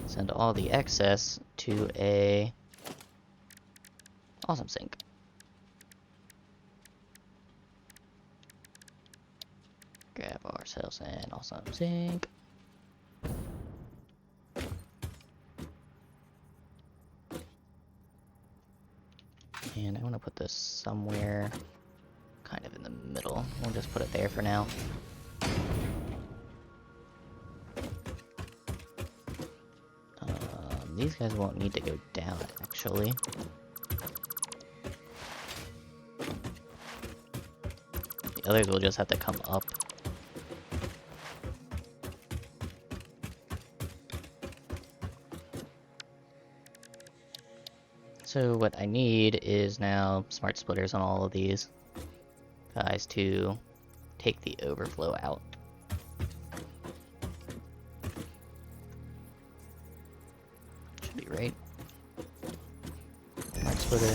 send all the excess to a awesome sink. Grab ourselves an awesome sink. And I want to put this somewhere kind of in the middle. We'll just put it there for now. These guys won't need to go down, actually. The others will just have to come up. So what I need is now smart splitters on all of these guys to take the overflow out. Should be right. Smart splitter.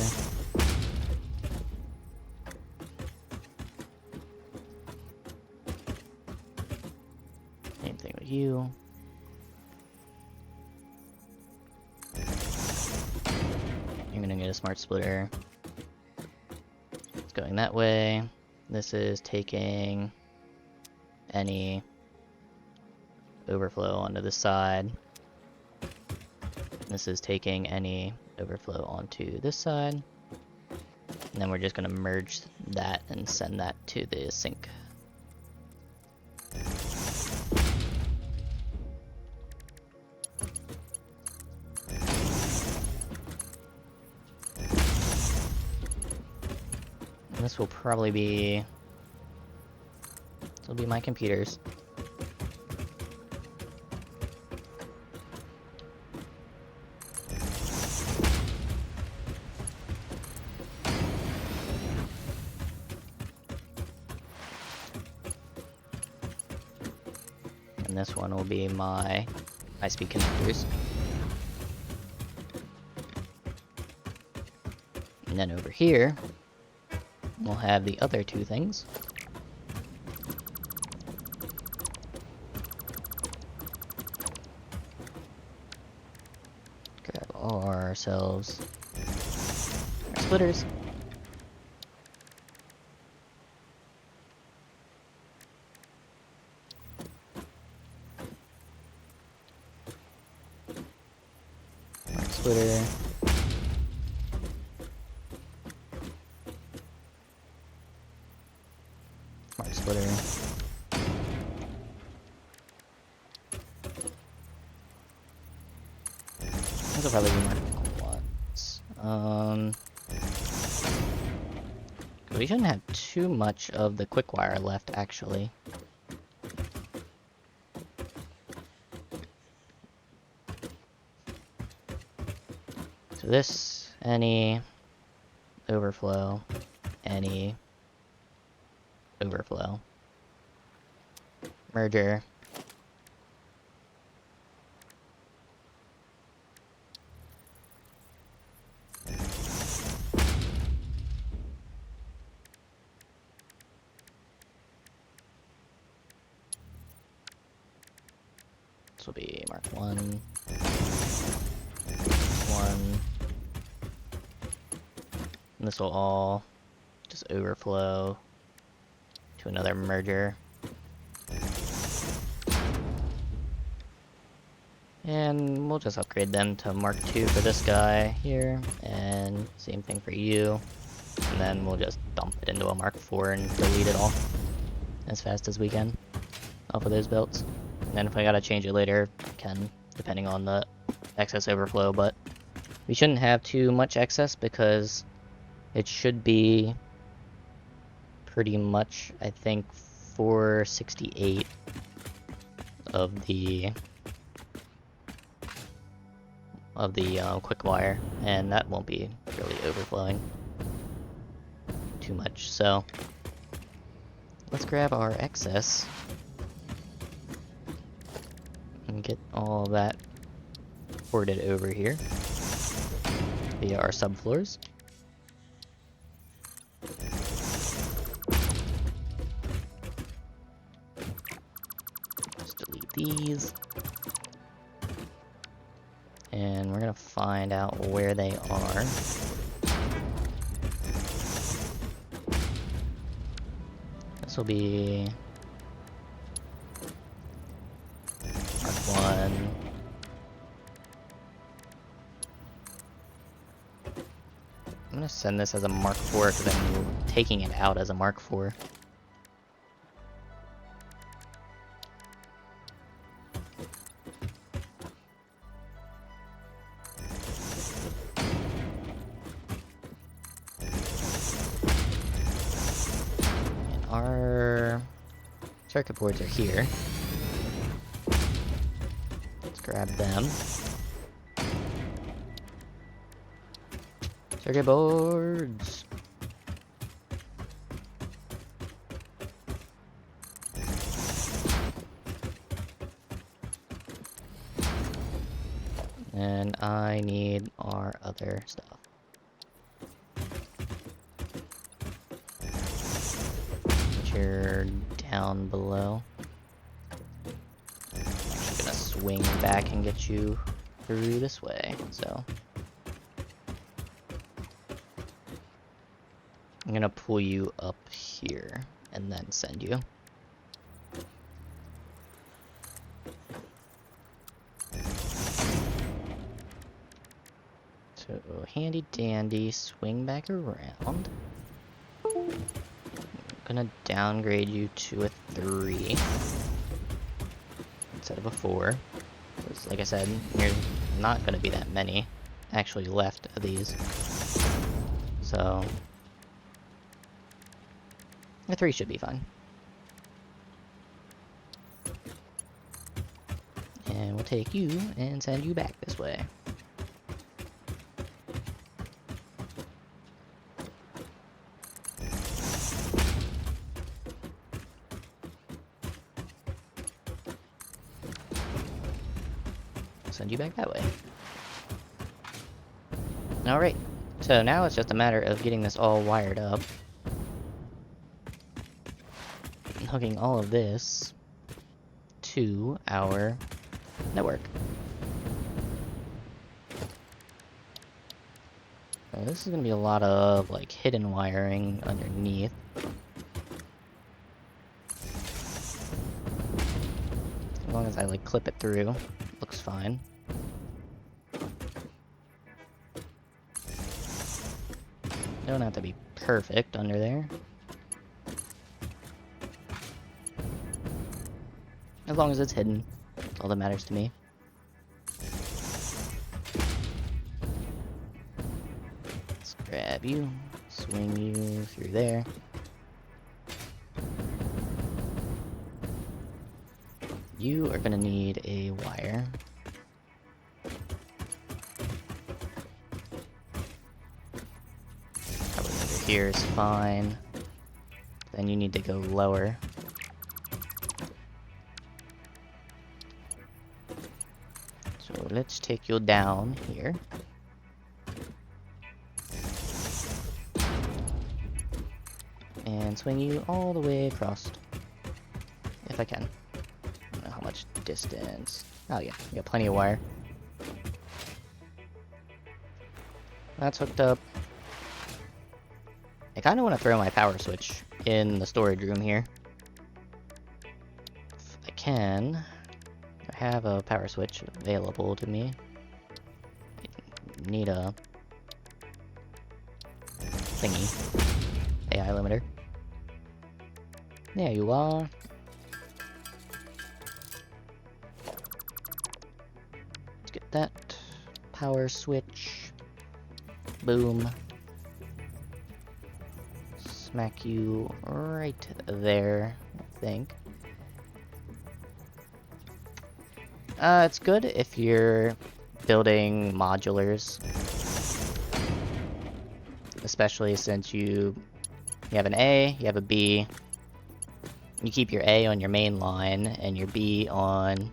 Same thing with you. I'm gonna get a smart splitter. It's going that way. This is taking any overflow onto the side. This is taking any overflow onto this side. And then we're just gonna merge that and send that to the sink. And this will probably be... This will be my computers. And this one will be my high-speed connectors. And then over here, we'll have the other two things. Grab ourselves our splitters. Splitter. Smart splitter. This will probably be marked once. We shouldn't have too much of the quick wire left, actually. So this, any overflow, any overflow. Merger. This will be mark 1. 1. And this will all just overflow to another merger. And we'll just upgrade them to Mark 2 for this guy here, and same thing for you. And then we'll just dump it into a Mark 4 and delete it all as fast as we can off of those belts. And then if I gotta change it later, I can, depending on the excess overflow, but we shouldn't have too much excess because it should be pretty much, I think, 468 of the quick wire, and that won't be really overflowing too much. So let's grab our excess and get all that ported over here via our subfloors. Let's delete these. And we're gonna find out where they are. This will be Mark 1. I'm gonna send this as a Mark 4 because I'm taking it out as a Mark 4. Our circuit boards are here. Let's grab them. Circuit boards! And I need our other stuff. You're down below. I'm actually gonna swing back and get you through this way, so. I'm gonna pull you up here and then send you. So handy dandy, swing back around. I'm gonna downgrade you to a 3 instead of a 4. Because, like I said, there's not gonna be that many actually left of these. So a 3 should be fine. And we'll take you and send you back this way. Send you back that way. Alright, so now it's just a matter of getting this all wired up. And hooking all of this to our network. So this is going to be a lot of like hidden wiring underneath. As long as I like clip it through, looks fine. Don't have to be perfect under there. As long as it's hidden, that's all that matters to me. Let's grab you, swing you through there. You are gonna need a wire. Probably under here is fine. Then you need to go lower. So let's take you down here. And swing you all the way across. If I can. I don't know how much distance. Oh yeah, you got plenty of wire. That's hooked up. I kind of want to throw my power switch in the storage room here. If I can. I have a power switch available to me. I need a thingy. AI limiter. There you are. Let's get that power switch. Boom. Smack you right there, I think. It's good if you're building modulars. Especially since you have an A, you have a B. You keep your A on your main line and your B on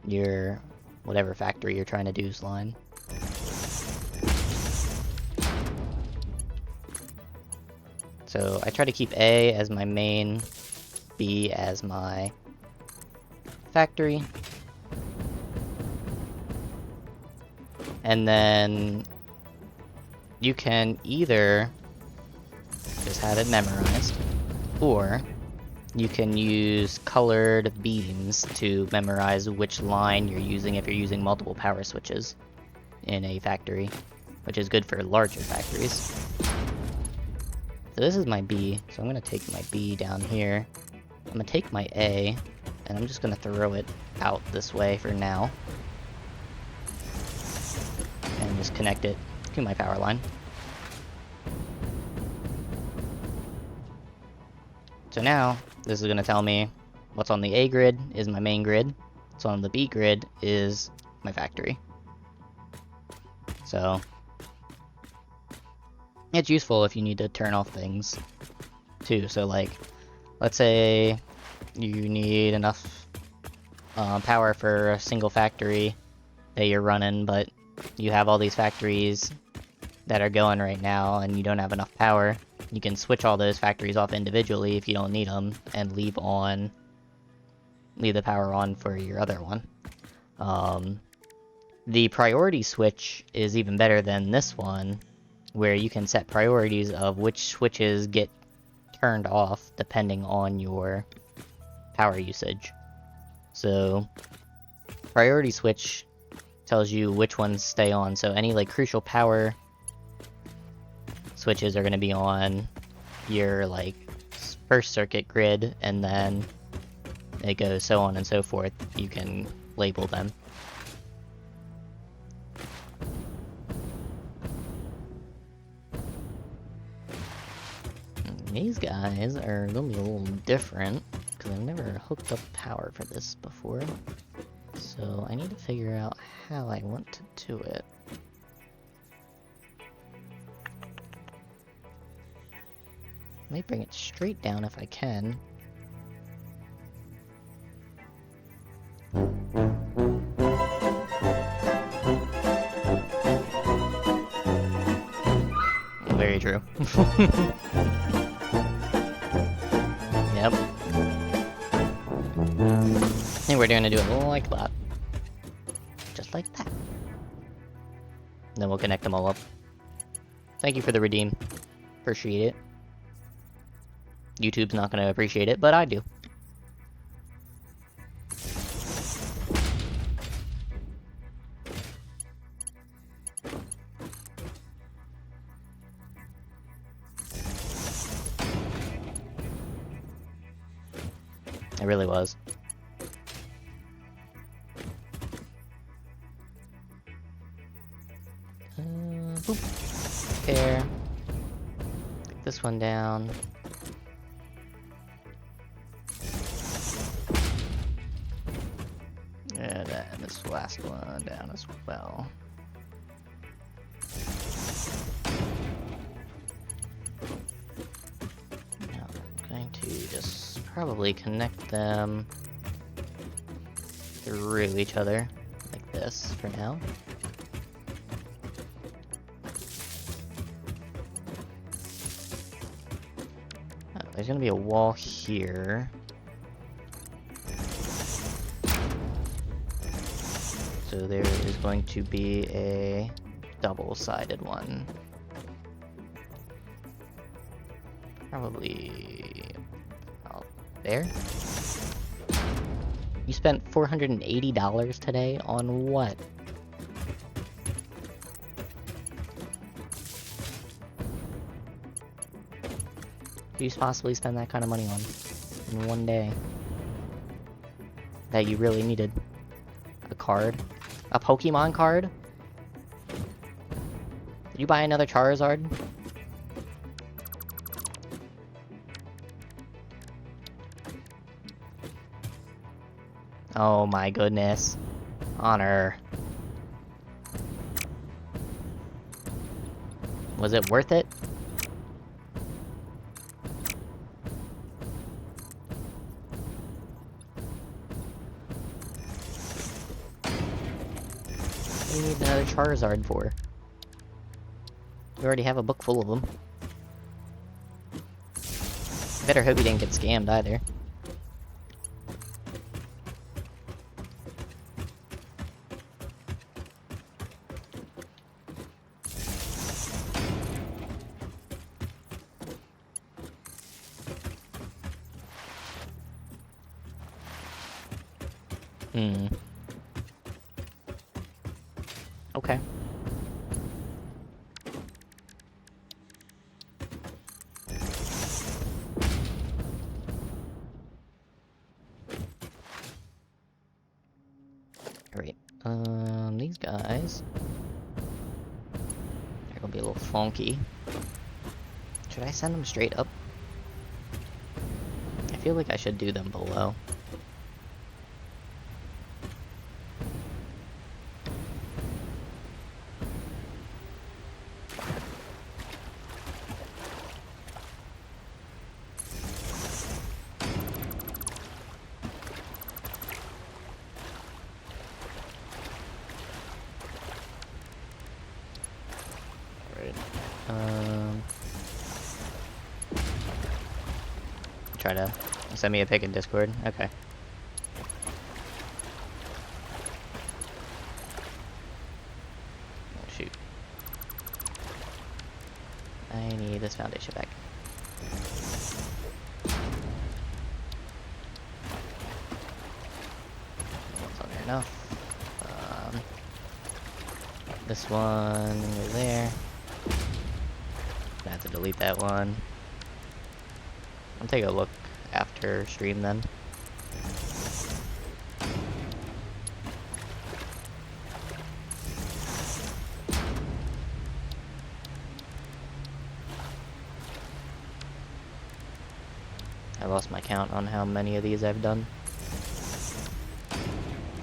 your whatever factory you're trying to do's line. So I try to keep A as my main, B as my factory. And then you can either just have it memorized, or you can use colored beams to memorize which line you're using if you're using multiple power switches in a factory, which is good for larger factories. So this is my B, so I'm going to take my B down here. I'm going to take my A, and I'm just going to throw it out this way for now. And just connect it to my power line. So now, this is going to tell me what's on the A grid is my main grid, what's on the B grid is my factory. So it's useful if you need to turn off things too. So like, let's say you need enough power for a single factory that you're running, but you have all these factories that are going right now and you don't have enough power. You can switch all those factories off individually if you don't need them and leave the power on for your other one. The priority switch is even better than this one, where you can set priorities of which switches get turned off depending on your power usage. So, priority switch tells you which ones stay on, so any like crucial power switches are going to be on your like first circuit grid, and then it goes so on and so forth. You can label them. These guys are gonna be a little different because I've never hooked up power for this before, so I need to figure out how I want to do it. I might bring it straight down if I can. Very true. Yep. And we're gonna do it like that. Just like that. Then we'll connect them all up. Thank you for the redeem. Appreciate it. YouTube's not gonna appreciate it, but I do. It really was. Boop. There. Take this one down. And then this last one down as well. Now I'm going to just probably connect them through each other like this for now. Oh, there's gonna be a wall here. So there is going to be a double-sided one. Probably out there. You spent $480 today on what? Could you possibly spend that kind of money on in one day? That you really needed? A card? A Pokemon card? Did you buy another Charizard? Oh my goodness. Honor. Was it worth it? What do you need another Charizard for? You already have a book full of them. Better hope you didn't get scammed either. Okay. Alright, these guys... they're gonna be a little funky. Should I send them straight up? I feel like I should do them below. Try to send me a pic in Discord. Okay. Oh, shoot. I need this foundation back. That's not enough. This one over there. I have to delete that one. I'll take a look after stream then. I lost my count on how many of these I've done.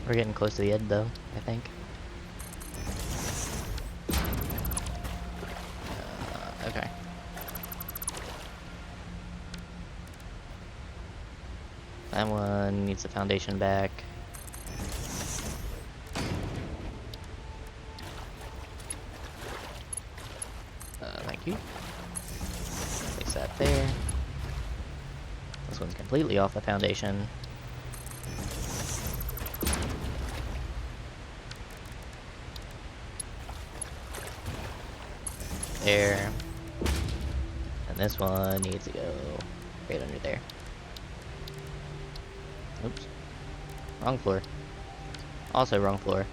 We're getting close to the end though, I think. Okay. That one needs the foundation back. Thank you. Place that there. This one's completely off the foundation. There. And this one needs to go right under there. Oops. Wrong floor. Also wrong floor.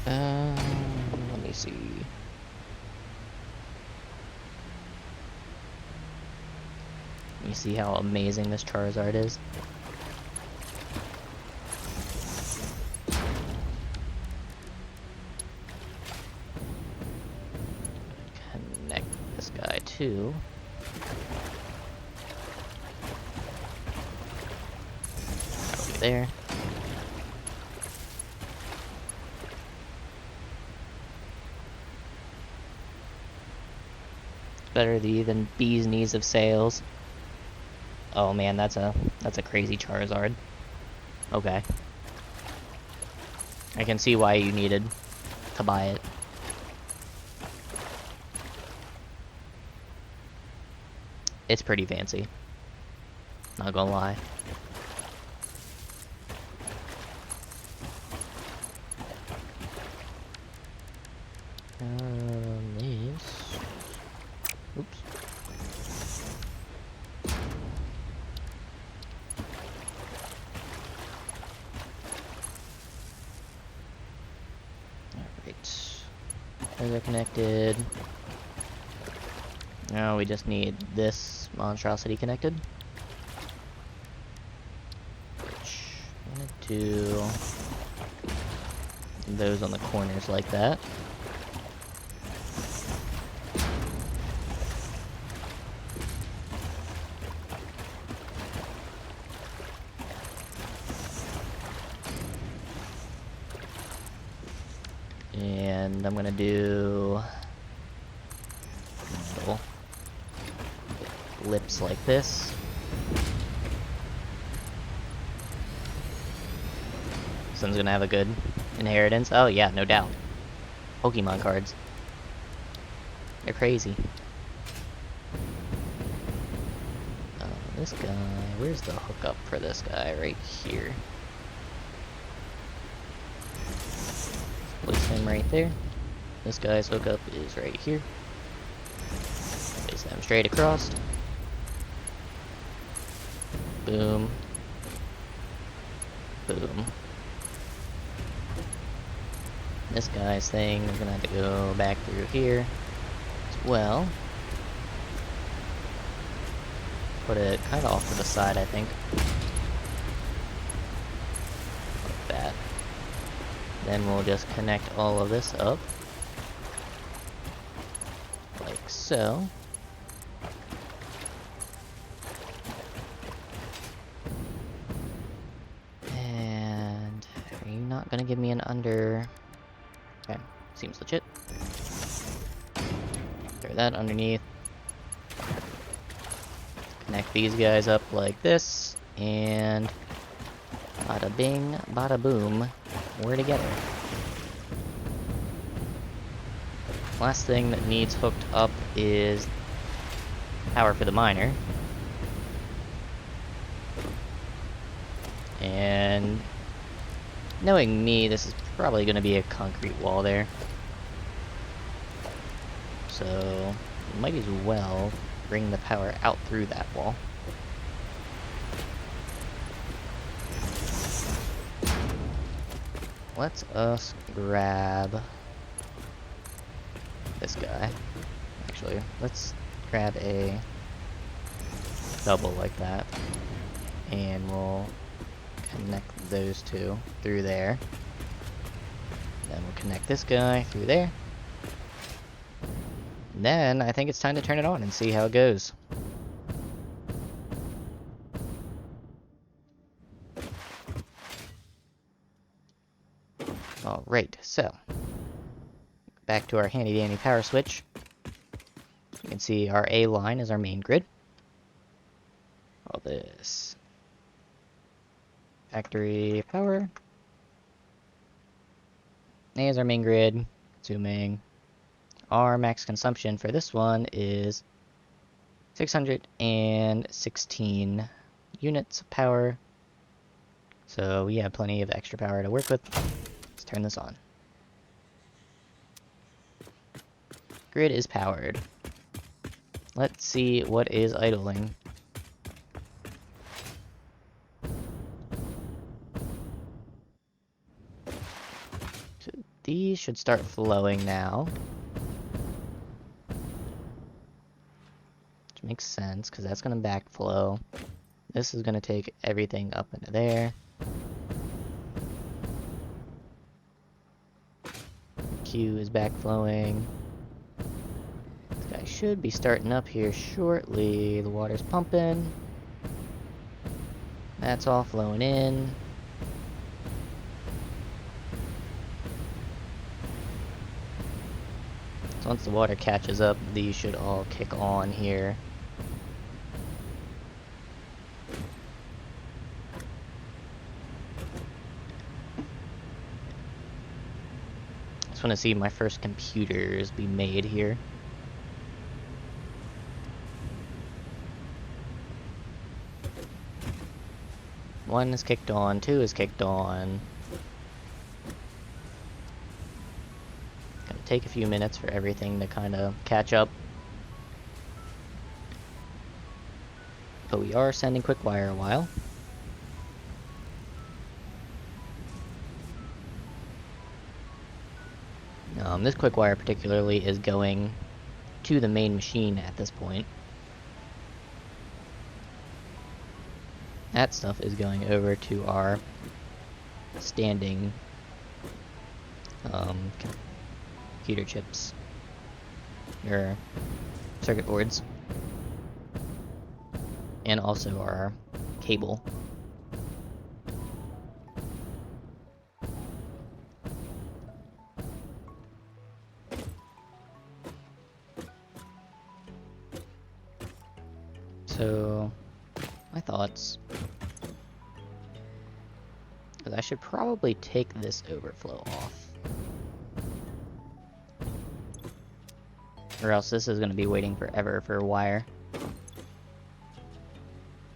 Let me see. You see how amazing this Charizard is? Connect this guy too. Over there. Better than bee's knees of sales. Oh man, that's a crazy Charizard. Okay. I can see why you needed to buy it. It's pretty fancy. Not gonna lie. This. Oops. Alright. They're connected. Now we just need this monstrosity connected. Which I'm gonna do those on the corners like that. And I'm gonna do little lips like this. This one's gonna have a good inheritance. Oh yeah, no doubt. Pokemon cards. They're crazy. This guy, where's the hookup for this guy? Right here. Place him right there. This guy's hookup is right here. Place them straight across. Boom. Boom. This guy's thing is gonna have to go back through here as well. Put it kind of off to the side, I think. Like that. Then we'll just connect all of this up. Like so. And are you not gonna give me an under? Okay, seems legit. Throw that underneath. Connect these guys up like this, and bada bing, bada boom, we're together. Last thing that needs hooked up is power for the miner. And Knowing me, this is probably going to be a concrete wall there. So, might as well bring the power out through that wall. Let's us grab this guy. Actually, let's grab a double like that. And we'll connect those two through there. Then we'll connect this guy through there. And then I think it's time to turn it on and see how it goes. Alright, so back to our handy dandy power switch. You can see our A line is our main grid. All this factory power. A is our main grid. Zooming. Our max consumption for this one is 616 units of power. So we have plenty of extra power to work with. Let's turn this on. Grid is powered. Let's see what is idling. So these should start flowing now. Which makes sense, because that's going to backflow. This is going to take everything up into there. Q is backflowing. This guy should be starting up here shortly. The water's pumping. That's all flowing in. So once the water catches up, these should all kick on here. I just want to see my first computers be made here. One is kicked on, two is kicked on. Gonna take a few minutes for everything to kind of catch up. But we are sending quick wire a while. This quick wire particularly is going to the main machine at this point. That stuff is going over to our standing computer chips, or circuit boards, and also our cable. So, my thoughts, is I should probably take this overflow off. Or else this is going to be waiting forever for a wire.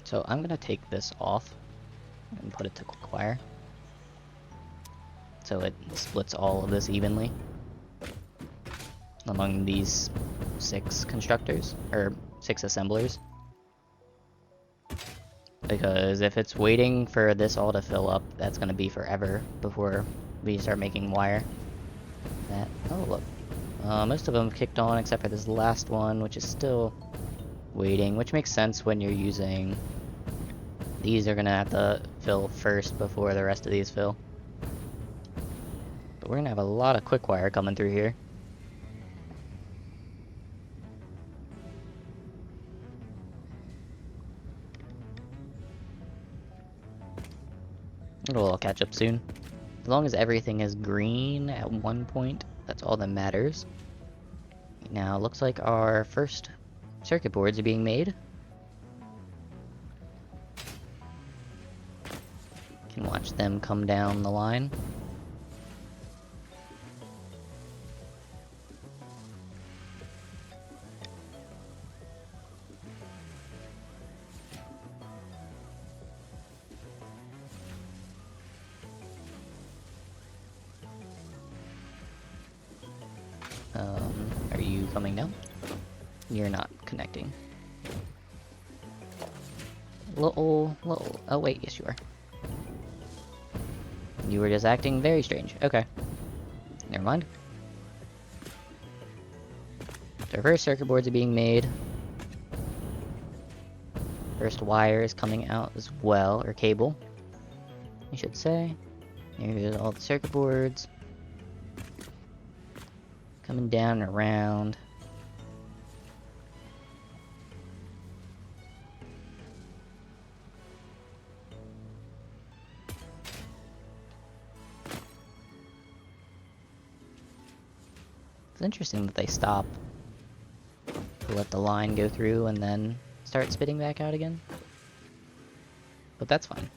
So I'm going to take this off and put it to quick wire. So it splits all of this evenly among these 6 constructors, or 6 assemblers. Because if it's waiting for this all to fill up, that's going to be forever before we start making wire. Oh look, most of them have kicked on except for this last one, which is still waiting, which makes sense when you're using... These are going to have to fill first before the rest of these fill. But we're going to have a lot of quick wire coming through here. It'll all catch up soon. As long as everything is green at one point, that's all that matters. Now, looks like our first circuit boards are being made. You can watch them come down the line. coming down. You're not connecting. Little. Oh wait, yes you are. You were just acting very strange. Okay. Never mind. So our first circuit boards are being made. First wire is coming out as well, or cable, I should say. Here's all the circuit boards. Coming down and around. It's interesting that they stop to let the line go through and then start spitting back out again. But that's fine.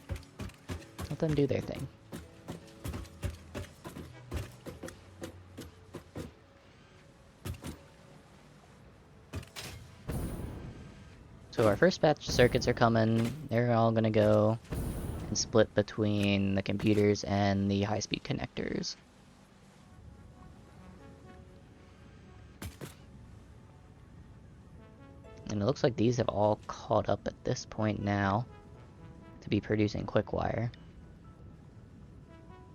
Let them do their thing. So our first batch of circuits are coming. They're all gonna go and split between the computers and the high-speed connectors. And it looks like these have all caught up at this point now to be producing quick wire,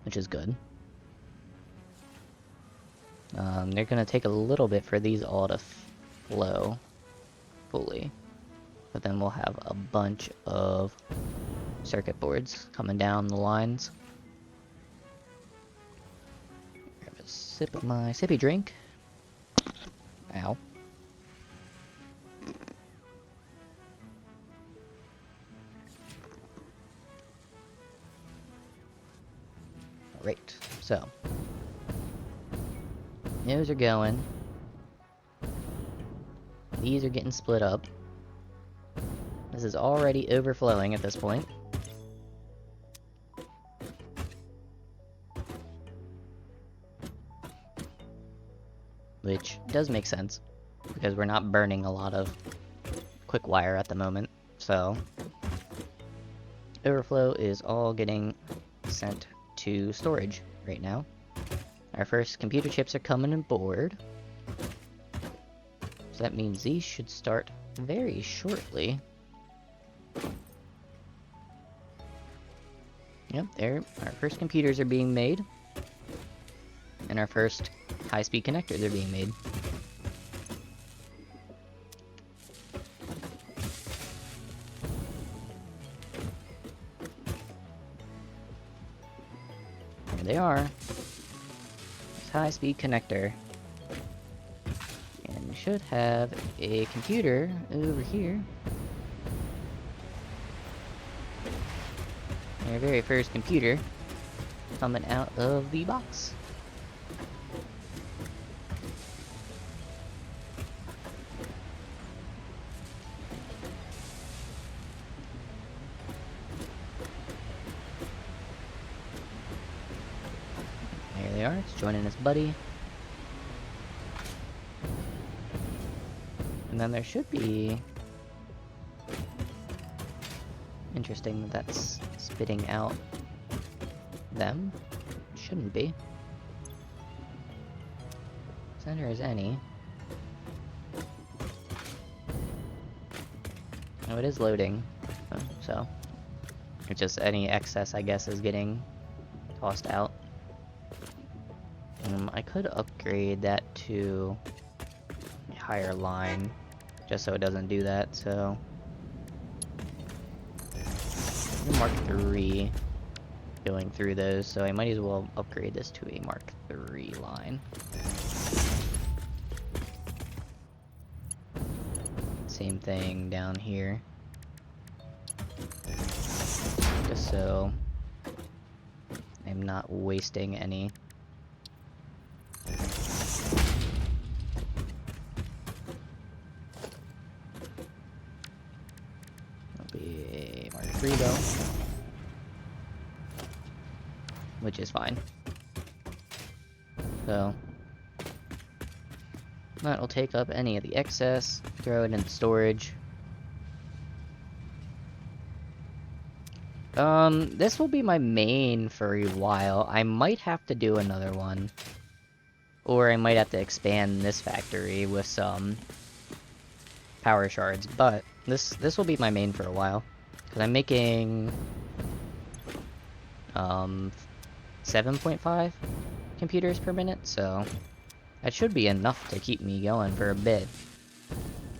which is good. They're gonna take a little bit for these all to flow fully, but then we'll have a bunch of circuit boards coming down the lines. Grab a sip of my sippy drink. Ow. Right, so those are going. These are getting split up. This is already overflowing at this point. Which does make sense, because we're not burning a lot of quick wire at the moment, so overflow is all getting sent to storage right now. Our first computer chips are coming aboard, so that means these should start very shortly. Yep, there, our first computers are being made, and our first high-speed connectors are being made. Here they are. This high-speed connector. And we should have a computer over here. Our very first computer coming out of the box. There they are, it's joining his buddy. And then there should be... Interesting that that's spitting out them. Shouldn't be. Center as any. Oh, it is loading. So, it's just any excess, I guess, is getting tossed out. I could upgrade that to a higher line, just so it doesn't do that, so... Mark 3 going through those, so I might as well upgrade this to a Mark 3 line. Same thing down here. Just so I'm not wasting any. That'll be a Mark 3 though. Which is fine. So that will take up any of the excess, throw it in storage. This will be my main for a while. I might have to do another one. Or I might have to expand this factory with some power shards, but this will be my main for a while. Because I'm making 7.5 computers per minute, so that should be enough to keep me going for a bit.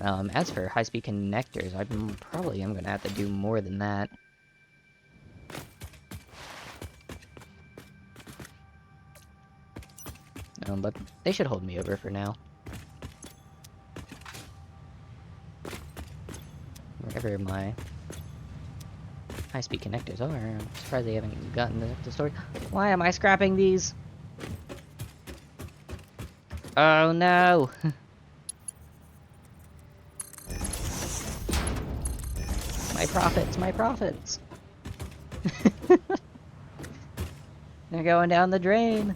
As for high-speed connectors, I probably am gonna have to do more than that. But they should hold me over for now. Wherever my high-speed connectors are, I'm surprised they haven't gotten the storage. Why am I scrapping these? Oh no! My profits, my profits! They're going down the drain!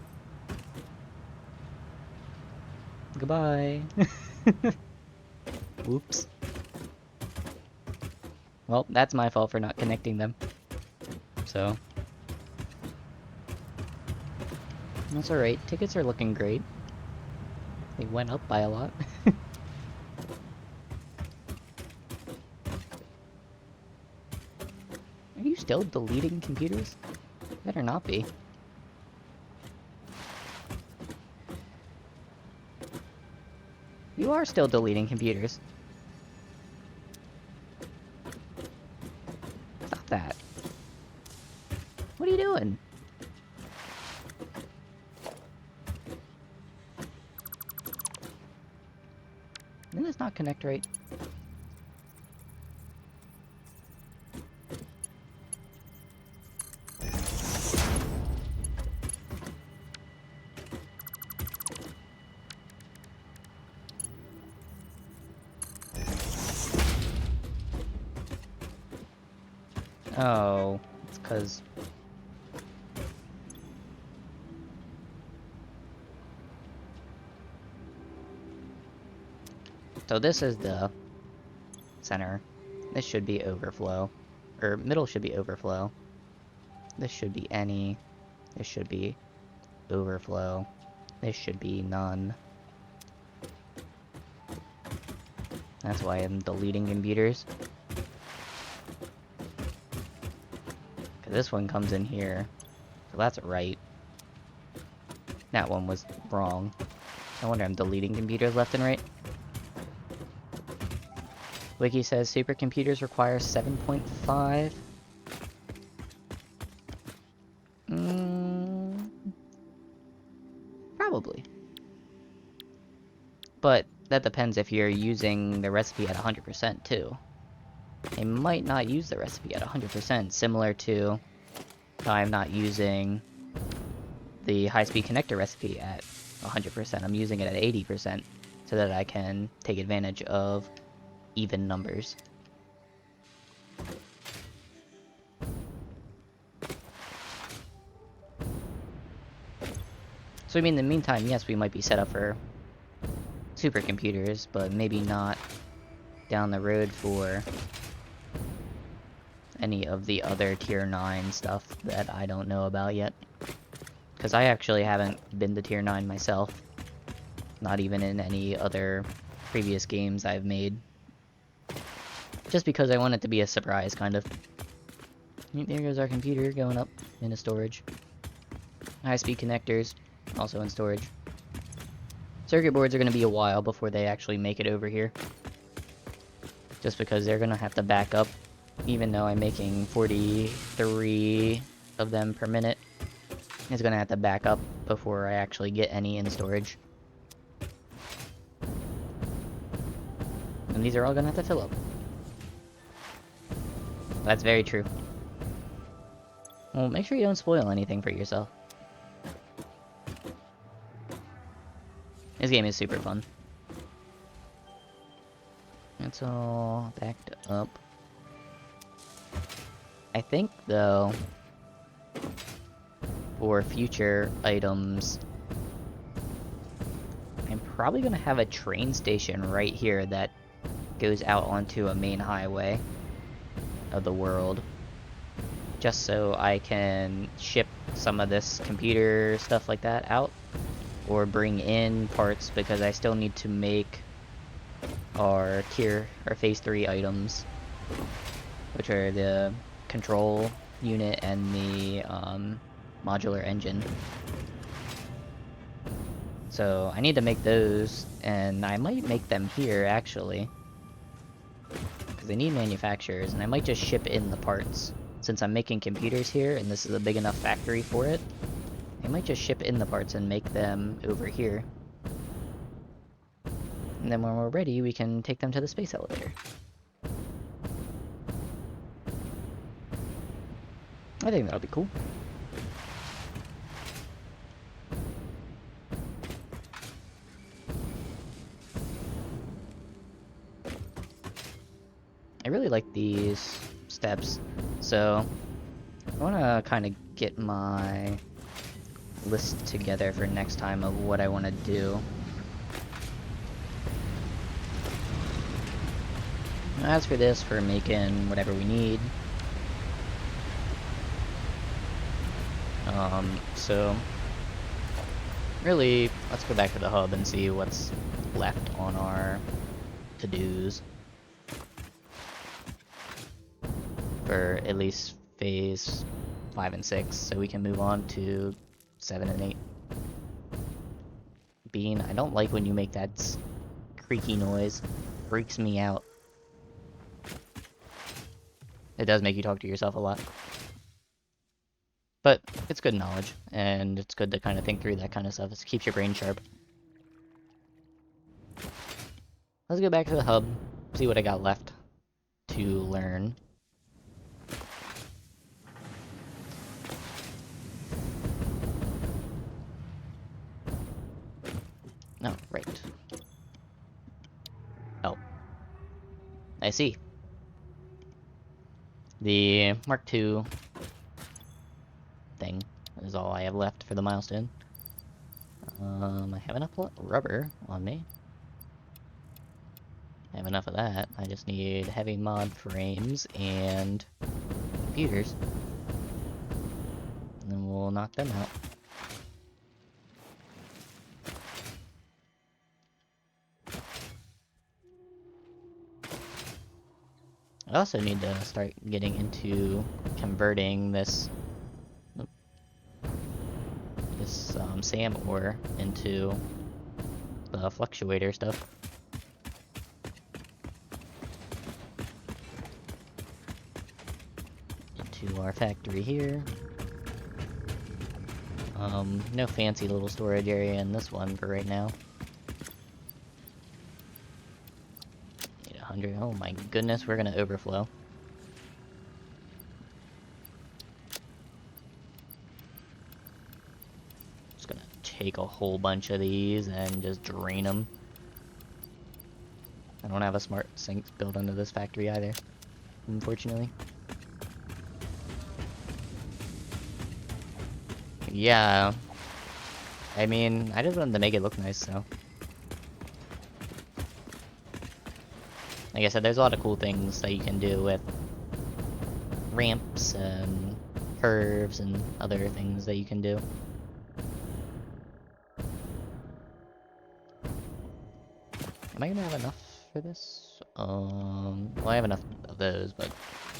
Goodbye! Oops. Well, that's my fault for not connecting them. So. That's alright. Tickets are looking great. They went up by a lot. Are you still deleting computers? Better not be. You are still deleting computers. Stop that. What are you doing? Did this not connect right? Oh, it's because... So this is the center. This should be overflow. Or middle should be overflow. This should be any. This should be overflow. This should be none. That's why I'm deleting computers. This one comes in here, so that's right. That one was wrong. I wonder I'm deleting computers left and right. Wiki says supercomputers require 7.5. Probably. But that depends if you're using the recipe at 100% too. They might not use the recipe at 100%, similar to how I'm not using the high-speed connector recipe at 100%. I'm using it at 80% so that I can take advantage of even numbers. So I mean, in the meantime, yes, we might be set up for supercomputers, but maybe not down the road for any of the other tier 9 stuff that I don't know about yet. Because I actually haven't been to tier 9 myself. Not even in any other previous games I've made. Just because I want it to be a surprise, kind of. There goes our computer going up into storage. High-speed connectors, also in storage. Circuit boards are going to be a while before they actually make it over here. Just because they're going to have to back up. Even though I'm making 43 of them per minute, it's going to have to back up before I actually get any in storage. And these are all going to have to fill up. That's very true. Well, make sure you don't spoil anything for yourself. This game is super fun. It's all backed up. I think, though, for future items, I'm probably going to have a train station right here that goes out onto a main highway of the world. Just so I can ship some of this computer stuff like that out. or bring in parts because I still need to make our phase 3 items, which are the control unit and the modular engine. So I need to make those, and I might make them here actually, because they need manufacturers, and I might just ship in the parts. Since I'm making computers here and this is a big enough factory for it, I might just ship in the parts and make them over here. And then when we're ready, we can take them to the space elevator. I think that'll be cool. I really like these steps, so I want to kind of get my list together for next time of what I want to do. As for this, for making whatever we need. So really, let's go back to the hub and see what's left on our to-dos for at least phase 5 and 6, so we can move on to 7 and 8. Bean, I don't like when you make that creaky noise. Freaks me out. It does make you talk to yourself a lot. But it's good knowledge, and it's good to kind of think through that kind of stuff. It keeps your brain sharp. Let's go back to the hub, see what I got left to learn. No, right. Oh. I see. The Mark II thing is all I have left for the milestone. I have enough rubber on me. I have enough of that. I just need heavy mod frames and computers. And then we'll knock them out. I also need to start getting into converting this SAM ore into the fluctuator stuff. Into our factory here. No fancy little storage area in this one for right now. Need 100. Oh my goodness, we're gonna overflow. Just gonna take a whole bunch of these and just drain them. I don't have a smart sink built into this factory either, unfortunately. Yeah. I mean, I just wanted to make it look nice, so. Like I said, there's a lot of cool things that you can do with ramps and curves and other things that you can do. Am I gonna have enough for this? Well, I have enough of those, but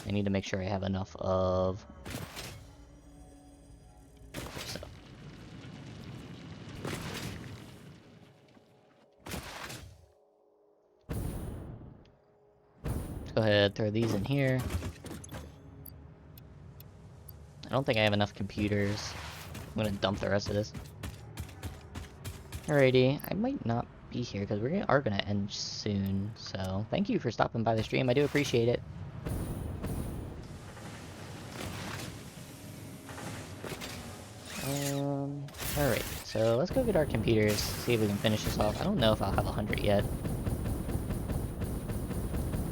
I need to make sure I have enough of stuff. Let's go ahead, throw these in here. I don't think I have enough computers. I'm gonna dump the rest of this. Alrighty, I might not be here because we are gonna end soon, so thank you for stopping by the stream. I do appreciate it. Alright, so let's go get our computers, see if we can finish this off. I don't know if I'll have 100 yet.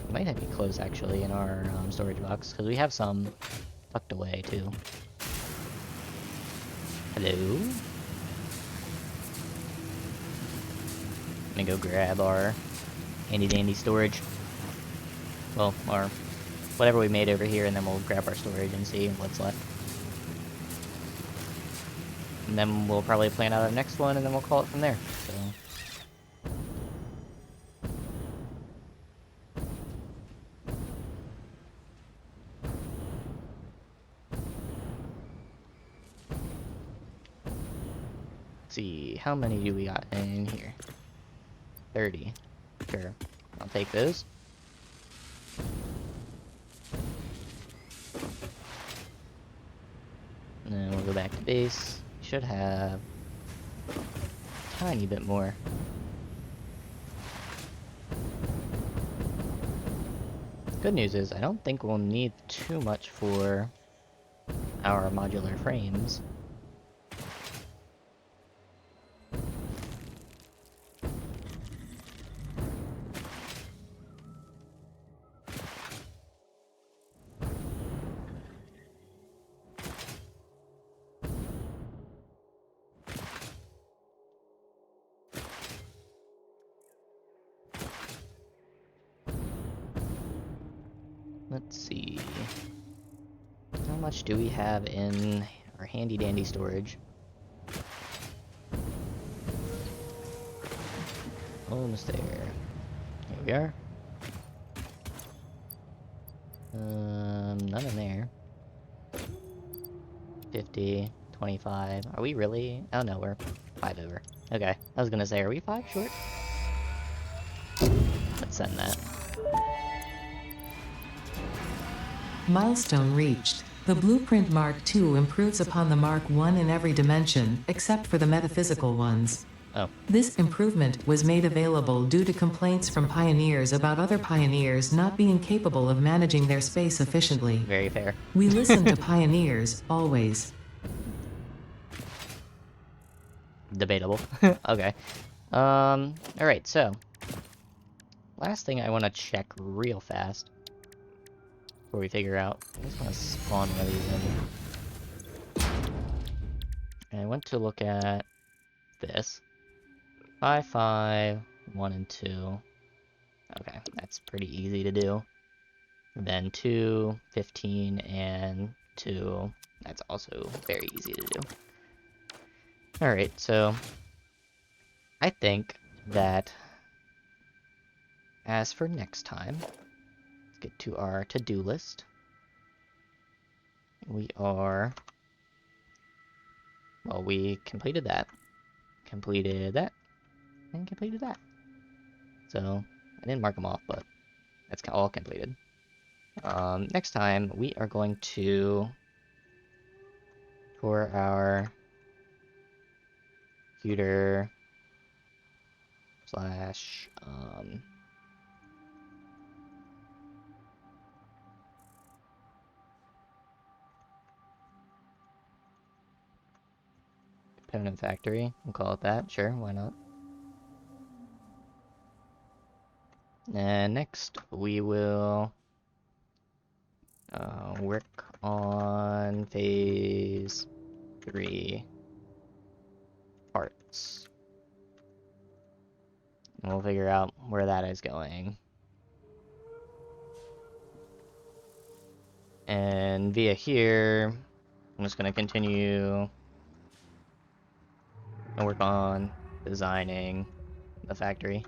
We might have to be close actually in our storage box, because we have some tucked away too. Hello? I'm gonna go grab our handy dandy storage. Well, our whatever we made over here, and then we'll grab our storage and see what's left. And then we'll probably plan out our next one, and then we'll call it from there. So. Let's see, how many do we got in here? 30. Sure. I'll take those. And then we'll go back to base. Should have a tiny bit more. Good news is I don't think we'll need too much for our modular frames. Let's see. How much do we have in our handy dandy storage? Almost there. Here we are. None in there. 50, 25. Are we really? Oh no, we're 5 over. Okay, I was gonna say, are we 5 short? Let's send that. Milestone reached. The Blueprint Mark II improves upon the Mark I in every dimension, except for the metaphysical ones. Oh. This improvement was made available due to complaints from pioneers about other pioneers not being capable of managing their space efficiently. Very fair. We listen to pioneers, always. Debatable. Okay. Alright, so. Last thing I want to check real fast. Before we figure out. I just want to spawn one of these in. And I want to look at this. 5, 5, 1, and 2. Okay, that's pretty easy to do. Then 2, 15, and 2. That's also very easy to do. Alright, so I think that as for next time, let's get to our to-do list. We are... Well, we completed that, and completed that. So, I didn't mark them off, but that's all completed. Next time, we are going to, for our computer slash, component factory, we'll call it that, sure, why not? And next, we will work on phase 3 parts. And we'll figure out where that is going. And via here, I'm just going to continue and work on designing the factory.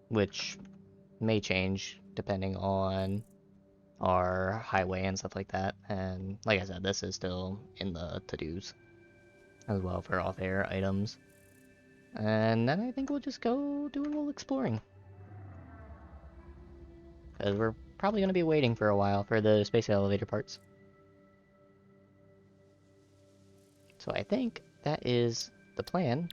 Which may change depending on our highway and stuff like that. And like I said, this is still in the to-dos as well for off-air items. And then I think we'll just go do a little exploring. Because we're probably going to be waiting for a while for the space elevator parts. So I think that is the plan.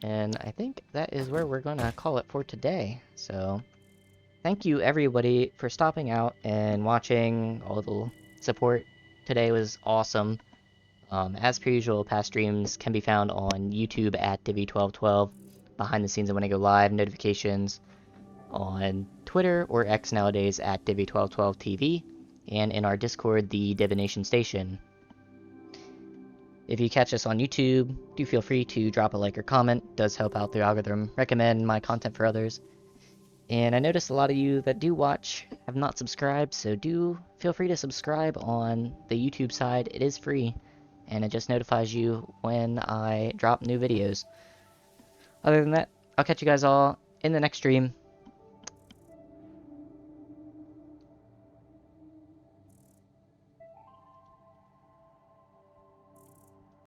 And I think that is where we're going to call it for today. So thank you everybody for stopping out and watching. All the support today was awesome. As per usual, past streams can be found on YouTube at Divi1212, behind the scenes and when I go live, notifications on Twitter or X nowadays at Divi1212TV, and in our Discord, the Divination Station. If you catch us on YouTube, do feel free to drop a like or comment. It does help out the algorithm recommend my content for others. And I noticed a lot of you that do watch have not subscribed, so do feel free to subscribe on the YouTube side. It is free, and it just notifies you when I drop new videos. Other than that, I'll catch you guys all in the next stream.